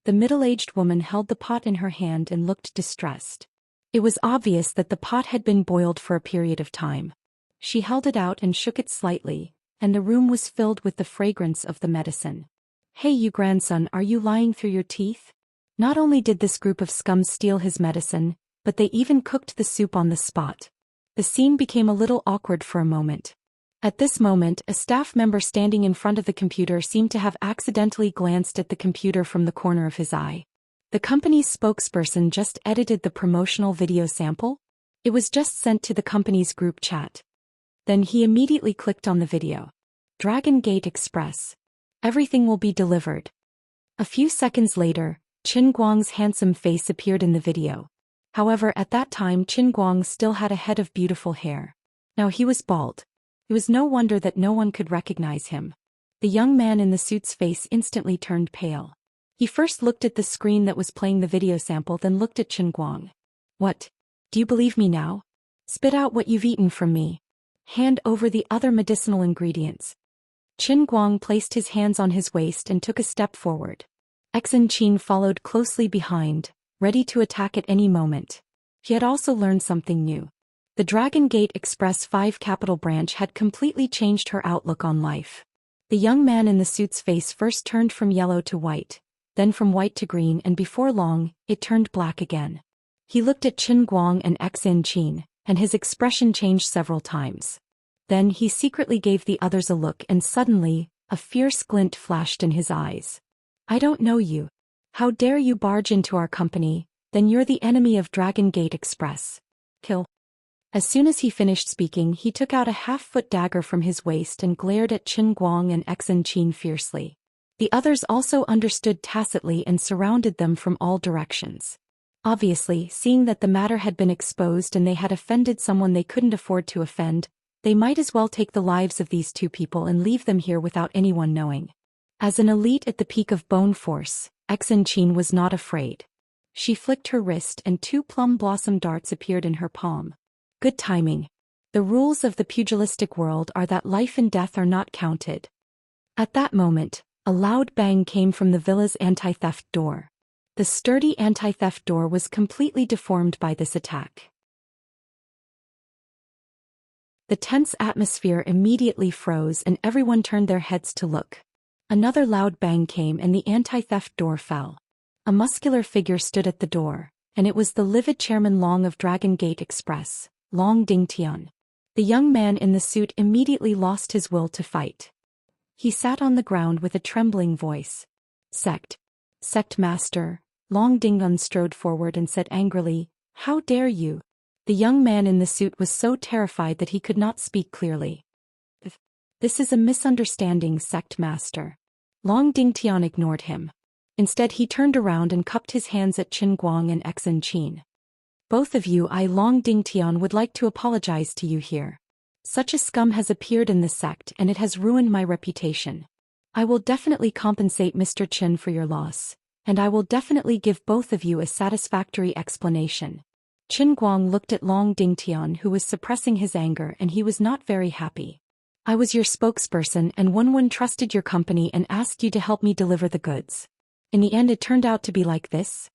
The middle-aged woman held the pot in her hand and looked distressed. It was obvious that the pot had been boiled for a period of time. She held it out and shook it slightly, and the room was filled with the fragrance of the medicine. Hey you grandson, are you lying through your teeth? Not only did this group of scum steal his medicine, but they even cooked the soup on the spot. The scene became a little awkward for a moment. At this moment, a staff member standing in front of the computer seemed to have accidentally glanced at the computer from the corner of his eye. The company's spokesperson just edited the promotional video sample. It was just sent to the company's group chat. Then he immediately clicked on the video. Dragon Gate Express. Everything will be delivered. A few seconds later, Qin Guang's handsome face appeared in the video. However, at that time Qin Guang still had a head of beautiful hair. Now he was bald. It was no wonder that no one could recognize him. The young man in the suit's face instantly turned pale. He first looked at the screen that was playing the video sample, then looked at Qin Guang. What? Do you believe me now? Spit out what you've eaten from me. Hand over the other medicinal ingredients. Qin Guang placed his hands on his waist and took a step forward. Xianxia followed closely behind, ready to attack at any moment. He had also learned something new. The Dragon Gate Express 5 Capital branch had completely changed her outlook on life. The young man in the suit's face first turned from yellow to white, then from white to green, and before long, it turned black again. He looked at Qin Guang and Xianxia, and his expression changed several times. Then he secretly gave the others a look, and suddenly, a fierce glint flashed in his eyes. I don't know you. How dare you barge into our company? Then you're the enemy of Dragon Gate Express. Kill. As soon as he finished speaking, he took out a half-foot dagger from his waist and glared at Qin Guang and Xianxia fiercely. The others also understood tacitly and surrounded them from all directions. Obviously, seeing that the matter had been exposed and they had offended someone they couldn't afford to offend, they might as well take the lives of these two people and leave them here without anyone knowing. As an elite at the peak of bone force, Xianxia was not afraid. She flicked her wrist and 2 plum blossom darts appeared in her palm. Good timing. The rules of the pugilistic world are that life and death are not counted. At that moment, a loud bang came from the villa's anti-theft door. The sturdy anti-theft door was completely deformed by this attack. The tense atmosphere immediately froze and everyone turned their heads to look. Another loud bang came and the anti-theft door fell. A muscular figure stood at the door, and it was the livid chairman Long of Dragon Gate Express, Long Dingtian. The young man in the suit immediately lost his will to fight. He sat on the ground with a trembling voice. Sect Master, Long Dingtian strode forward and said angrily, "How dare you?" The young man in the suit was so terrified that he could not speak clearly. This is a misunderstanding, Sect Master. Long Dingtian ignored him. Instead he turned around and cupped his hands at Qin Guang and Xianxia. Both of you, I Long Dingtian would like to apologize to you here. Such a scum has appeared in the sect and it has ruined my reputation. I will definitely compensate Mr. Qin for your loss, and I will definitely give both of you a satisfactory explanation. Qin Guang looked at Long Dingtian, who was suppressing his anger, and he was not very happy. I was your spokesperson and Wenwen trusted your company and asked you to help me deliver the goods. In the end it turned out to be like this?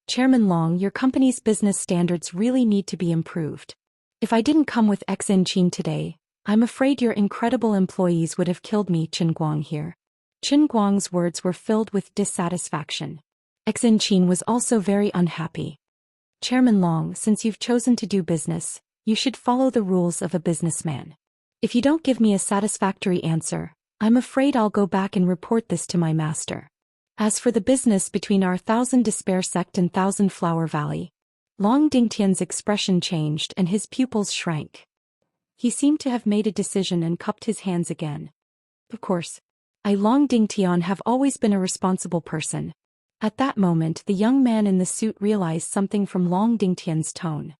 Chairman Long, your company's business standards really need to be improved. If I didn't come with Xianxia today, I'm afraid your incredible employees would have killed me. Qin Guang here. Qin Guang's words were filled with dissatisfaction. Xianxia was also very unhappy. Chairman Long, since you've chosen to do business, you should follow the rules of a businessman. If you don't give me a satisfactory answer, I'm afraid I'll go back and report this to my master. As for the business between our Thousand Despair sect and Thousand Flower Valley, Long Dingtian's expression changed and his pupils shrank. He seemed to have made a decision and cupped his hands again. Of course, I Long Dingtian have always been a responsible person. At that moment the young man in the suit realized something from Long Dingtian's tone.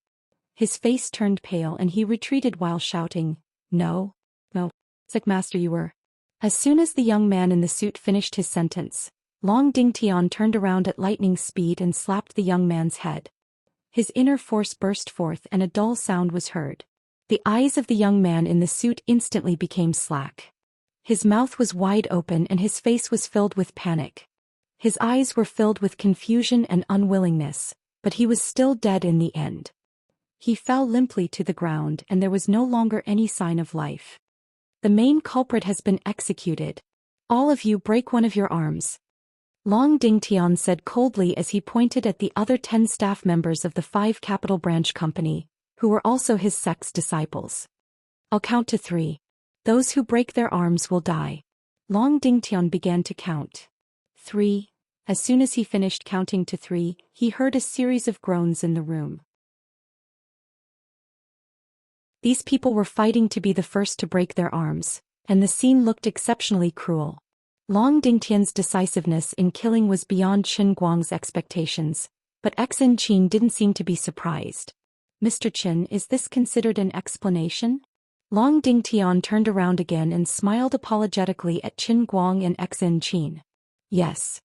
His face turned pale and he retreated while shouting, No, Sick Master you were. As soon as the young man in the suit finished his sentence, Long Dingtian turned around at lightning speed and slapped the young man's head. His inner force burst forth and a dull sound was heard. The eyes of the young man in the suit instantly became slack. His mouth was wide open and his face was filled with panic. His eyes were filled with confusion and unwillingness, but he was still dead in the end. He fell limply to the ground and there was no longer any sign of life. The main culprit has been executed. All of you break one of your arms. Long Dingtian said coldly as he pointed at the other 10 staff members of the 5 Capital Branch Company, who were also his sect's disciples. I'll count to 3. Those who break their arms will die. Long Dingtian began to count. 3. As soon as he finished counting to 3, he heard a series of groans in the room. These people were fighting to be the first to break their arms, and the scene looked exceptionally cruel. Long Dingtian's decisiveness in killing was beyond Qin Guang's expectations, but Xianxia didn't seem to be surprised. Mr. Qin, is this considered an explanation? Long Dingtian turned around again and smiled apologetically at Qin Guang and Xianxia. Yes.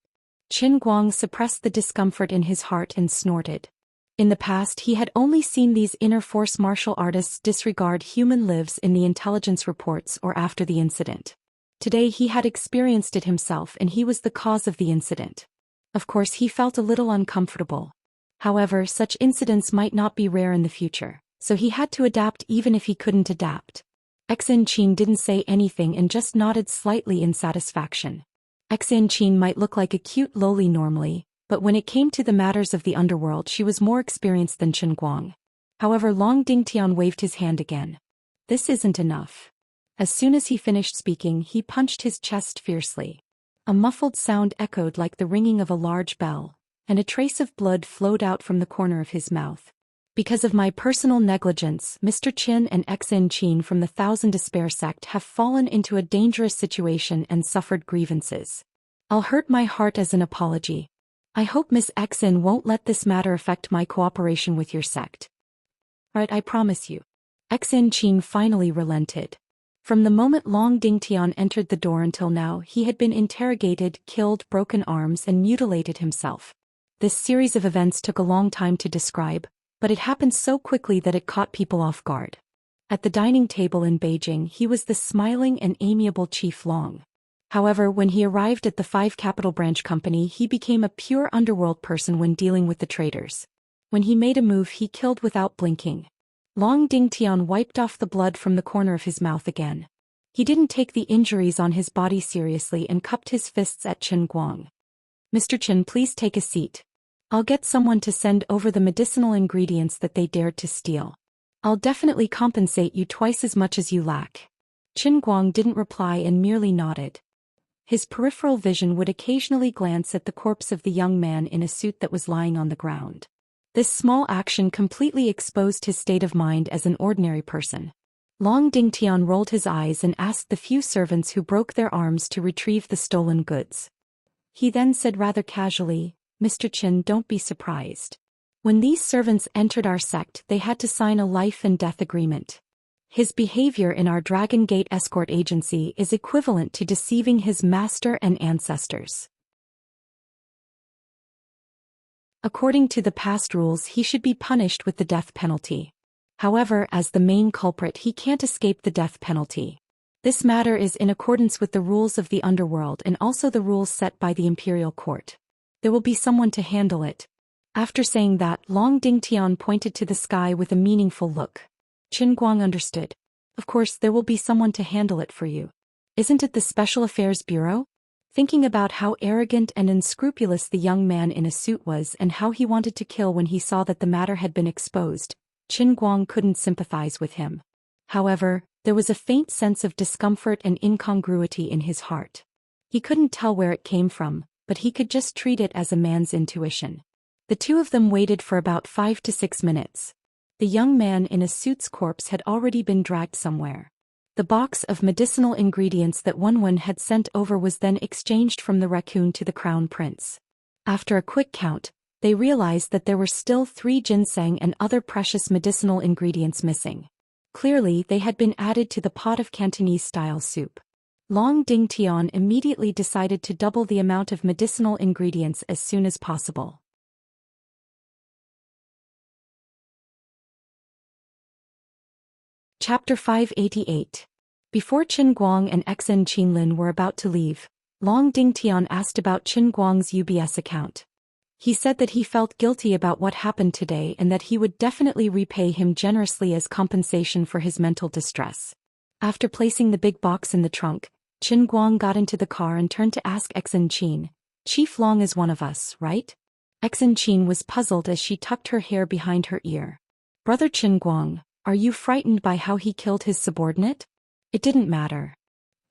Qin Guang suppressed the discomfort in his heart and snorted. In the past he had only seen these inner force martial artists disregard human lives in the intelligence reports or after the incident. Today he had experienced it himself and he was the cause of the incident. Of course he felt a little uncomfortable. However, such incidents might not be rare in the future, so he had to adapt even if he couldn't adapt. Xianxia didn't say anything and just nodded slightly in satisfaction. Xianxia might look like a cute loli normally, but when it came to the matters of the underworld she was more experienced than Qin Guang. However, Long Dingtian waved his hand again. This isn't enough. As soon as he finished speaking he punched his chest fiercely. A muffled sound echoed like the ringing of a large bell, and a trace of blood flowed out from the corner of his mouth. Because of my personal negligence, Mr. Qin and Xianxia from the Thousand Despair sect have fallen into a dangerous situation and suffered grievances. I'll hurt my heart as an apology. I hope Miss Xin won't let this matter affect my cooperation with your sect. Right, I promise you. Xianxia finally relented. From the moment Long Dingtian entered the door until now he had been interrogated, killed, broken arms and mutilated himself. This series of events took a long time to describe, but it happened so quickly that it caught people off guard. At the dining table in Beijing he was the smiling and amiable Chief Long. However, when he arrived at the 5 Capital Branch Company he became a pure underworld person when dealing with the traders. When he made a move he killed without blinking. Long Dingtian wiped off the blood from the corner of his mouth again. He didn't take the injuries on his body seriously and cupped his fists at Qin Guang. Mr. Qin, please take a seat. I'll get someone to send over the medicinal ingredients that they dared to steal. I'll definitely compensate you twice as much as you lack. Qin Guang didn't reply and merely nodded. His peripheral vision would occasionally glance at the corpse of the young man in a suit that was lying on the ground. This small action completely exposed his state of mind as an ordinary person. Long Dingtian rolled his eyes and asked the few servants who broke their arms to retrieve the stolen goods. He then said rather casually, Mr. Qin, don't be surprised. When these servants entered our sect they had to sign a life and death agreement. His behavior in our Dragon Gate escort agency is equivalent to deceiving his master and ancestors. According to the past rules he should be punished with the death penalty. However, as the main culprit he can't escape the death penalty. This matter is in accordance with the rules of the underworld and also the rules set by the Imperial Court. There will be someone to handle it. After saying that, Long Dingtian pointed to the sky with a meaningful look. Qin Guang understood. Of course, there will be someone to handle it for you. Isn't it the Special Affairs Bureau? Thinking about how arrogant and unscrupulous the young man in a suit was and how he wanted to kill when he saw that the matter had been exposed, Qin Guang couldn't sympathize with him. However, there was a faint sense of discomfort and incongruity in his heart. He couldn't tell where it came from, but he could just treat it as a man's intuition. The two of them waited for about 5 to 6 minutes. The young man in a suit's corpse had already been dragged somewhere. The box of medicinal ingredients that Wenwen had sent over was then exchanged from the raccoon to the crown prince. After a quick count, they realized that there were still 3 ginseng and other precious medicinal ingredients missing. Clearly, they had been added to the pot of Cantonese-style soup. Long Dingtian immediately decided to double the amount of medicinal ingredients as soon as possible. Chapter 588. Before Qin Guang and Xen Qinlin were about to leave, Long Dingtian asked about Qin Guang's UBS account. He said that he felt guilty about what happened today and that he would definitely repay him generously as compensation for his mental distress. After placing the big box in the trunk, Qin Guang got into the car and turned to ask Xen Qin, "Chief Long is one of us, right?" Xen Qin was puzzled as she tucked her hair behind her ear. "Brother Qin Guang, are you frightened by how he killed his subordinate?" It didn't matter.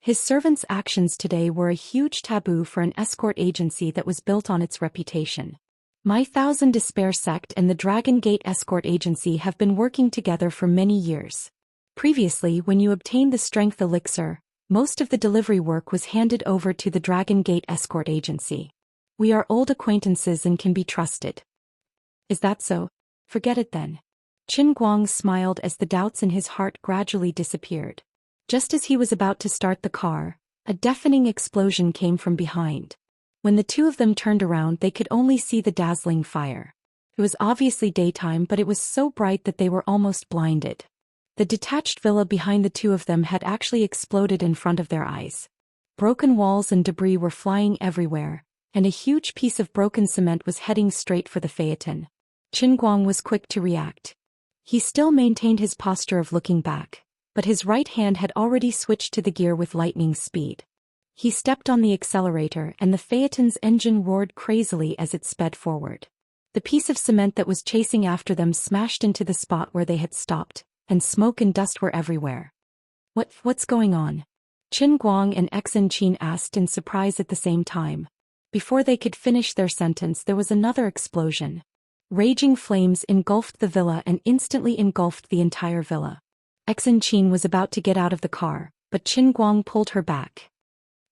His servant's actions today were a huge taboo for an escort agency that was built on its reputation. My Thousand Despair sect and the Dragon Gate escort agency have been working together for many years. Previously, when you obtained the strength elixir, most of the delivery work was handed over to the Dragon Gate escort agency. We are old acquaintances and can be trusted. Is that so? Forget it then. Qin Guang smiled as the doubts in his heart gradually disappeared. Just as he was about to start the car, a deafening explosion came from behind. When the two of them turned around, they could only see the dazzling fire. It was obviously daytime, but it was so bright that they were almost blinded. The detached villa behind the two of them had actually exploded in front of their eyes. Broken walls and debris were flying everywhere, and a huge piece of broken cement was heading straight for the phaeton. Qin Guang was quick to react. He still maintained his posture of looking back, but his right hand had already switched to the gear with lightning speed. He stepped on the accelerator and the phaeton's engine roared crazily as it sped forward. The piece of cement that was chasing after them smashed into the spot where they had stopped, and smoke and dust were everywhere. What's going on?" Qin Guang and Xen Qin asked in surprise at the same time. Before they could finish their sentence, there was another explosion. Raging flames engulfed the villa and instantly engulfed the entire villa. Xen Qin was about to get out of the car, but Qin Guang pulled her back.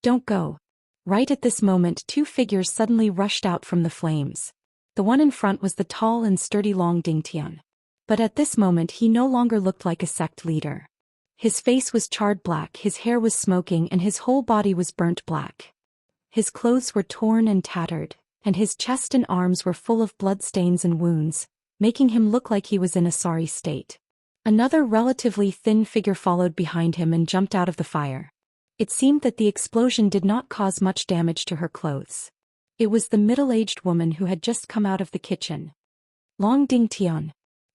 "Don't go." Right at this moment, 2 figures suddenly rushed out from the flames. The one in front was the tall and sturdy Long Dingtian. But at this moment he no longer looked like a sect leader. His face was charred black, his hair was smoking, and his whole body was burnt black. His clothes were torn and tattered, and his chest and arms were full of bloodstains and wounds, making him look like he was in a sorry state. Another relatively thin figure followed behind him and jumped out of the fire. It seemed that the explosion did not cause much damage to her clothes. It was the middle-aged woman who had just come out of the kitchen. "Long Dingtian,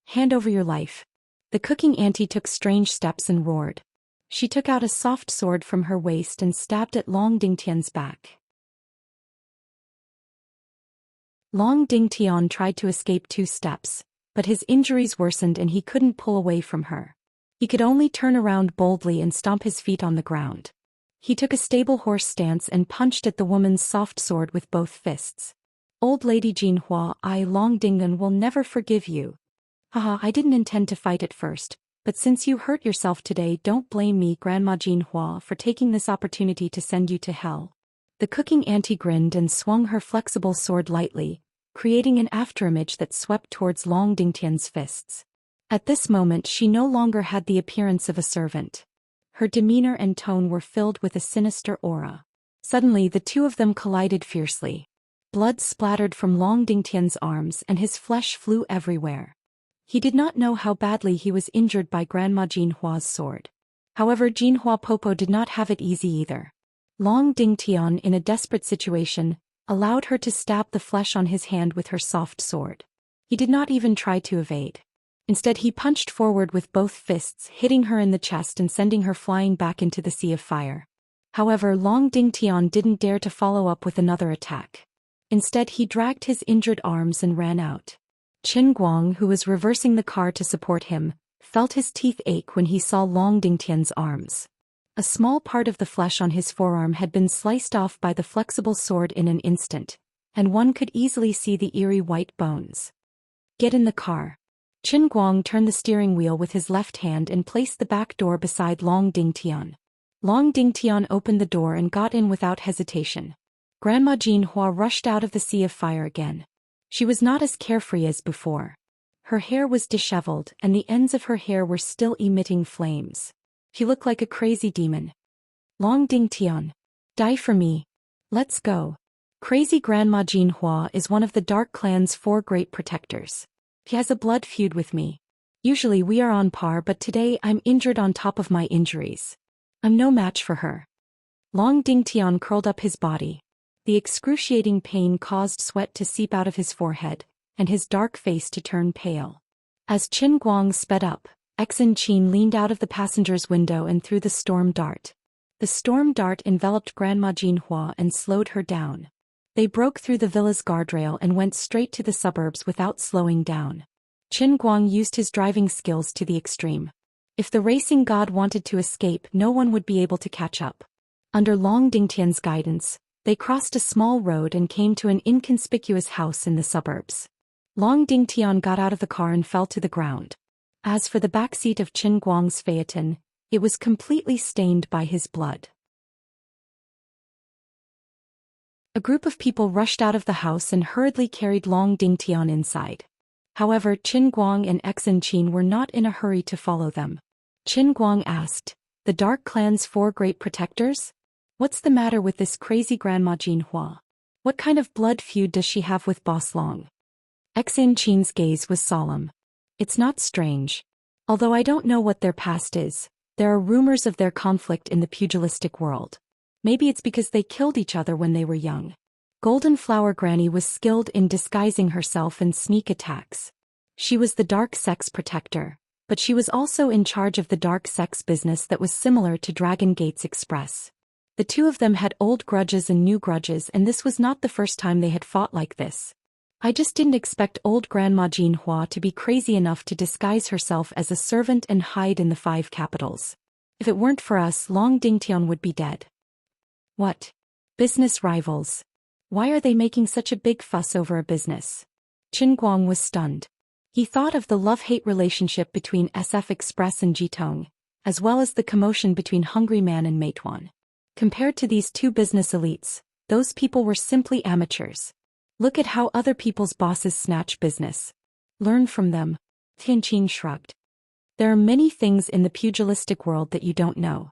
hand over your life." The cooking auntie took strange steps and roared. She took out a soft sword from her waist and stabbed at Long Dingtian's back. Long Dingtian tried to escape 2 steps, but his injuries worsened and he couldn't pull away from her. He could only turn around boldly and stomp his feet on the ground. He took a stable horse stance and punched at the woman's soft sword with both fists. "Old Lady Jinhua, I Long Dingan will never forgive you. Haha, I didn't intend to fight at first, but since you hurt yourself today, don't blame me, Grandma Jinhua, for taking this opportunity to send you to hell." The cooking auntie grinned and swung her flexible sword lightly, creating an afterimage that swept towards Long Dingtian's fists. At this moment she no longer had the appearance of a servant. Her demeanor and tone were filled with a sinister aura. Suddenly the two of them collided fiercely. Blood splattered from Long Dingtian's arms and his flesh flew everywhere. He did not know how badly he was injured by Grandma Jinhua's sword. However, Jinhua Popo did not have it easy either. Long Dingtian, in a desperate situation, allowed her to stab the flesh on his hand with her soft sword. He did not even try to evade. Instead he punched forward with both fists, hitting her in the chest and sending her flying back into the sea of fire. However, Long Dingtian didn't dare to follow up with another attack. Instead he dragged his injured arms and ran out. Qin Guang, who was reversing the car to support him, felt his teeth ache when he saw Long Dingtian's arms. A small part of the flesh on his forearm had been sliced off by the flexible sword in an instant, and one could easily see the eerie white bones. "Get in the car." Qin Guang turned the steering wheel with his left hand and placed the back door beside Long Dingtian. Long Dingtian opened the door and got in without hesitation. Grandma Jinhua rushed out of the sea of fire again. She was not as carefree as before. Her hair was disheveled and the ends of her hair were still emitting flames. She looked like a crazy demon. "Long Dingtian. Die for me. Let's go." Crazy Grandma Jinhua is one of the Dark Clan's 4 great protectors. She has a blood feud with me. Usually we are on par, but today I'm injured on top of my injuries. I'm no match for her. Long Dingtian curled up his body. The excruciating pain caused sweat to seep out of his forehead, and his dark face to turn pale. As Qin Guang sped up, Exin Qin leaned out of the passenger's window and threw the storm dart. The storm dart enveloped Grandma Jinhua and slowed her down. They broke through the villa's guardrail and went straight to the suburbs without slowing down. Qin Guang used his driving skills to the extreme. If the racing god wanted to escape, no one would be able to catch up. Under Long Dingtian's guidance, they crossed a small road and came to an inconspicuous house in the suburbs. Long Dingtian got out of the car and fell to the ground. As for the back seat of Qin Guang's phaeton, it was completely stained by his blood. A group of people rushed out of the house and hurriedly carried Long Dingtian inside. However, Qin Guang and Exin Qin were not in a hurry to follow them. Qin Guang asked, "The Dark Clan's 4 great protectors? What's the matter with this crazy Grandma Jinhua? What kind of blood feud does she have with Boss Long?" Exin Qin's gaze was solemn. "It's not strange. Although I don't know what their past is, there are rumors of their conflict in the pugilistic world. Maybe it's because they killed each other when they were young." Golden Flower Granny was skilled in disguising herself and sneak attacks. She was the dark sex protector, but she was also in charge of the dark sex business that was similar to Dragon Gates Express. The two of them had old grudges and new grudges, and this was not the first time they had fought like this. I just didn't expect old Grandma Jinhua to be crazy enough to disguise herself as a servant and hide in the 5 capitals. If it weren't for us, Long Dingtian would be dead. What? Business rivals? Why are they making such a big fuss over a business? Qin Guang was stunned. He thought of the love-hate relationship between SF Express and Jitong, as well as the commotion between Hungry Man and Meituan. Compared to these 2 business elites, those people were simply amateurs. Look at how other people's bosses snatch business. Learn from them. Tianqing shrugged. There are many things in the pugilistic world that you don't know.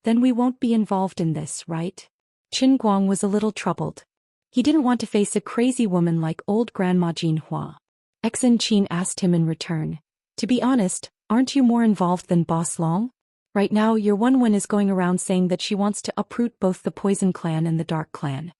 Then we won't be involved in this, right? Qin Guang was a little troubled. He didn't want to face a crazy woman like old Grandma Jinhua. Exin Qin asked him in return, "To be honest, aren't you more involved than Boss Long? Right now your one is going around saying that she wants to uproot both the Poison Clan and the Dark Clan."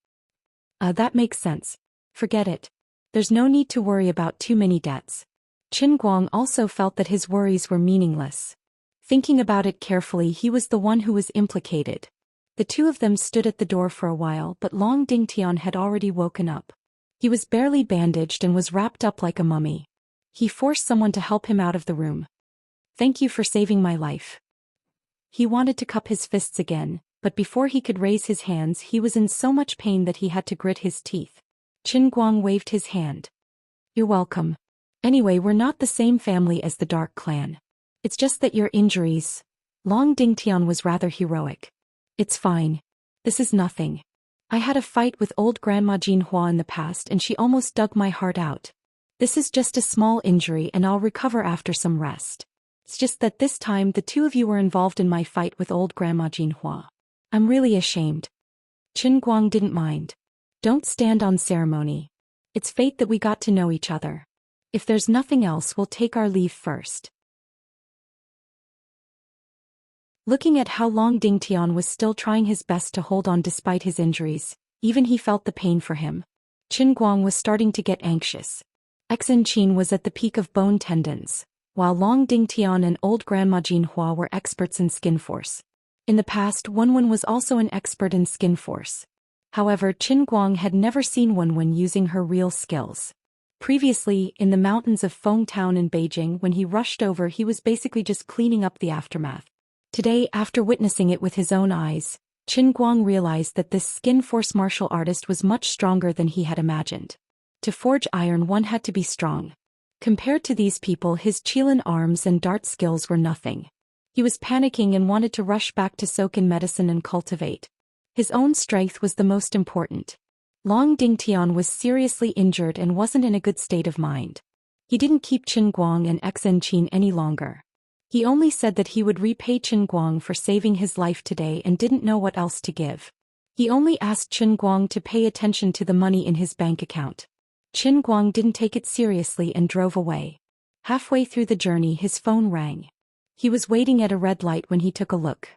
That makes sense. Forget it. There's no need to worry about too many debts." Qin Guang also felt that his worries were meaningless. Thinking about it carefully, he was the one who was implicated. The 2 of them stood at the door for a while, but Long Dingtian had already woken up. He was barely bandaged and was wrapped up like a mummy. He forced someone to help him out of the room. "Thank you for saving my life." He wanted to cup his fists again, but before he could raise his hands he was in so much pain that he had to grit his teeth. Qin Guang waved his hand. "You're welcome. Anyway, we're not the same family as the Dark Clan. It's just that your injuries..." Long Dingtian was rather heroic. "It's fine. This is nothing. I had a fight with old Grandma Jinhua in the past and she almost dug my heart out. This is just a small injury and I'll recover after some rest. It's just that this time the 2 of you were involved in my fight with old Grandma Jinhua. I'm really ashamed." Qin Guang didn't mind. "Don't stand on ceremony. It's fate that we got to know each other. If there's nothing else, we'll take our leave first." Looking at how Long Dingtian was still trying his best to hold on despite his injuries, Even he felt the pain for him. Qin Guang was starting to get anxious. Xianxia was at the peak of bone tendons, while Long Dingtian and old Grandma Jinhua were experts in skin force. In the past, Wenwen was also an expert in skin force. However, Qin Guang had never seen Wenwen using her real skills. Previously, in the mountains of Feng Town in Beijing, when he rushed over, he was basically just cleaning up the aftermath. Today, after witnessing it with his own eyes, Qin Guang realized that this skin force martial artist was much stronger than he had imagined. To forge iron, one had to be strong. Compared to these people, his Qilin arms and dart skills were nothing. He was panicking and wanted to rush back to soak in medicine and cultivate. His own strength was the most important. Long Dingtian was seriously injured and wasn't in a good state of mind. He didn't keep Qin Guang and Xianxia any longer. He only said that he would repay Qin Guang for saving his life today and didn't know what else to give. He only asked Qin Guang to pay attention to the money in his bank account. Qin Guang didn't take it seriously and drove away. Halfway through the journey, his phone rang. He was waiting at a red light when he took a look.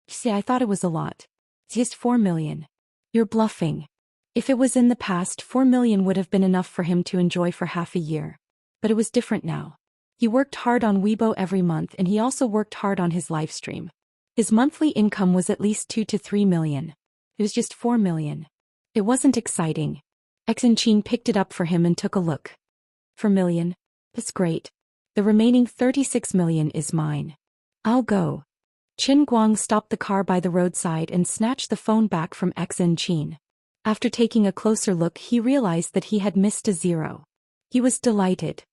See, I thought it was a lot. It's just 4 million. You're bluffing. If it was in the past, 4 million would have been enough for him to enjoy for half a year. But it was different now. He worked hard on Weibo every month, and he also worked hard on his live stream. His monthly income was at least 2 to 3 million. It was just 4 million. It wasn't exciting. Xianxia picked it up for him and took a look. 4 million? That's great. The remaining 36 million is mine. I'll go. Qin Guang stopped the car by the roadside and snatched the phone back from Xianxia. After taking a closer look, he realized that he had missed a zero. He was delighted.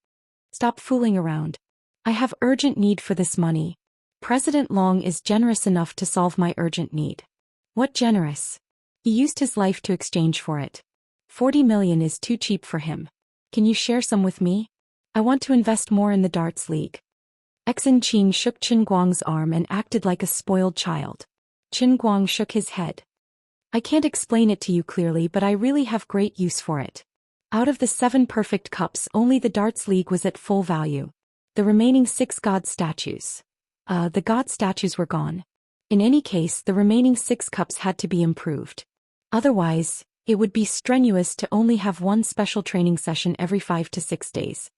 Stop fooling around. I have urgent need for this money. President Long is generous enough to solve my urgent need. What generous? He used his life to exchange for it. 40 million is too cheap for him. Can you share some with me? I want to invest more in the darts league. Xianxia shook Qin Guang's arm and acted like a spoiled child. Qin Guang shook his head. I can't explain it to you clearly, but I really have great use for it. Out of the 7 perfect cups, only the darts league was at full value. The remaining 6 god statues. The god statues were gone. In any case, the remaining 6 cups had to be improved. Otherwise, it would be strenuous to only have one special training session every 5 to 6 days.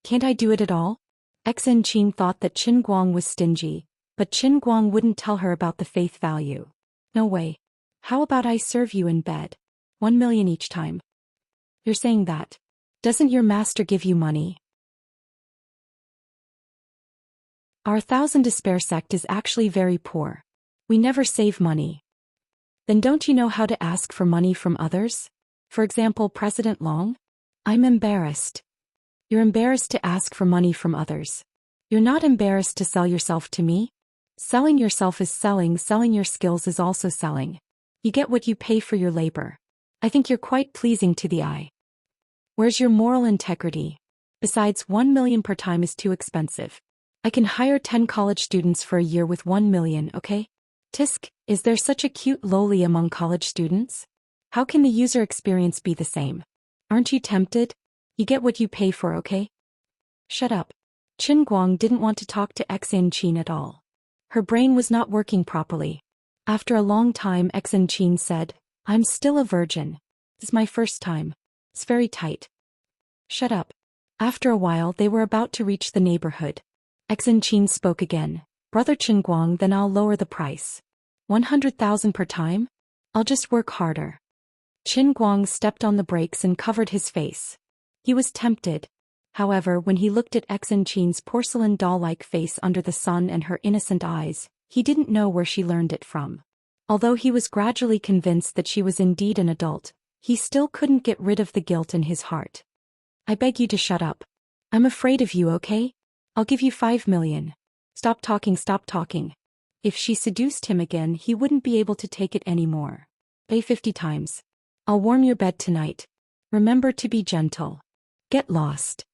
Can't I do it at all? Xianxia thought that Qin Guang was stingy, but Qin Guang wouldn't tell her about the faith value. No way. How about I serve you in bed? 1 million each time. You're saying that. Doesn't your master give you money? Our 1000 Despair sect is actually very poor. We never save money. Then don't you know how to ask for money from others? For example, President Long? I'm embarrassed. You're embarrassed to ask for money from others. You're not embarrassed to sell yourself to me? Selling yourself is selling your skills is also selling. You get what you pay for your labor. I think you're quite pleasing to the eye. Where's your moral integrity? Besides, 1 million per time is too expensive. I can hire 10 college students for a year with 1 million, okay? Tisk, is there such a cute loli among college students? How can the user experience be the same? Aren't you tempted? You get what you pay for, okay? Shut up. Qin Guang didn't want to talk to Xianxia at all. Her brain was not working properly. After a long time, Xianxia said, I'm still a virgin. This is my first time. It's very tight. Shut up. After a while, they were about to reach the neighborhood. Xianxia spoke again. Brother Qin Guang, then I'll lower the price. 100,000 per time? I'll just work harder. Qin Guang stepped on the brakes and covered his face. He was tempted. However, when he looked at Xianxia's porcelain doll-like face under the sun and her innocent eyes, he didn't know where she learned it from. Although he was gradually convinced that she was indeed an adult, he still couldn't get rid of the guilt in his heart. I beg you to shut up. I'm afraid of you, okay? I'll give you 5 million. Stop talking, stop talking. If she seduced him again, he wouldn't be able to take it anymore. Pay 50 times. I'll warm your bed tonight. Remember to be gentle. Get lost.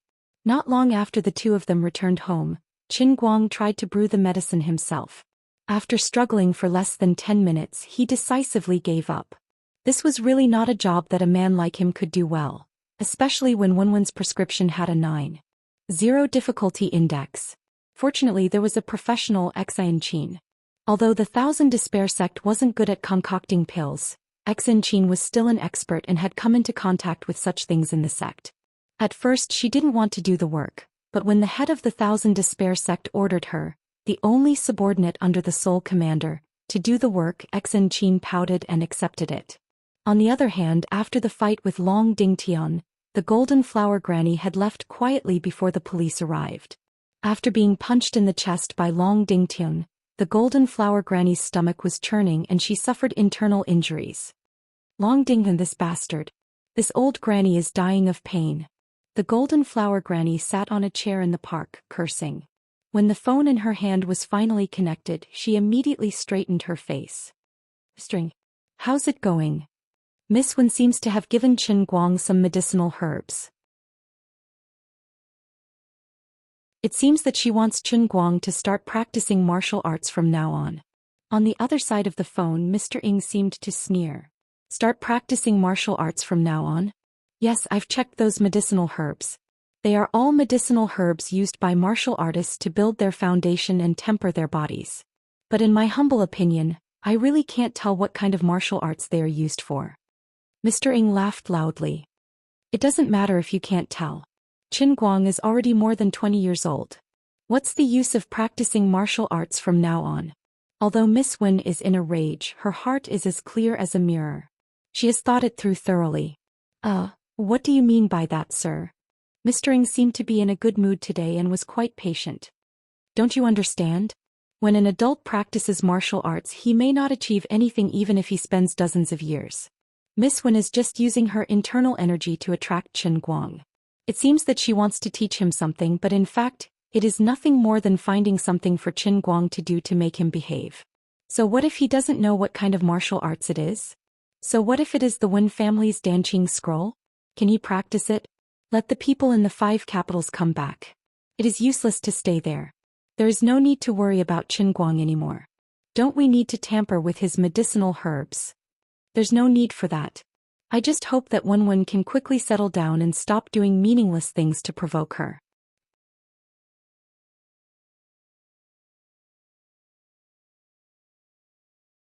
Not long after the two of them returned home, Qin Guang tried to brew the medicine himself. After struggling for less than 10 minutes, he decisively gave up. This was really not a job that a man like him could do well, especially when Wenwen's prescription had a 9.0 difficulty index. Fortunately, there was a professional Xianxia. Although the 1000 Despair sect wasn't good at concocting pills, Xianxia was still an expert and had come into contact with such things in the sect. At first she didn't want to do the work, but when the head of the Thousand Despair sect ordered her, the only subordinate under the sole commander, to do the work, Xianxia pouted and accepted it. On the other hand, after the fight with Long Dingtian, the Golden Flower Granny had left quietly before the police arrived. After being punched in the chest by Long Dingtian, the Golden Flower Granny's stomach was churning and she suffered internal injuries. Long Dingtian, this bastard. This old granny is dying of pain. The Golden Flower Granny sat on a chair in the park, cursing. When the phone in her hand was finally connected, she immediately straightened her face. String. How's it going? Miss Wen seems to have given Qin Guang some medicinal herbs. It seems that she wants Qin Guang to start practicing martial arts from now on. On the other side of the phone, Mr. Ng seemed to sneer. Start practicing martial arts from now on? Yes, I've checked those medicinal herbs. They are all medicinal herbs used by martial artists to build their foundation and temper their bodies. But in my humble opinion, I really can't tell what kind of martial arts they are used for. Mr. Ng laughed loudly. It doesn't matter if you can't tell. Qin Guang is already more than 20 years old. What's the use of practicing martial arts from now on? Although Miss Wen is in a rage, her heart is as clear as a mirror. She has thought it through thoroughly. What do you mean by that, sir? Mr. Ng seemed to be in a good mood today and was quite patient. Don't you understand? When an adult practices martial arts, he may not achieve anything even if he spends dozens of years. Miss Wen is just using her internal energy to attract Qin Guang. It seems that she wants to teach him something, but in fact, it is nothing more than finding something for Qin Guang to do to make him behave. So what if he doesn't know what kind of martial arts it is? So what if it is the Wen family's Danqing scroll? Can he practice it? Let the people in the 5 capitals come back. It is useless to stay there. There is no need to worry about Qin Guang anymore. Don't we need to tamper with his medicinal herbs? There's no need for that. I just hope that Wen can quickly settle down and stop doing meaningless things to provoke her.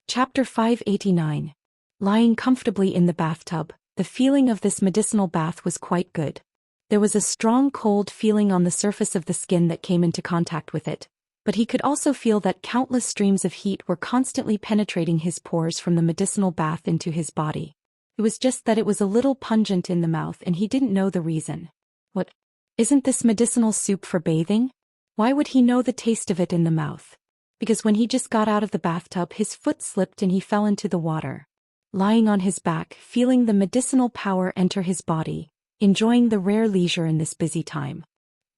Chapter 589. Lying comfortably in the bathtub, the feeling of this medicinal bath was quite good. There was a strong cold feeling on the surface of the skin that came into contact with it, but he could also feel that countless streams of heat were constantly penetrating his pores from the medicinal bath into his body. It was just that it was a little pungent in the mouth and he didn't know the reason. What? Isn't this medicinal soup for bathing? Why would he know the taste of it in the mouth? Because when he just got out of the bathtub, his foot slipped and he fell into the water. Lying on his back, feeling the medicinal power enter his body, enjoying the rare leisure in this busy time.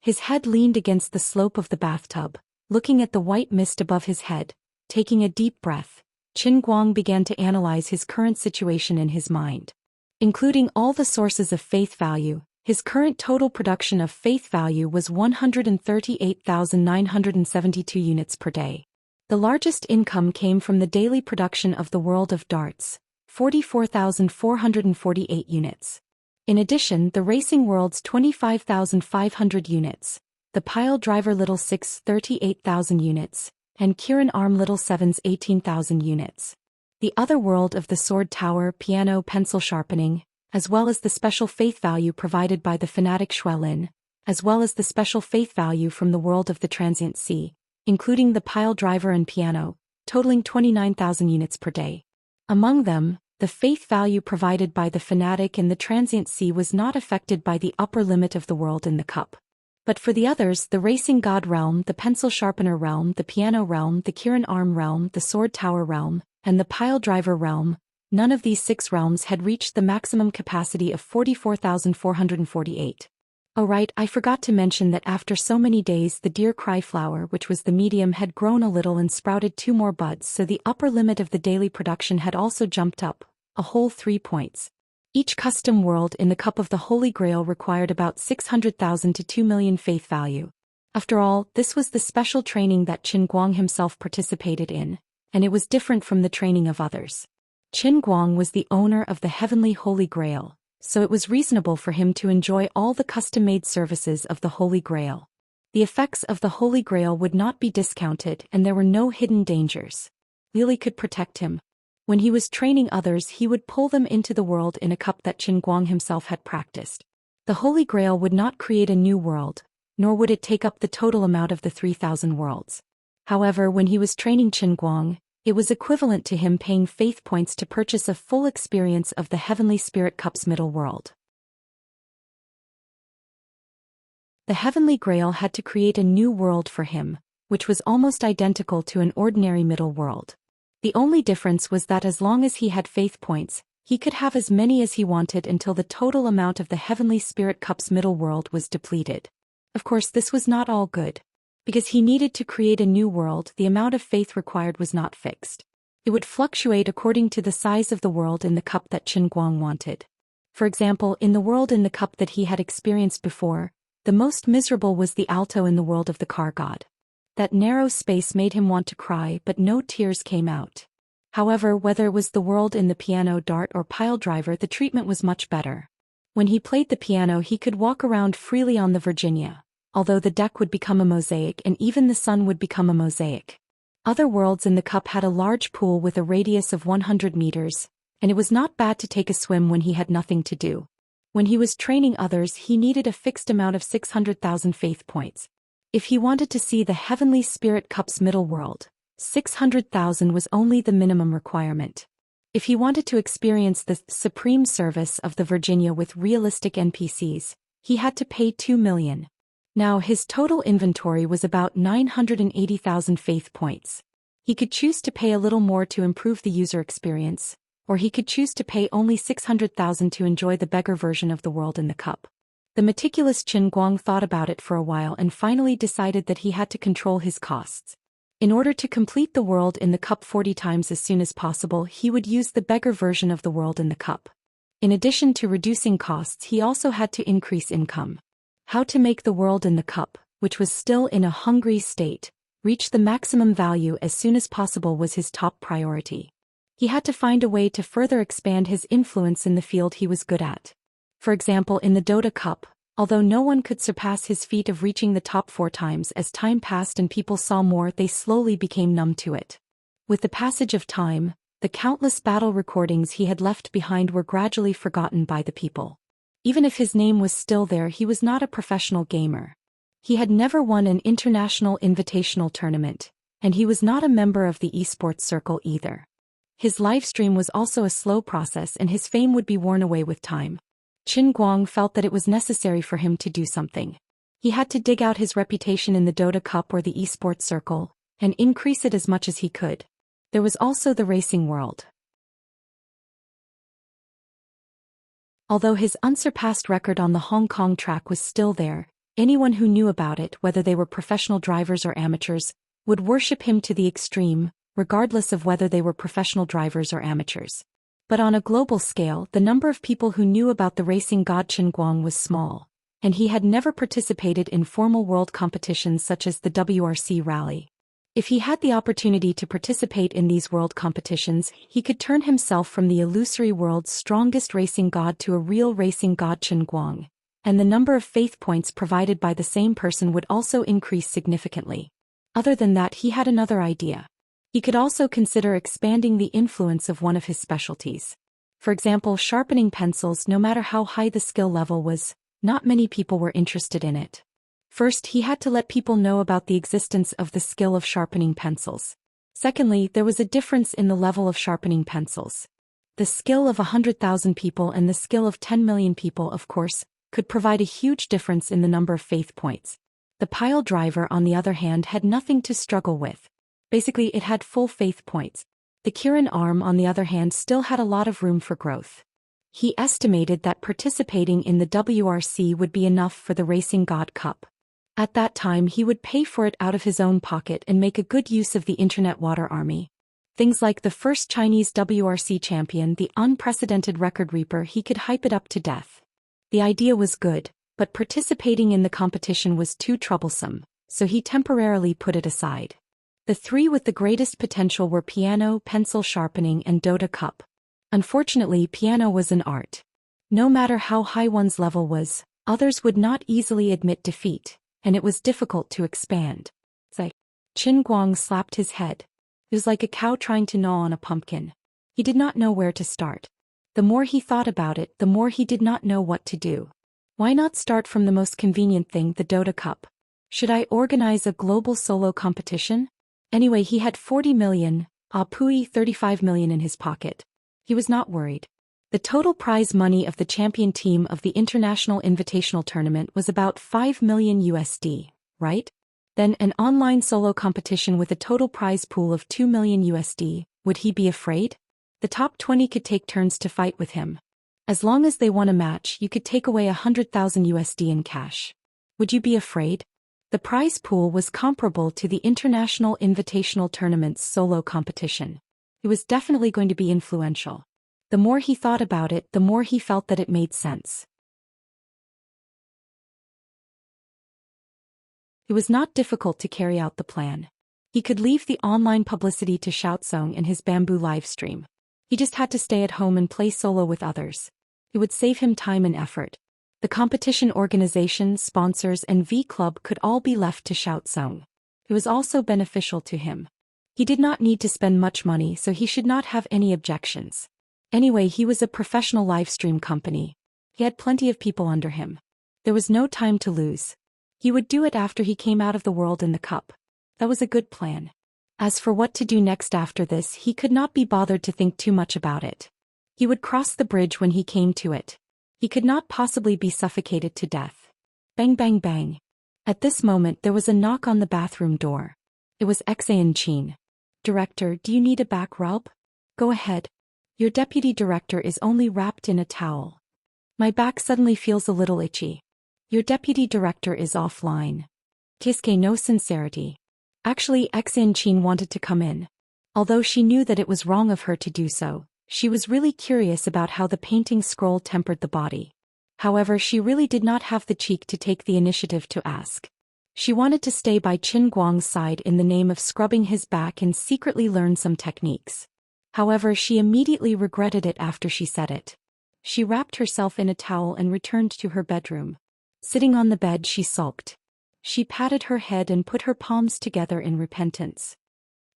His head leaned against the slope of the bathtub, looking at the white mist above his head, taking a deep breath. Qin Guang began to analyze his current situation in his mind. Including all the sources of faith value, his current total production of faith value was 138,972 units per day. The largest income came from the daily production of the World of Darts, 44,448 units. In addition, the Racing World's 25,500 units, the Pile Driver Little 6's 38,000 units, and Kirin Arm Little 7's 18,000 units. The other world of the Sword Tower, Piano Pencil Sharpening, as well as the special faith value provided by the fanatic Xuelin, as well as the special faith value from the world of the Transient Sea, including the Pile Driver and Piano, totaling 29,000 units per day. Among them, the faith value provided by the fanatic and the Transient Sea was not affected by the upper limit of the world in the cup. But for the others, the Racing God realm, the Pencil Sharpener realm, the Piano realm, the Kirin Arm realm, the Sword Tower realm, and the Pile Driver realm, none of these 6 realms had reached the maximum capacity of 44,448. Oh right, I forgot to mention that after so many days the Deer Cry flower, which was the medium, had grown a little and sprouted 2 more buds, so the upper limit of the daily production had also jumped up, a whole 3 points. Each custom world in the Cup of the Holy Grail required about 600,000 to 2 million faith value. After all, this was the special training that Qin Guang himself participated in, and it was different from the training of others. Qin Guang was the owner of the Heavenly Holy Grail, so it was reasonable for him to enjoy all the custom-made services of the Holy Grail. The effects of the Holy Grail would not be discounted and there were no hidden dangers. Lily could protect him. When he was training others, he would pull them into the world in a cup that Qin Guang himself had practiced. The Holy Grail would not create a new world, nor would it take up the total amount of the 3,000 worlds. However, when he was training Qin Guang, it was equivalent to him paying faith points to purchase a full experience of the Heavenly Spirit Cup's middle world. The Heavenly Grail had to create a new world for him, which was almost identical to an ordinary middle world. The only difference was that as long as he had faith points, he could have as many as he wanted until the total amount of the Heavenly Spirit Cup's middle world was depleted. Of course, this was not all good. Because he needed to create a new world, the amount of faith required was not fixed. It would fluctuate according to the size of the world in the cup that Qin Guang wanted. For example, in the world in the cup that he had experienced before, the most miserable was the alto in the world of the car god. That narrow space made him want to cry, but no tears came out. However, whether it was the world in the piano dart or pile driver, the treatment was much better. When he played the piano, he could walk around freely on the Virginia, although the deck would become a mosaic and even the sun would become a mosaic. Other worlds in the cup had a large pool with a radius of 100 meters, and it was not bad to take a swim when he had nothing to do. When he was training others, he needed a fixed amount of 600,000 faith points. If he wanted to see the Heavenly Spirit Cup's middle world, 600,000 was only the minimum requirement. If he wanted to experience the supreme service of the Virginia with realistic NPCs, he had to pay 2 million. Now his total inventory was about 980,000 faith points. He could choose to pay a little more to improve the user experience, or he could choose to pay only 600,000 to enjoy the beggar version of the world in the cup. The meticulous Qin Guang thought about it for a while and finally decided that he had to control his costs. In order to complete the world in the cup 40 times as soon as possible, he would use the beggar version of the world in the cup. In addition to reducing costs, he also had to increase income. How to make the world in the cup, which was still in a hungry state, reach the maximum value as soon as possible was his top priority. He had to find a way to further expand his influence in the field he was good at. For example, in the Dota Cup, although no one could surpass his feat of reaching the top 4 times, as time passed and people saw more, they slowly became numb to it. With the passage of time, the countless battle recordings he had left behind were gradually forgotten by the people. Even if his name was still there, he was not a professional gamer. He had never won an international invitational tournament, and he was not a member of the esports circle either. His livestream was also a slow process and his fame would be worn away with time. Qin Guang felt that it was necessary for him to do something. He had to dig out his reputation in the Dota Cup or the esports circle, and increase it as much as he could. There was also the racing world. Although his unsurpassed record on the Hong Kong track was still there, anyone who knew about it, whether they were professional drivers or amateurs, would worship him to the extreme, regardless of whether they were professional drivers or amateurs. But on a global scale, the number of people who knew about the racing god Qin Guang was small, and he had never participated in formal world competitions such as the WRC Rally. If he had the opportunity to participate in these world competitions, he could turn himself from the illusory world's strongest racing god to a real racing god Qin Guang, and the number of faith points provided by the same person would also increase significantly. Other than that, he had another idea. He could also consider expanding the influence of one of his specialties. For example, sharpening pencils. No matter how high the skill level was, not many people were interested in it. First, he had to let people know about the existence of the skill of sharpening pencils. Secondly, there was a difference in the level of sharpening pencils. The skill of 100,000 people and the skill of 10 million people, of course, could provide a huge difference in the number of faith points. The pile driver, on the other hand, had nothing to struggle with. Basically, it had full faith points. The Kirin arm, on the other hand, still had a lot of room for growth. He estimated that participating in the WRC would be enough for the Racing God Cup. At that time, he would pay for it out of his own pocket and make a good use of the Internet Water Army. Things like the first Chinese WRC champion, the unprecedented record reaper, he could hype it up to death. The idea was good, but participating in the competition was too troublesome, so he temporarily put it aside. The 3 with the greatest potential were piano, pencil sharpening, and Dota Cup. Unfortunately, piano was an art. No matter how high one's level was, others would not easily admit defeat, and it was difficult to expand. Qin Guang slapped his head. It was like a cow trying to gnaw on a pumpkin. He did not know where to start. The more he thought about it, the more he did not know what to do. Why not start from the most convenient thing, the Dota Cup? Should I organize a global solo competition? Anyway, he had 40 million, Pui 35 million in his pocket. He was not worried. The total prize money of the champion team of the International Invitational Tournament was about 5 million USD, right? Then an online solo competition with a total prize pool of 2 million USD, would he be afraid? The top 20 could take turns to fight with him. As long as they won a match, you could take away 100,000 USD in cash. Would you be afraid? The prize pool was comparable to the International Invitational Tournament's solo competition. It was definitely going to be influential. The more he thought about it, the more he felt that it made sense. It was not difficult to carry out the plan. He could leave the online publicity to Xianxia and his bamboo livestream. He just had to stay at home and play solo with others. It would save him time and effort. The competition organization, sponsors, and V-Club could all be left to Xianxia. It was also beneficial to him. He did not need to spend much money, so he should not have any objections. Anyway, he was a professional livestream company. He had plenty of people under him. There was no time to lose. He would do it after he came out of the world in the cup. That was a good plan. As for what to do next after this, he could not be bothered to think too much about it. He would cross the bridge when he came to it. He could not possibly be suffocated to death. Bang bang bang. At this moment there was a knock on the bathroom door. It was Xianxia. Director, do you need a back rub? Go ahead. Your deputy director is only wrapped in a towel. My back suddenly feels a little itchy. Your deputy director is offline. Kiske, no sincerity. Actually, Xianxia wanted to come in. Although she knew that it was wrong of her to do so, she was really curious about how the painting scroll tempered the body. However, she really did not have the cheek to take the initiative to ask. She wanted to stay by Qin Guang's side in the name of scrubbing his back and secretly learn some techniques. However, she immediately regretted it after she said it. She wrapped herself in a towel and returned to her bedroom. Sitting on the bed, she sulked. She patted her head and put her palms together in repentance.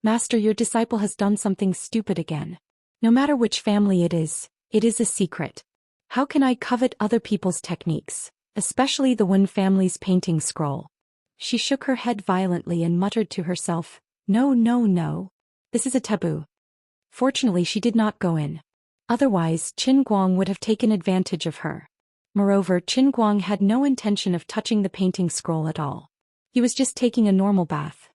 Master, your disciple has done something stupid again. No matter which family it is a secret. How can I covet other people's techniques, especially the Wen family's painting scroll? She shook her head violently and muttered to herself, No, no, no. This is a taboo. Fortunately, she did not go in. Otherwise, Qin Guang would have taken advantage of her. Moreover, Qin Guang had no intention of touching the painting scroll at all. He was just taking a normal bath.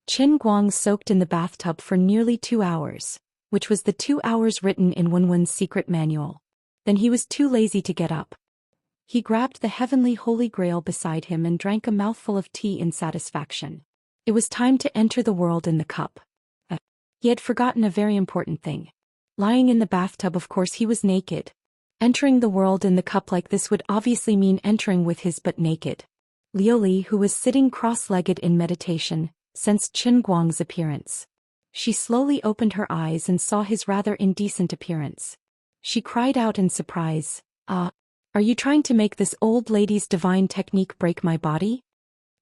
Qin Guang soaked in the bathtub for nearly 2 hours, which was the 2 hours written in Wenwen's secret manual. Then he was too lazy to get up. He grabbed the heavenly holy grail beside him and drank a mouthful of tea in satisfaction. It was time to enter the world in the cup. He had forgotten a very important thing. Lying in the bathtub, of course he was naked. Entering the world in the cup like this would obviously mean entering with his butt naked. Liuli, who was sitting cross-legged in meditation, sensed Qin Guang's appearance. She slowly opened her eyes and saw his rather indecent appearance. She cried out in surprise, Are you trying to make this old lady's divine technique break my body?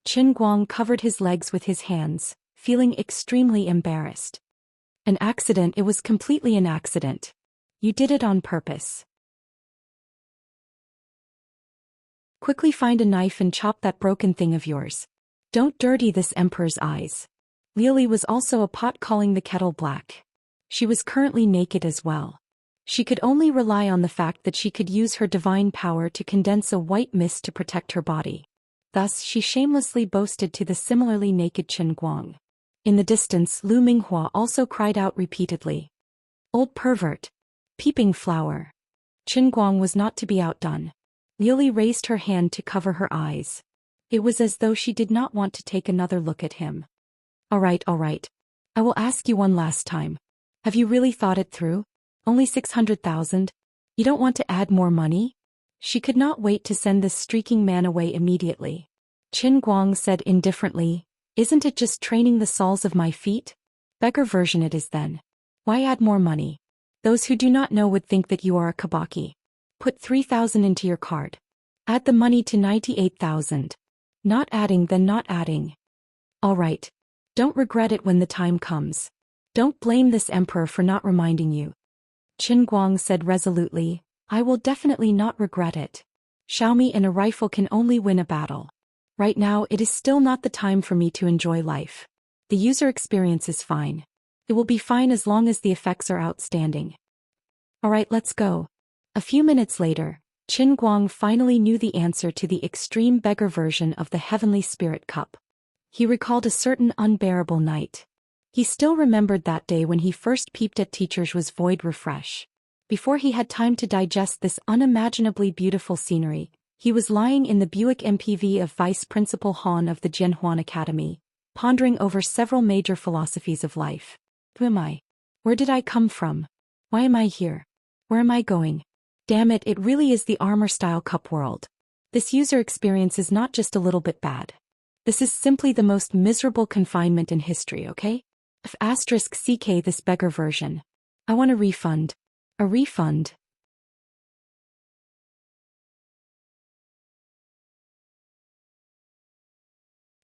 Qin Guang covered his legs with his hands, feeling extremely embarrassed. An accident, it was completely an accident. You did it on purpose. Quickly find a knife and chop that broken thing of yours. Don't dirty this emperor's eyes. Liuli was also a pot calling the kettle black. She was currently naked as well. She could only rely on the fact that she could use her divine power to condense a white mist to protect her body. Thus, she shamelessly boasted to the similarly naked Qin Guang. In the distance, Lu Minghua also cried out repeatedly. Old pervert. Peeping flower. Qin Guang was not to be outdone. Liuli raised her hand to cover her eyes. It was as though she did not want to take another look at him. All right. I will ask you one last time. Have you really thought it through? Only 600,000? You don't want to add more money? She could not wait to send this streaking man away immediately. Qin Guang said indifferently, Isn't it just training the soles of my feet? Beggar version it is then. Why add more money? Those who do not know would think that you are a kabaki. Put 3,000 into your card. Add the money to 98,000. Not adding, then not adding. All right. Don't regret it when the time comes. Don't blame this emperor for not reminding you. Qin Guang said resolutely, I will definitely not regret it. Xiaomi and a rifle can only win a battle. Right now it is still not the time for me to enjoy life. The user experience is fine. It will be fine as long as the effects are outstanding. Alright, let's go. A few minutes later, Qin Guang finally knew the answer to the extreme beggar version of the Heavenly Spirit Cup. He recalled a certain unbearable night. He still remembered that day when he first peeped at Teacher's was void refresh. Before he had time to digest this unimaginably beautiful scenery, he was lying in the Buick MPV of Vice Principal Han of the Jianhuan Academy, pondering over several major philosophies of life. Who am I? Where did I come from? Why am I here? Where am I going? Damn it, it really is the armor-style cup world. This user experience is not just a little bit bad. This is simply the most miserable confinement in history, okay? *CK this beggar version. I want a refund. A refund.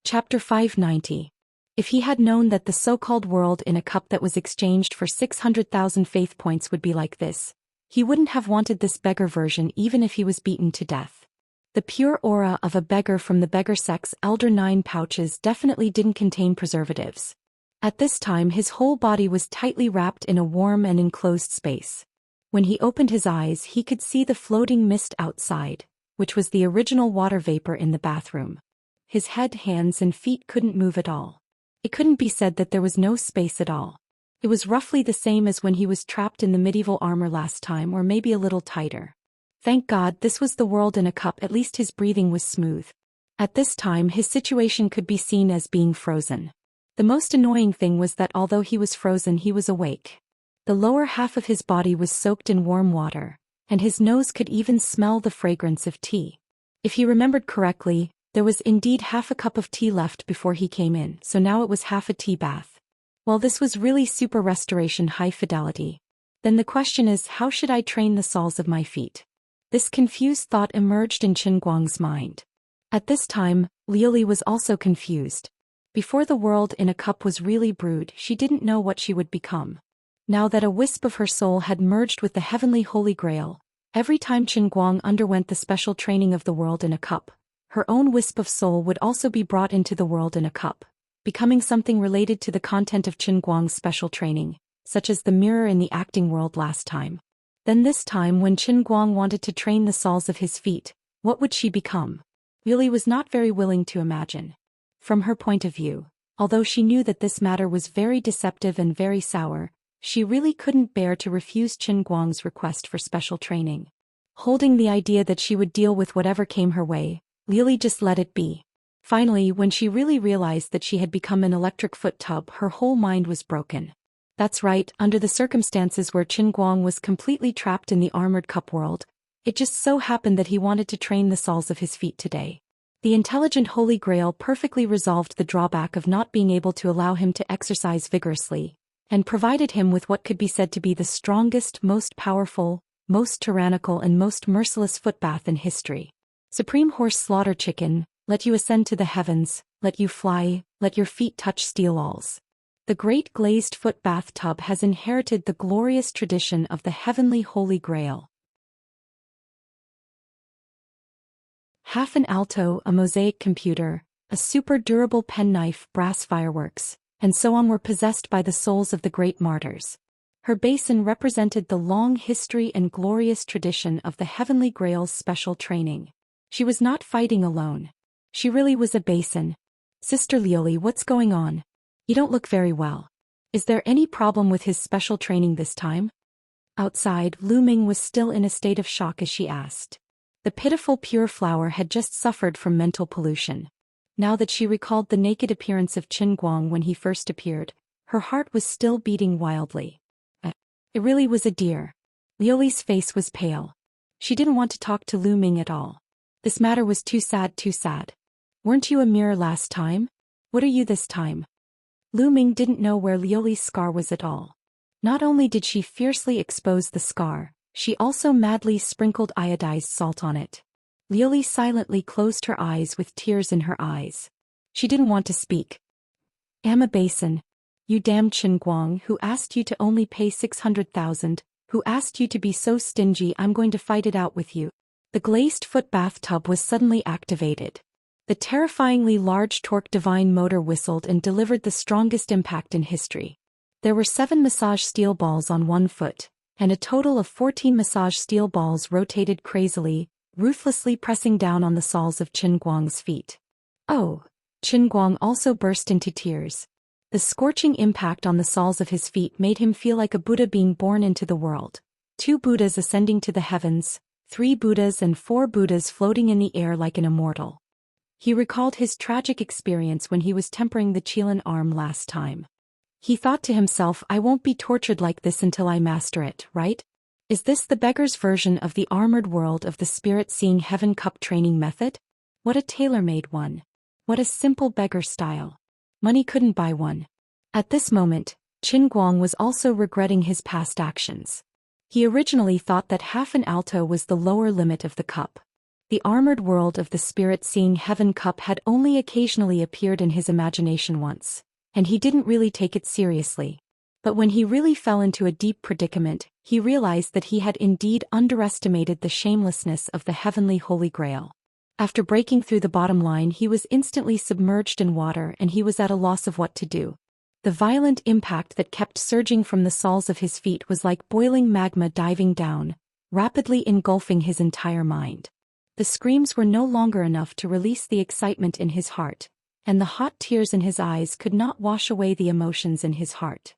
Chapter 590. If he had known that the so-called world in a cup that was exchanged for 600,000 faith points would be like this, he wouldn't have wanted this beggar version even if he was beaten to death. The pure aura of a beggar from the beggar sex Elder 9 pouches definitely didn't contain preservatives. At this time his whole body was tightly wrapped in a warm and enclosed space. When he opened his eyes he could see the floating mist outside, which was the original water vapor in the bathroom. His head, hands and feet couldn't move at all. It couldn't be said that there was no space at all. It was roughly the same as when he was trapped in the medieval armor last time, or maybe a little tighter. Thank God this was the world in a cup, at least his breathing was smooth. At this time his situation could be seen as being frozen. The most annoying thing was that although he was frozen he was awake. The lower half of his body was soaked in warm water, and his nose could even smell the fragrance of tea. If he remembered correctly, there was indeed half a cup of tea left before he came in, so now it was half a tea bath. Well, this was really super restoration high fidelity. Then the question is, how should I train the soles of my feet? This confused thought emerged in Qin Guang's mind. At this time, Liuli was also confused. Before the world in a cup was really brewed, she didn't know what she would become. Now that a wisp of her soul had merged with the heavenly Holy Grail, every time Qin Guang underwent the special training of the world in a cup, her own wisp of soul would also be brought into the world in a cup, becoming something related to the content of Qin Guang's special training, such as the mirror in the acting world last time. Then this time when Qin Guang wanted to train the soles of his feet, what would she become? Liuli was not very willing to imagine. From her point of view, although she knew that this matter was very deceptive and very sour, she really couldn't bear to refuse Qin Guang's request for special training. Holding the idea that she would deal with whatever came her way, Liuli just let it be. Finally, when she really realized that she had become an electric foot tub, her whole mind was broken. That's right, under the circumstances where Qin Guang was completely trapped in the armored cup world, it just so happened that he wanted to train the soles of his feet today. The intelligent Holy Grail perfectly resolved the drawback of not being able to allow him to exercise vigorously, and provided him with what could be said to be the strongest, most powerful, most tyrannical and most merciless footbath in history. Supreme Horse Slaughter Chicken, let you ascend to the heavens, let you fly, let your feet touch steel walls. The great glazed foot bathtub has inherited the glorious tradition of the heavenly Holy Grail. Half an alto, a mosaic computer, a super durable penknife, brass fireworks, and so on were possessed by the souls of the great martyrs. Her basin represented the long history and glorious tradition of the Heavenly Grail's special training. She was not fighting alone. She really was a basin. Sister Liuli, what's going on? You don't look very well. Is there any problem with his special training this time? Outside, Lu Ming was still in a state of shock as she asked. The pitiful pure flower had just suffered from mental pollution. Now that she recalled the naked appearance of Qin Guang when he first appeared, her heart was still beating wildly. It really was a dear. Liuli's face was pale. She didn't want to talk to Lu Ming at all. This matter was too sad, too sad. Weren't you a mirror last time? What are you this time? Lu Ming didn't know where Liuli's scar was at all. Not only did she fiercely expose the scar, she also madly sprinkled iodized salt on it. Liuli silently closed her eyes with tears in her eyes. She didn't want to speak. Am a basin. You damned Qin Guang who asked you to only pay 600,000, Who asked you to be so stingy? I'm going to fight it out with you. The glazed foot bathtub was suddenly activated. The terrifyingly large torque divine motor whistled and delivered the strongest impact in history. There were 7 massage steel balls on one foot, and a total of 14 massage steel balls rotated crazily, ruthlessly pressing down on the soles of Qin Guang's feet. Oh! Qin Guang also burst into tears. The scorching impact on the soles of his feet made him feel like a Buddha being born into the world. 2 Buddhas ascending to the heavens, 3 Buddhas and 4 Buddhas floating in the air like an immortal. He recalled his tragic experience when he was tempering the Qilin arm last time. He thought to himself, I won't be tortured like this until I master it, right? Is this the beggar's version of the armored world of the spirit-seeing heaven cup training method? What a tailor-made one. What a simple beggar style. Money couldn't buy one. At this moment, Qin Guang was also regretting his past actions. He originally thought that half an alto was the lower limit of the cup. The armored world of the spirit-seeing heaven cup had only occasionally appeared in his imagination once, and he didn't really take it seriously. But when he really fell into a deep predicament, he realized that he had indeed underestimated the shamelessness of the heavenly Holy Grail. After breaking through the bottom line, he was instantly submerged in water and he was at a loss of what to do. The violent impact that kept surging from the soles of his feet was like boiling magma diving down, rapidly engulfing his entire mind. The screams were no longer enough to release the excitement in his heart, and the hot tears in his eyes could not wash away the emotions in his heart.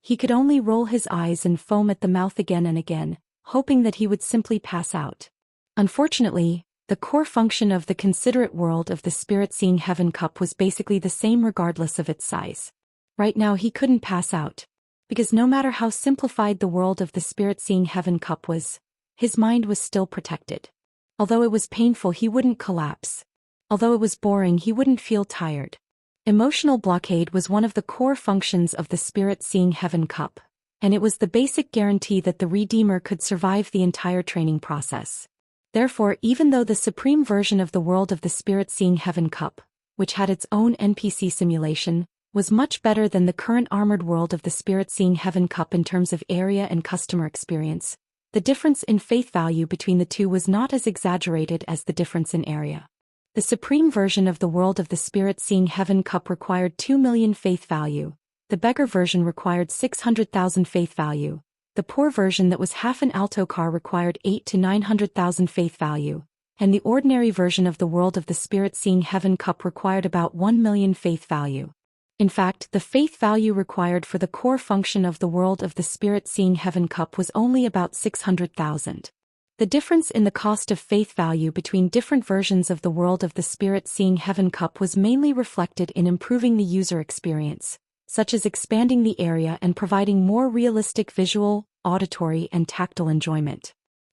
He could only roll his eyes and foam at the mouth again and again, hoping that he would simply pass out. Unfortunately, the core function of the considerate world of the spirit-seeing heaven cup was basically the same regardless of its size. Right now he couldn't pass out. Because no matter how simplified the world of the spirit-seeing heaven cup was, his mind was still protected. Although it was painful, he wouldn't collapse. Although it was boring, he wouldn't feel tired. Emotional blockade was one of the core functions of the spirit-seeing heaven cup, and it was the basic guarantee that the Redeemer could survive the entire training process. Therefore, even though the supreme version of the world of the spirit-seeing heaven cup, which had its own NPC simulation, was much better than the current armored world of the spirit-seeing heaven cup in terms of area and customer experience, the difference in faith value between the two was not as exaggerated as the difference in area. The supreme version of the world of the spirit-seeing heaven cup required 2 million faith value, the beggar version required 600,000 faith value, the poor version that was half an alto car required 800,000 to 900,000 faith value, and the ordinary version of the world of the spirit-seeing heaven cup required about 1 million faith value. In fact, the faith value required for the core function of the world of the spirit-seeing heaven cup was only about 600,000. The difference in the cost of faith value between different versions of the world of the spirit-seeing heaven cup was mainly reflected in improving the user experience, such as expanding the area and providing more realistic visual, auditory, and tactile enjoyment.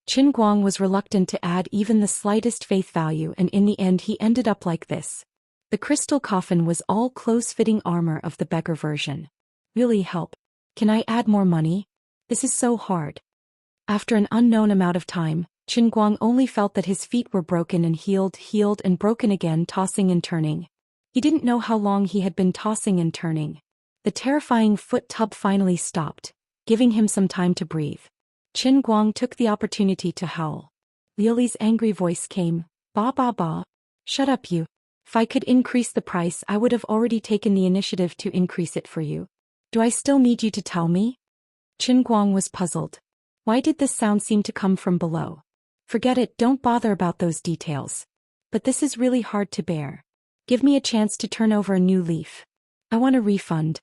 Qin Guang was reluctant to add even the slightest faith value, and in the end he ended up like this. The crystal coffin was all close-fitting armor of the beggar version. Really help. Can I add more money? This is so hard. After an unknown amount of time, Qin Guang only felt that his feet were broken and healed and broken again, tossing and turning. He didn't know how long he had been tossing and turning. The terrifying foot tub finally stopped, giving him some time to breathe. Qin Guang took the opportunity to howl. Liuli's angry voice came, "Ba ba ba. Shut up you. If I could increase the price, I would have already taken the initiative to increase it for you. Do I still need you to tell me?" Qin Guang was puzzled. Why did this sound seem to come from below? Forget it, don't bother about those details. But this is really hard to bear. Give me a chance to turn over a new leaf. I want a refund.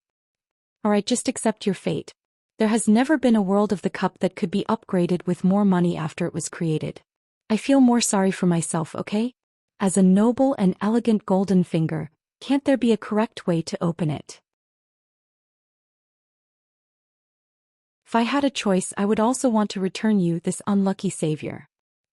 Alright, just accept your fate. There has never been a world of the cup that could be upgraded with more money after it was created. I feel more sorry for myself, okay? As a noble and elegant golden finger, can't there be a correct way to open it? If I had a choice, I would also want to return you this unlucky savior.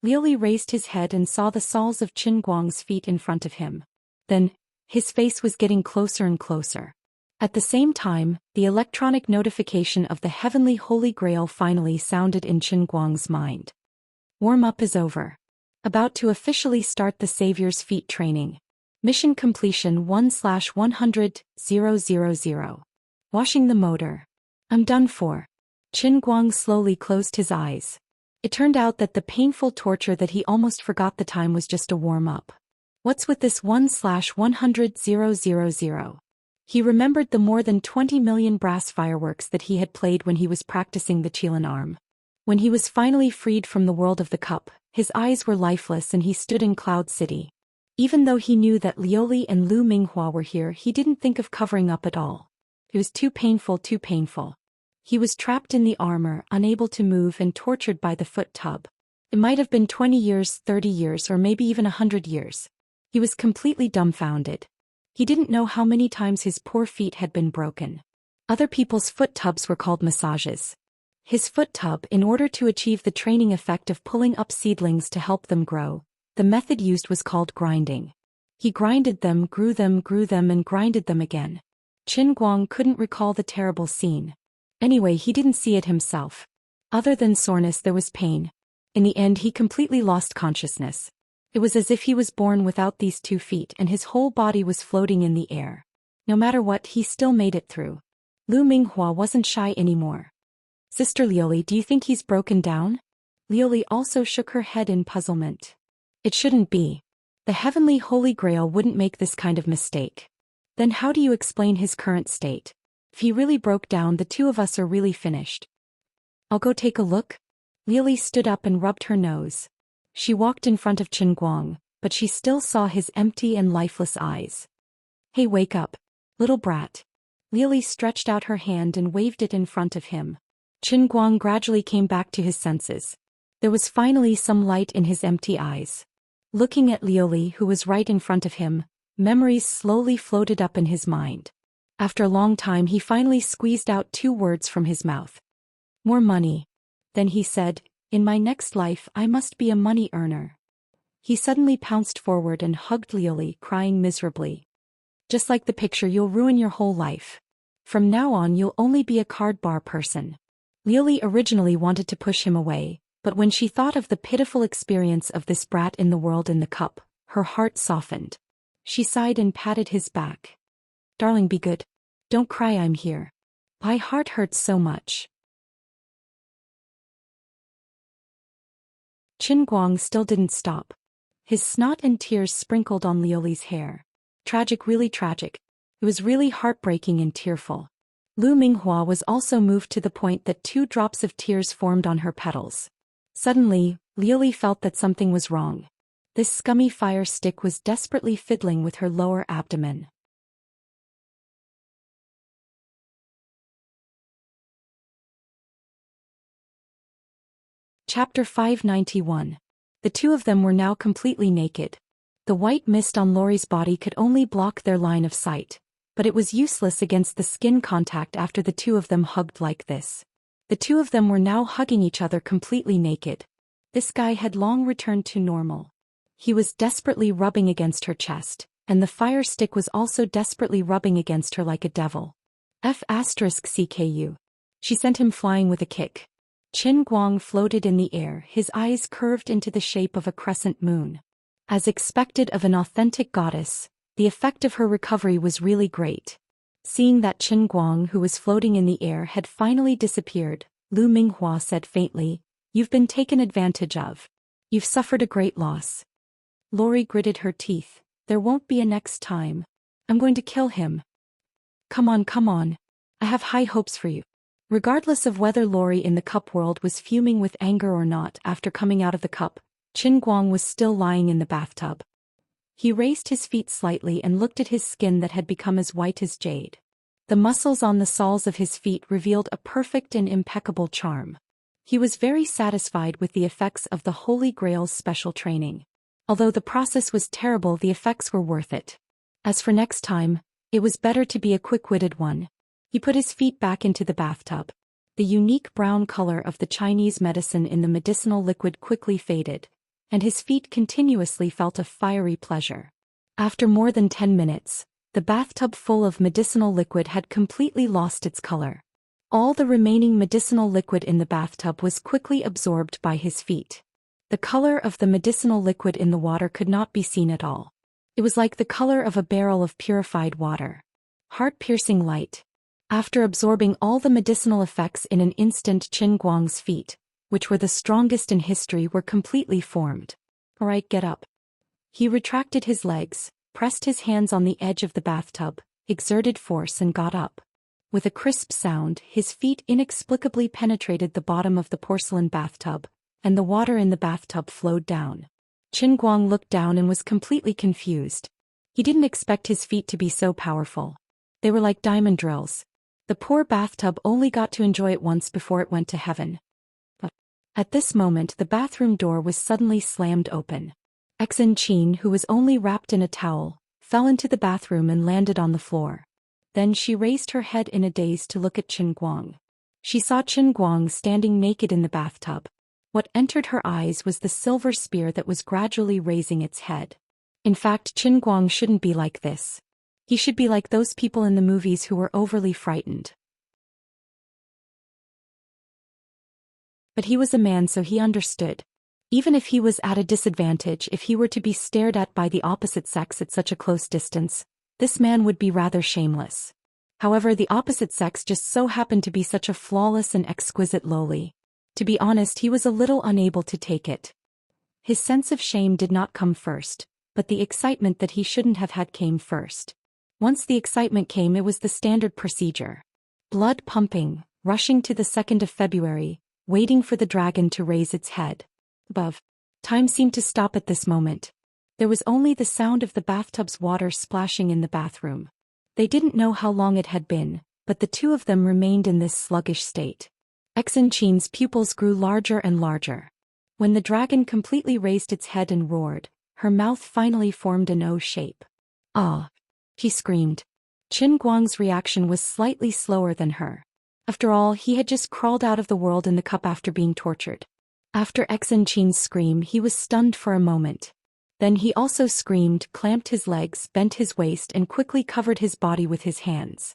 Liuli raised his head and saw the soles of Qin Guang's feet in front of him. Then, his face was getting closer and closer. At the same time, the electronic notification of the heavenly Holy Grail finally sounded in Qin Guang's mind. Warm-up is over. About to officially start the Savior's Feet training. Mission completion 1/100,000. Washing the motor. I'm done for. Qin Guang slowly closed his eyes. It turned out that the painful torture that he almost forgot the time was just a warm-up. What's with this 1/100,000? He remembered the more than 20 million brass fireworks that he had played when he was practicing the Qilan arm. When he was finally freed from the world of the cup, his eyes were lifeless and he stood in Cloud City. Even though he knew that Liuli and Lu Minghua were here, he didn't think of covering up at all. It was too painful, too painful. He was trapped in the armor, unable to move and tortured by the foot tub. It might have been 20 years, 30 years, or maybe even 100 years. He was completely dumbfounded. He didn't know how many times his poor feet had been broken. Other people's foot tubs were called massages. His foot tub, in order to achieve the training effect of pulling up seedlings to help them grow, the method used was called grinding. He grinded them, grew them, and grinded them again. Qin Guang couldn't recall the terrible scene. Anyway, he didn't see it himself. Other than soreness, there was pain. In the end, he completely lost consciousness. It was as if he was born without these 2 feet and his whole body was floating in the air. No matter what, he still made it through. Lu Minghua wasn't shy anymore. Sister Liuli, do you think he's broken down? Liuli also shook her head in puzzlement. It shouldn't be. The heavenly Holy Grail wouldn't make this kind of mistake. Then how do you explain his current state? If he really broke down, the 2 of us are really finished. I'll go take a look. Liuli stood up and rubbed her nose. She walked in front of Qin Guang, but she still saw his empty and lifeless eyes. Hey, wake up, little brat. Liuli stretched out her hand and waved it in front of him. Qin Guang gradually came back to his senses. There was finally some light in his empty eyes. Looking at Liuli, who was right in front of him, memories slowly floated up in his mind. After a long time, he finally squeezed out 2 words from his mouth. More money. Then he said, in my next life I must be a money earner. He suddenly pounced forward and hugged Liuli, crying miserably. Just like the picture, you'll ruin your whole life. From now on you'll only be a card bar person. Liuli originally wanted to push him away, but when she thought of the pitiful experience of this brat in the world in the cup, her heart softened. She sighed and patted his back. Darling, be good. Don't cry, I'm here. My heart hurts so much. Qin Guang still didn't stop. His snot and tears sprinkled on Liuli's hair. Tragic, really tragic. It was really heartbreaking and tearful. Lu Minghua was also moved to the point that 2 drops of tears formed on her petals. Suddenly, Liuli felt that something was wrong. This scummy fire stick was desperately fiddling with her lower abdomen. Chapter 591. The 2 of them were now completely naked. The white mist on Lori's body could only block their line of sight, but it was useless against the skin contact after the 2 of them hugged like this. The 2 of them were now hugging each other completely naked. This guy had long returned to normal. He was desperately rubbing against her chest, and the fire stick was also desperately rubbing against her like a devil. F***CKU. She sent him flying with a kick. Qin Guang floated in the air, his eyes curved into the shape of a crescent moon. As expected of an authentic goddess, the effect of her recovery was really great. Seeing that Qin Guang, who was floating in the air, had finally disappeared, Lu Minghua said faintly, "You've been taken advantage of. You've suffered a great loss." Lori gritted her teeth. "There won't be a next time. I'm going to kill him." Come on. I have high hopes for you." Regardless of whether Lori in the cup world was fuming with anger or not after coming out of the cup, Qin Guang was still lying in the bathtub. He raised his feet slightly and looked at his skin that had become as white as jade. The muscles on the soles of his feet revealed a perfect and impeccable charm. He was very satisfied with the effects of the Holy Grail's special training. Although the process was terrible, the effects were worth it. As for next time, it was better to be a quick-witted one. He put his feet back into the bathtub. The unique brown color of the Chinese medicine in the medicinal liquid quickly faded, and his feet continuously felt a fiery pleasure. After more than 10 minutes, the bathtub full of medicinal liquid had completely lost its color. All the remaining medicinal liquid in the bathtub was quickly absorbed by his feet. The color of the medicinal liquid in the water could not be seen at all. It was like the color of a barrel of purified water. Heart-piercing light. After absorbing all the medicinal effects in an instant, Qin Guang's feet, which were the strongest in history, were completely formed. Alright, get up. He retracted his legs, pressed his hands on the edge of the bathtub, exerted force and got up. With a crisp sound, his feet inexplicably penetrated the bottom of the porcelain bathtub, and the water in the bathtub flowed down. Qin Guang looked down and was completely confused. He didn't expect his feet to be so powerful. They were like diamond drills. The poor bathtub only got to enjoy it once before it went to heaven. But at this moment the bathroom door was suddenly slammed open. Xianxia, who was only wrapped in a towel, fell into the bathroom and landed on the floor. Then she raised her head in a daze to look at Qin Guang. She saw Qin Guang standing naked in the bathtub. What entered her eyes was the silver spear that was gradually raising its head. In fact, Qin Guang shouldn't be like this. He should be like those people in the movies who were overly frightened. But he was a man, so he understood. Even if he was at a disadvantage, if he were to be stared at by the opposite sex at such a close distance, this man would be rather shameless. However, the opposite sex just so happened to be such a flawless and exquisite loli. To be honest, he was a little unable to take it. His sense of shame did not come first, but the excitement that he shouldn't have had came first. Once the excitement came, it was the standard procedure. Blood pumping, rushing to the 2nd of February, waiting for the dragon to raise its head. Above. Time seemed to stop at this moment. There was only the sound of the bathtub's water splashing in the bathroom. They didn't know how long it had been, but the two of them remained in this sluggish state. Xianxia's pupils grew larger and larger. When the dragon completely raised its head and roared, her mouth finally formed an O shape. Ah! She screamed. Qin Guang's reaction was slightly slower than her. After all, he had just crawled out of the world in the cup after being tortured. After Xianxia's scream, he was stunned for a moment. Then he also screamed, clamped his legs, bent his waist and quickly covered his body with his hands.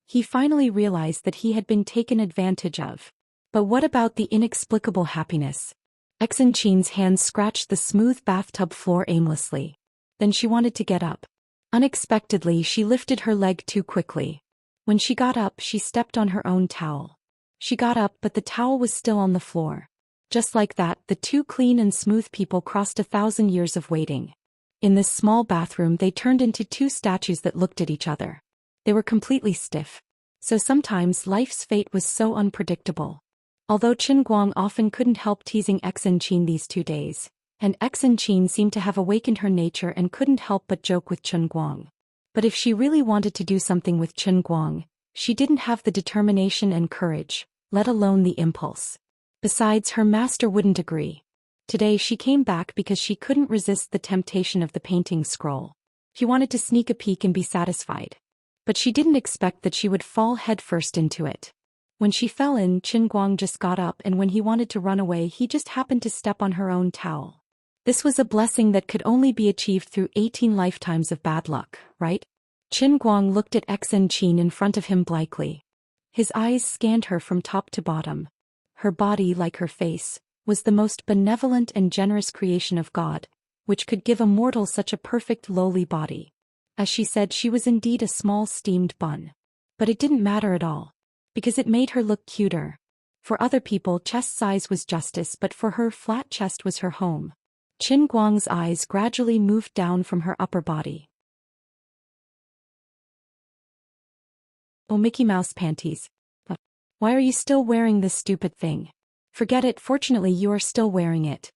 He finally realized that he had been taken advantage of. But what about the inexplicable happiness? Xianxia's hands scratched the smooth bathtub floor aimlessly. Then she wanted to get up. Unexpectedly, she lifted her leg too quickly. When she got up, she stepped on her own towel. She got up, but the towel was still on the floor. Just like that, the two clean and smooth people crossed 1,000 years of waiting. In this small bathroom, they turned into two statues that looked at each other. They were completely stiff. So sometimes life's fate was so unpredictable. Although Qin Guang often couldn't help teasing Xianxia these 2 days, and Xianxia seemed to have awakened her nature and couldn't help but joke with Qin Guang. But if she really wanted to do something with Qin Guang, she didn't have the determination and courage, let alone the impulse. Besides, her master wouldn't agree. Today she came back because she couldn't resist the temptation of the painting scroll. She wanted to sneak a peek and be satisfied. But she didn't expect that she would fall headfirst into it. When she fell in, Qin Guang just got up, and when he wanted to run away, he just happened to step on her own towel. This was a blessing that could only be achieved through 18 lifetimes of bad luck, right? Qin Guang looked at Xianxia in front of him blankly. His eyes scanned her from top to bottom. Her body, like her face, was the most benevolent and generous creation of God, which could give a mortal such a perfect lowly body. As she said, she was indeed a small steamed bun. But it didn't matter at all, because it made her look cuter. For other people, chest size was justice, but for her, flat chest was her home. Qin Guang's eyes gradually moved down from her upper body. Oh, Mickey Mouse panties. Why are you still wearing this stupid thing? Forget it, fortunately you are still wearing it.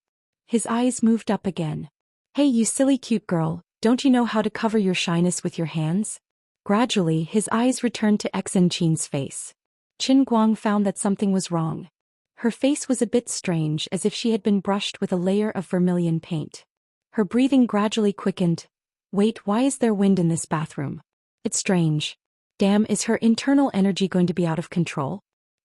His eyes moved up again. Hey, you silly cute girl, don't you know how to cover your shyness with your hands? Gradually, his eyes returned to Xianxia's face. Qin Guang found that something was wrong. Her face was a bit strange, as if she had been brushed with a layer of vermilion paint. Her breathing gradually quickened. Wait, why is there wind in this bathroom? It's strange. Damn, is her internal energy going to be out of control?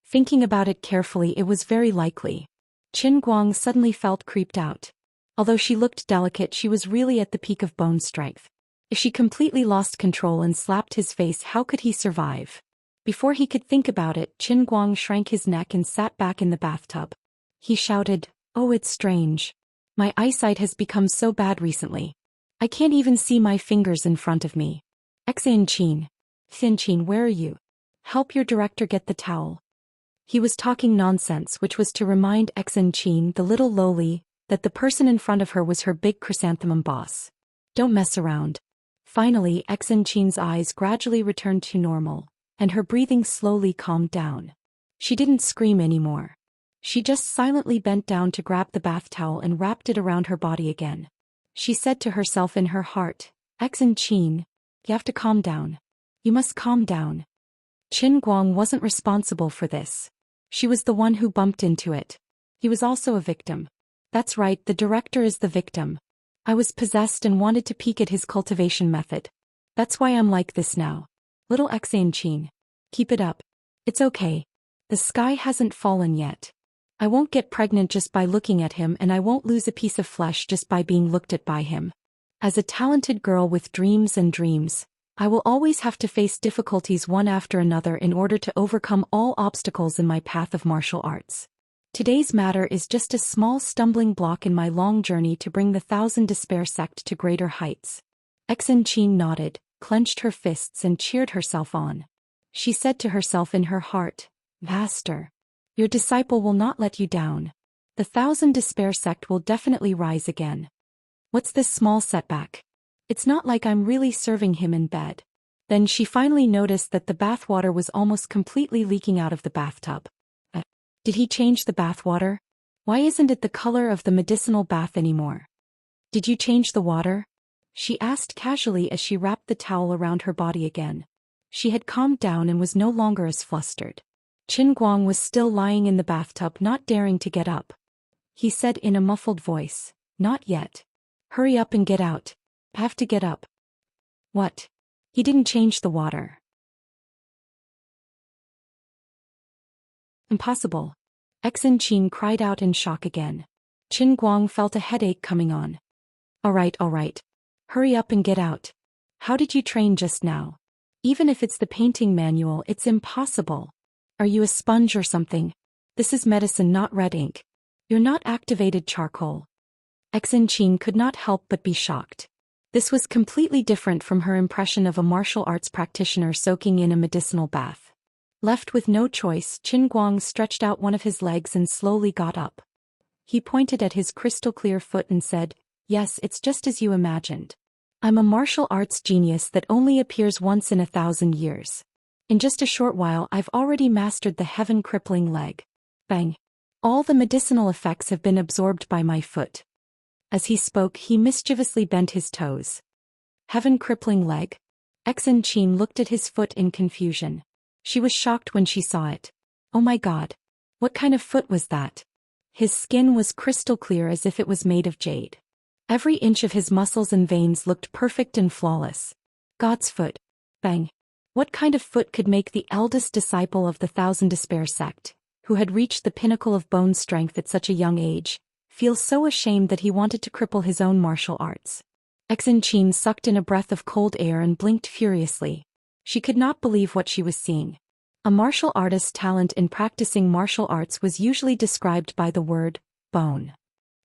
Thinking about it carefully, it was very likely. Qin Guang suddenly felt creeped out. Although she looked delicate, she was really at the peak of bone strength. If she completely lost control and slapped his face, how could he survive? Before he could think about it, Qin Guang shrank his neck and sat back in the bathtub. He shouted, "Oh, it's strange. My eyesight has become so bad recently. I can't even see my fingers in front of me. Xianxia. Xianxia, where are you? help your director get the towel. He was talking nonsense, which was to remind Xianxia, the little lowly, that the person in front of her was her big chrysanthemum boss. Don't mess around. Finally, Xianxia's eyes gradually returned to normal, and her breathing slowly calmed down. She didn't scream anymore. She just silently bent down to grab the bath towel and wrapped it around her body again. She said to herself in her heart, Xianxia, you have to calm down. You must calm down. Qin Guang wasn't responsible for this. She was the one who bumped into it. He was also a victim. That's right, the director is the victim. I was possessed and wanted to peek at his cultivation method. That's why I'm like this now. Little Xianxia. Keep it up. It's okay. The sky hasn't fallen yet. I won't get pregnant just by looking at him, and I won't lose a piece of flesh just by being looked at by him. As a talented girl with dreams and dreams, I will always have to face difficulties one after another in order to overcome all obstacles in my path of martial arts. Today's matter is just a small stumbling block in my long journey to bring the Thousand Despair sect to greater heights. Xianxia nodded, clenched her fists and cheered herself on. She said to herself in her heart, Master, your disciple will not let you down. The Thousand Despair sect will definitely rise again. What's this small setback? It's not like I'm really serving him in bed. Then she finally noticed that the bathwater was almost completely leaking out of the bathtub. Did he change the bathwater? Why isn't it the color of the medicinal bath anymore? Did you change the water? She asked casually as she wrapped the towel around her body again. She had calmed down and was no longer as flustered. Qin Guang was still lying in the bathtub, not daring to get up. He said in a muffled voice, Not yet. Hurry up and get out. Have to get up. What? He didn't change the water. Impossible. Xianxia cried out in shock again. Qin Guang felt a headache coming on. All right. Hurry up and get out. How did you train just now? Even if it's the painting manual, it's impossible. Are you a sponge or something? This is medicine, not red ink. You're not activated charcoal. Xianxia could not help but be shocked. This was completely different from her impression of a martial arts practitioner soaking in a medicinal bath. Left with no choice, Qin Guang stretched out one of his legs and slowly got up. He pointed at his crystal-clear foot and said, Yes, it's just as you imagined. I'm a martial arts genius that only appears once in 1,000 years. In just a short while I've already mastered the heaven-crippling leg. Bang! All the medicinal effects have been absorbed by my foot. As he spoke, he mischievously bent his toes. Heaven-crippling leg? Xianxia looked at his foot in confusion. She was shocked when she saw it. Oh my God! What kind of foot was that? His skin was crystal clear as if it was made of jade. Every inch of his muscles and veins looked perfect and flawless. God's foot. Bang! What kind of foot could make the eldest disciple of the Thousand Despair sect, who had reached the pinnacle of bone strength at such a young age, feel so ashamed that he wanted to cripple his own martial arts? Xianxia sucked in a breath of cold air and blinked furiously. She could not believe what she was seeing. A martial artist's talent in practicing martial arts was usually described by the word, bone.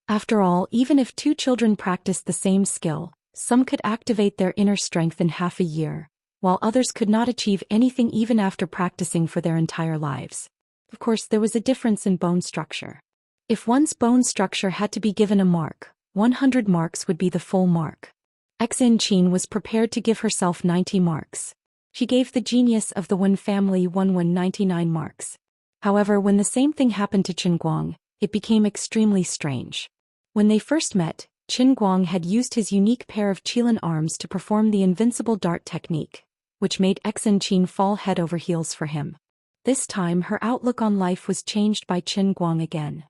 After all, even if two children practiced the same skill, some could activate their inner strength in half a year, while others could not achieve anything even after practicing for their entire lives. Of course, there was a difference in bone structure. If one's bone structure had to be given a mark, 100 marks would be the full mark. Xianxia was prepared to give herself 90 marks. She gave the genius of the Wen family 199 marks. However, when the same thing happened to Qin Guang, it became extremely strange. When they first met, Qin Guang had used his unique pair of qilin arms to perform the invincible dart technique, which made Xianxia fall head over heels for him. This time her outlook on life was changed by Qin Guang again.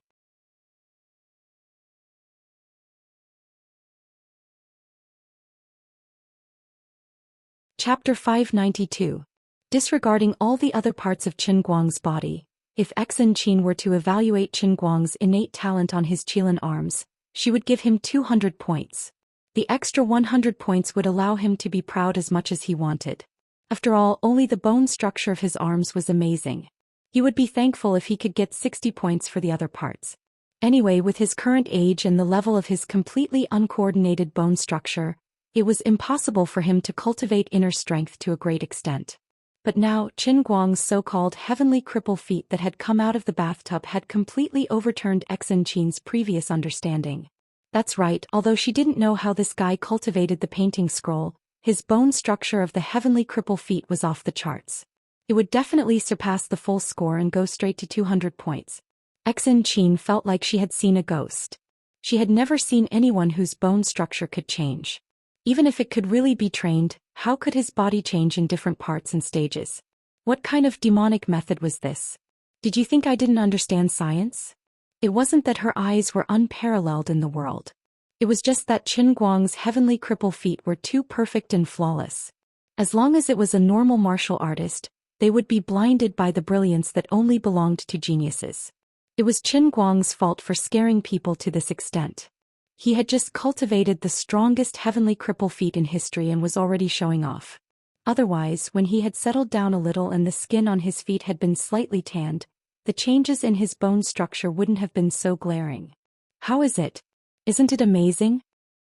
Chapter 592. Disregarding all the other parts of Qin Guang's body, if Xianxia were to evaluate Qin Guang's innate talent on his qilin arms, she would give him 200 points. The extra 100 points would allow him to be proud as much as he wanted. After all, only the bone structure of his arms was amazing. He would be thankful if he could get 60 points for the other parts. Anyway, with his current age and the level of his completely uncoordinated bone structure, it was impossible for him to cultivate inner strength to a great extent. But now, Qin Guang's so-called heavenly cripple feat that had come out of the bathtub had completely overturned Xianxia's previous understanding. That's right, although she didn't know how this guy cultivated the painting scroll, his bone structure of the heavenly cripple feat was off the charts. It would definitely surpass the full score and go straight to 200 points. Xianxia felt like she had seen a ghost. She had never seen anyone whose bone structure could change. Even if it could really be trained, how could his body change in different parts and stages? What kind of demonic method was this? Did you think I didn't understand science? It wasn't that her eyes were unparalleled in the world. It was just that Qin Guang's heavenly cripple feat were too perfect and flawless. As long as it was a normal martial artist, they would be blinded by the brilliance that only belonged to geniuses. It was Qin Guang's fault for scaring people to this extent. He had just cultivated the strongest heavenly cripple feat in history and was already showing off. Otherwise, when he had settled down a little and the skin on his feet had been slightly tanned, the changes in his bone structure wouldn't have been so glaring. How is it? Isn't it amazing?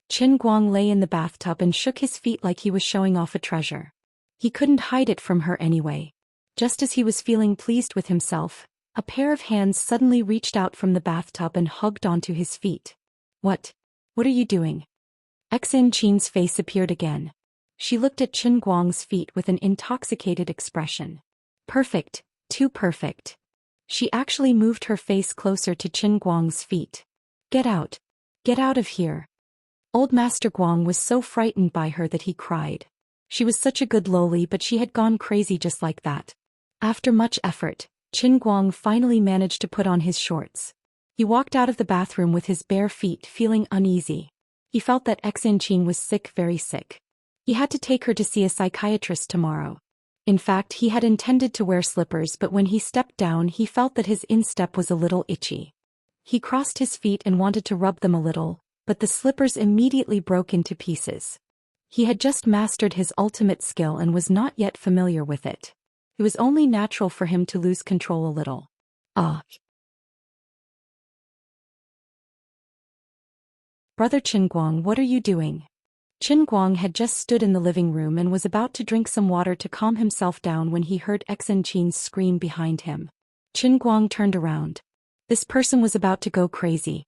Qin Guang lay in the bathtub and shook his feet like he was showing off a treasure. He couldn't hide it from her anyway. Just as he was feeling pleased with himself, a pair of hands suddenly reached out from the bathtub and hugged onto his feet. What? What are you doing? Xianxia's face appeared again. She looked at Qin Guang's feet with an intoxicated expression. Perfect, too perfect. She actually moved her face closer to Qin Guang's feet. Get out. Get out of here. Old Master Guang was so frightened by her that he cried. She was such a good loli, but she had gone crazy just like that. After much effort, Qin Guang finally managed to put on his shorts. He walked out of the bathroom with his bare feet, feeling uneasy. He felt that Xianxia was sick, very sick. He had to take her to see a psychiatrist tomorrow. In fact, he had intended to wear slippers, but when he stepped down he felt that his instep was a little itchy. He crossed his feet and wanted to rub them a little, but the slippers immediately broke into pieces. He had just mastered his ultimate skill and was not yet familiar with it. It was only natural for him to lose control a little. Brother Qin Guang, what are you doing? Qin Guang had just stood in the living room and was about to drink some water to calm himself down when he heard Xianxia's scream behind him. Qin Guang turned around. This person was about to go crazy.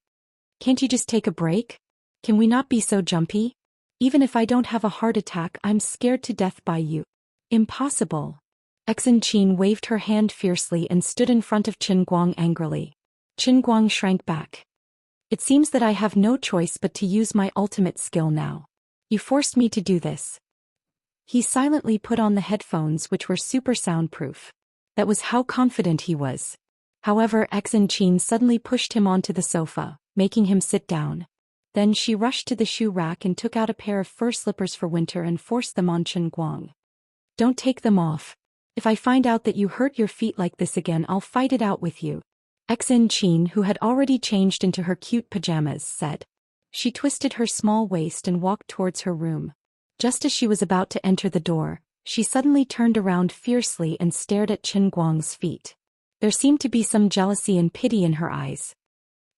Can't you just take a break? Can we not be so jumpy? Even if I don't have a heart attack, I'm scared to death by you. Impossible. Xianxia waved her hand fiercely and stood in front of Qin Guang angrily. Qin Guang shrank back. It seems that I have no choice but to use my ultimate skill now. You forced me to do this. He silently put on the headphones, which were super soundproof. That was how confident he was. However, Xianxia suddenly pushed him onto the sofa, making him sit down. Then she rushed to the shoe rack and took out a pair of fur slippers for winter and forced them on Qin Guang. Don't take them off. If I find out that you hurt your feet like this again, I'll fight it out with you. Xianxia, who had already changed into her cute pajamas, said. She twisted her small waist and walked towards her room. Just as she was about to enter the door, she suddenly turned around fiercely and stared at Qin Guang's feet. There seemed to be some jealousy and pity in her eyes.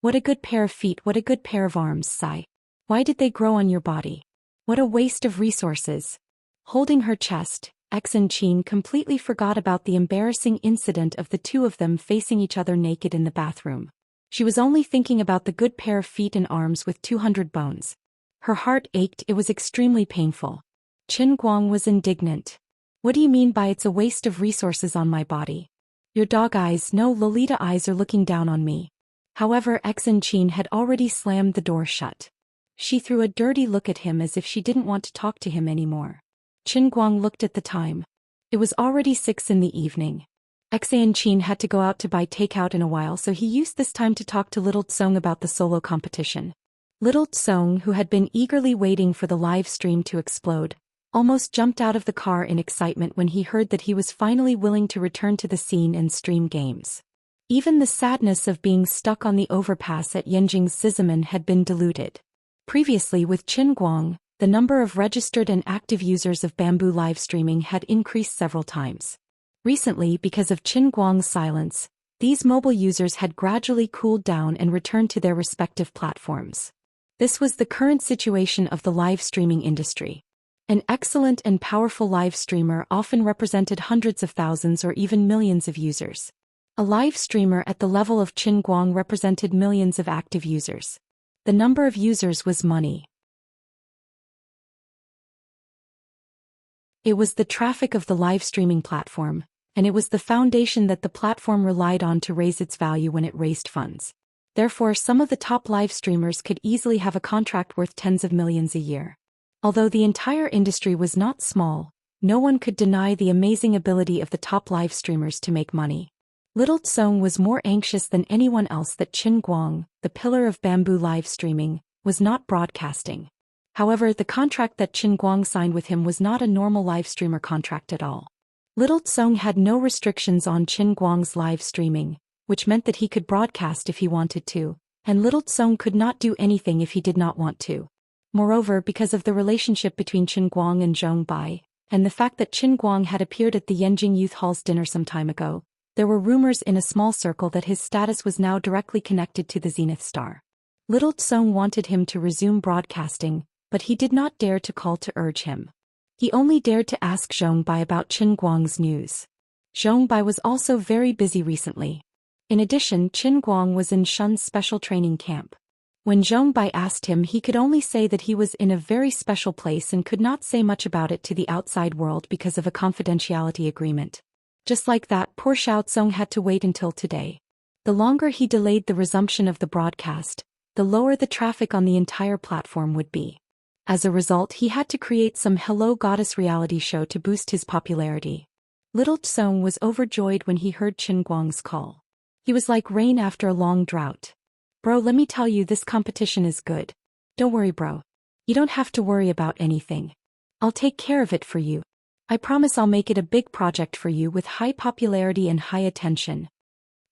What a good pair of feet, what a good pair of arms, sigh. Why did they grow on your body? What a waste of resources. Holding her chest, Xianxia completely forgot about the embarrassing incident of the two of them facing each other naked in the bathroom. She was only thinking about the good pair of feet and arms with 200 bones. Her heart ached, it was extremely painful. Qin Guang was indignant. What do you mean by it's a waste of resources on my body? Your dog eyes, no, Lolita eyes are looking down on me. However, Xianxia had already slammed the door shut. She threw a dirty look at him as if she didn't want to talk to him anymore. Qin Guang looked at the time. It was already 6 in the evening. Xianxia had to go out to buy takeout in a while, so he used this time to talk to little Tsong about the solo competition. Little Tsong, who had been eagerly waiting for the live stream to explode, almost jumped out of the car in excitement when he heard that he was finally willing to return to the scene and stream games. Even the sadness of being stuck on the overpass at Yanjing's Zizaman had been diluted. Previously with Qin Guang, the number of registered and active users of Bamboo live streaming had increased several times. Recently, because of Qin Guang's silence, these mobile users had gradually cooled down and returned to their respective platforms. This was the current situation of the live streaming industry. An excellent and powerful live streamer often represented hundreds of thousands or even millions of users. A live streamer at the level of Qin Guang represented millions of active users. The number of users was money. It was the traffic of the live streaming platform, and it was the foundation that the platform relied on to raise its value when it raised funds. Therefore, some of the top live streamers could easily have a contract worth tens of millions a year. Although the entire industry was not small, no one could deny the amazing ability of the top live streamers to make money. Little Tsong was more anxious than anyone else that Qin Guang, the pillar of bamboo live streaming, was not broadcasting. However, the contract that Qin Guang signed with him was not a normal live streamer contract at all. Little Tsong had no restrictions on Qin Guang's live streaming, which meant that he could broadcast if he wanted to, and Little Tsong could not do anything if he did not want to. Moreover, because of the relationship between Qin Guang and Zhong Bai, and the fact that Qin Guang had appeared at the Yanjing Youth Hall's dinner some time ago, there were rumors in a small circle that his status was now directly connected to the Zenith Star. Little Tsong wanted him to resume broadcasting, but he did not dare to call to urge him. He only dared to ask Zhong Bai about Qin Guang's news. Zhong Bai was also very busy recently. In addition, Qin Guang was in Shun's special training camp. When Zhong Bai asked him, he could only say that he was in a very special place and could not say much about it to the outside world because of a confidentiality agreement. Just like that, poor Xiao Tsong had to wait until today. The longer he delayed the resumption of the broadcast, the lower the traffic on the entire platform would be. As a result, he had to create some Hello Goddess reality show to boost his popularity. Little Tsong was overjoyed when he heard Qin Guang's call. He was like rain after a long drought. Bro, let me tell you, this competition is good. Don't worry, bro. You don't have to worry about anything. I'll take care of it for you. I promise I'll make it a big project for you with high popularity and high attention.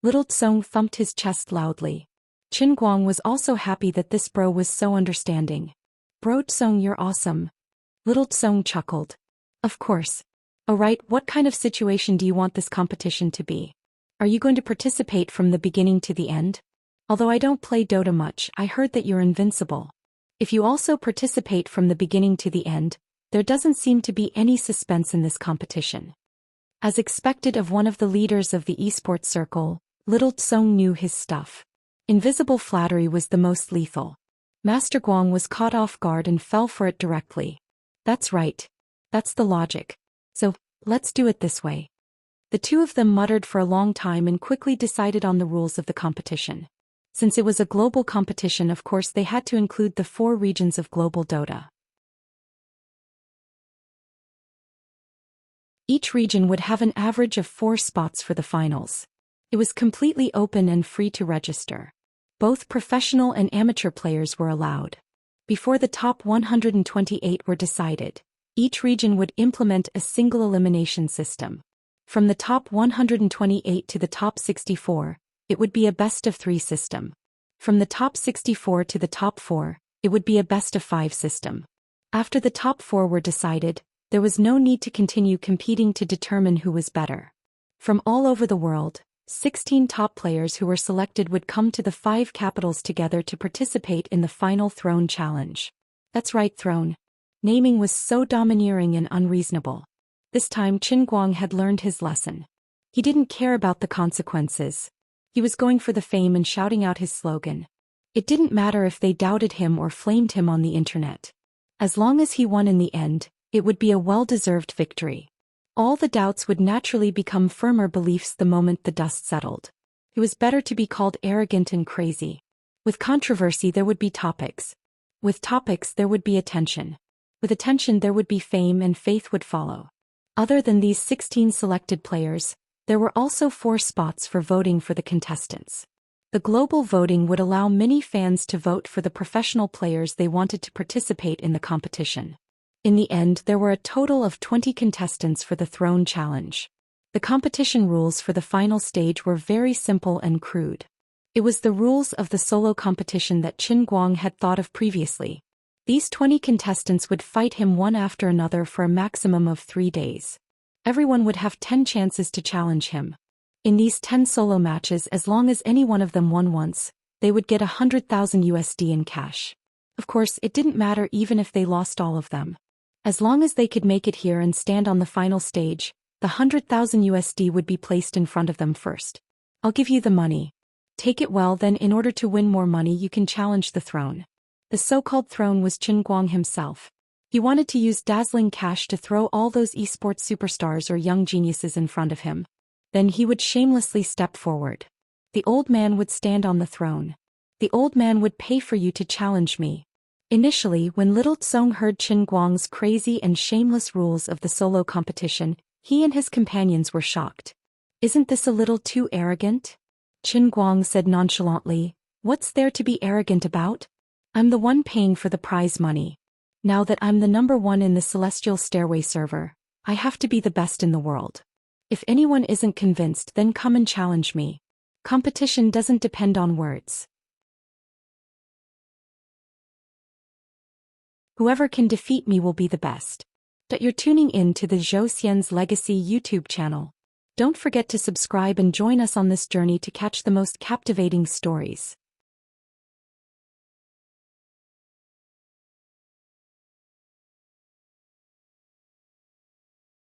Little Tsong thumped his chest loudly. Qin Guang was also happy that this bro was so understanding. Bro Tsong, you're awesome. Little Tsong chuckled. Of course. Alright, what kind of situation do you want this competition to be? Are you going to participate from the beginning to the end? Although I don't play Dota much, I heard that you're invincible. If you also participate from the beginning to the end, there doesn't seem to be any suspense in this competition. As expected of one of the leaders of the esports circle, Little Tsong knew his stuff. Invisible flattery was the most lethal. Master Guang was caught off guard and fell for it directly. That's right. That's the logic. So, let's do it this way. The two of them muttered for a long time and quickly decided on the rules of the competition. Since it was a global competition, of course they had to include the 4 regions of global Dota. Each region would have an average of 4 spots for the finals. It was completely open and free to register. Both professional and amateur players were allowed. Before the top 128 were decided, each region would implement a single elimination system. From the top 128 to the top 64, it would be a best-of-3 system. From the top 64 to the top 4, it would be a best-of-5 system. After the top 4 were decided, there was no need to continue competing to determine who was better. From all over the world, 16 top players who were selected would come to the 5 capitals together to participate in the final Throne Challenge. That's right, Throne. Naming was so domineering and unreasonable. This time Qin Guang had learned his lesson. He didn't care about the consequences. He was going for the fame and shouting out his slogan. It didn't matter if they doubted him or flamed him on the internet. As long as he won in the end, it would be a well-deserved victory. All the doubts would naturally become firmer beliefs the moment the dust settled. It was better to be called arrogant and crazy. With controversy there would be topics. With topics there would be attention. With attention there would be fame, and faith would follow. Other than these 16 selected players, there were also 4 spots for voting for the contestants. The global voting would allow many fans to vote for the professional players they wanted to participate in the competition. In the end, there were a total of 20 contestants for the Throne Challenge. The competition rules for the final stage were very simple and crude. It was the rules of the solo competition that Qin Guang had thought of previously. These 20 contestants would fight him one after another for a maximum of 3 days. Everyone would have 10 chances to challenge him. In these 10 solo matches, as long as any one of them won once, they would get 100,000 USD in cash. Of course, it didn't matter even if they lost all of them. As long as they could make it here and stand on the final stage, the 100,000 USD would be placed in front of them first. I'll give you the money. Take it well, then in order to win more money you can challenge the throne. The so-called throne was Qin Guang himself. He wanted to use dazzling cash to throw all those esports superstars or young geniuses in front of him. Then he would shamelessly step forward. The old man would stand on the throne. The old man would pay for you to challenge me. Initially, when Little Tsong heard Qin Guang's crazy and shameless rules of the solo competition, he and his companions were shocked. Isn't this a little too arrogant? Qin Guang said nonchalantly, what's there to be arrogant about? I'm the one paying for the prize money. Now that I'm the number one in the Celestial Stairway server, I have to be the best in the world. If anyone isn't convinced, then come and challenge me. Competition doesn't depend on words. Whoever can defeat me will be the best. But you're tuning in to the Zhou Xian's Legacy YouTube channel. Don't forget to subscribe and join us on this journey to catch the most captivating stories.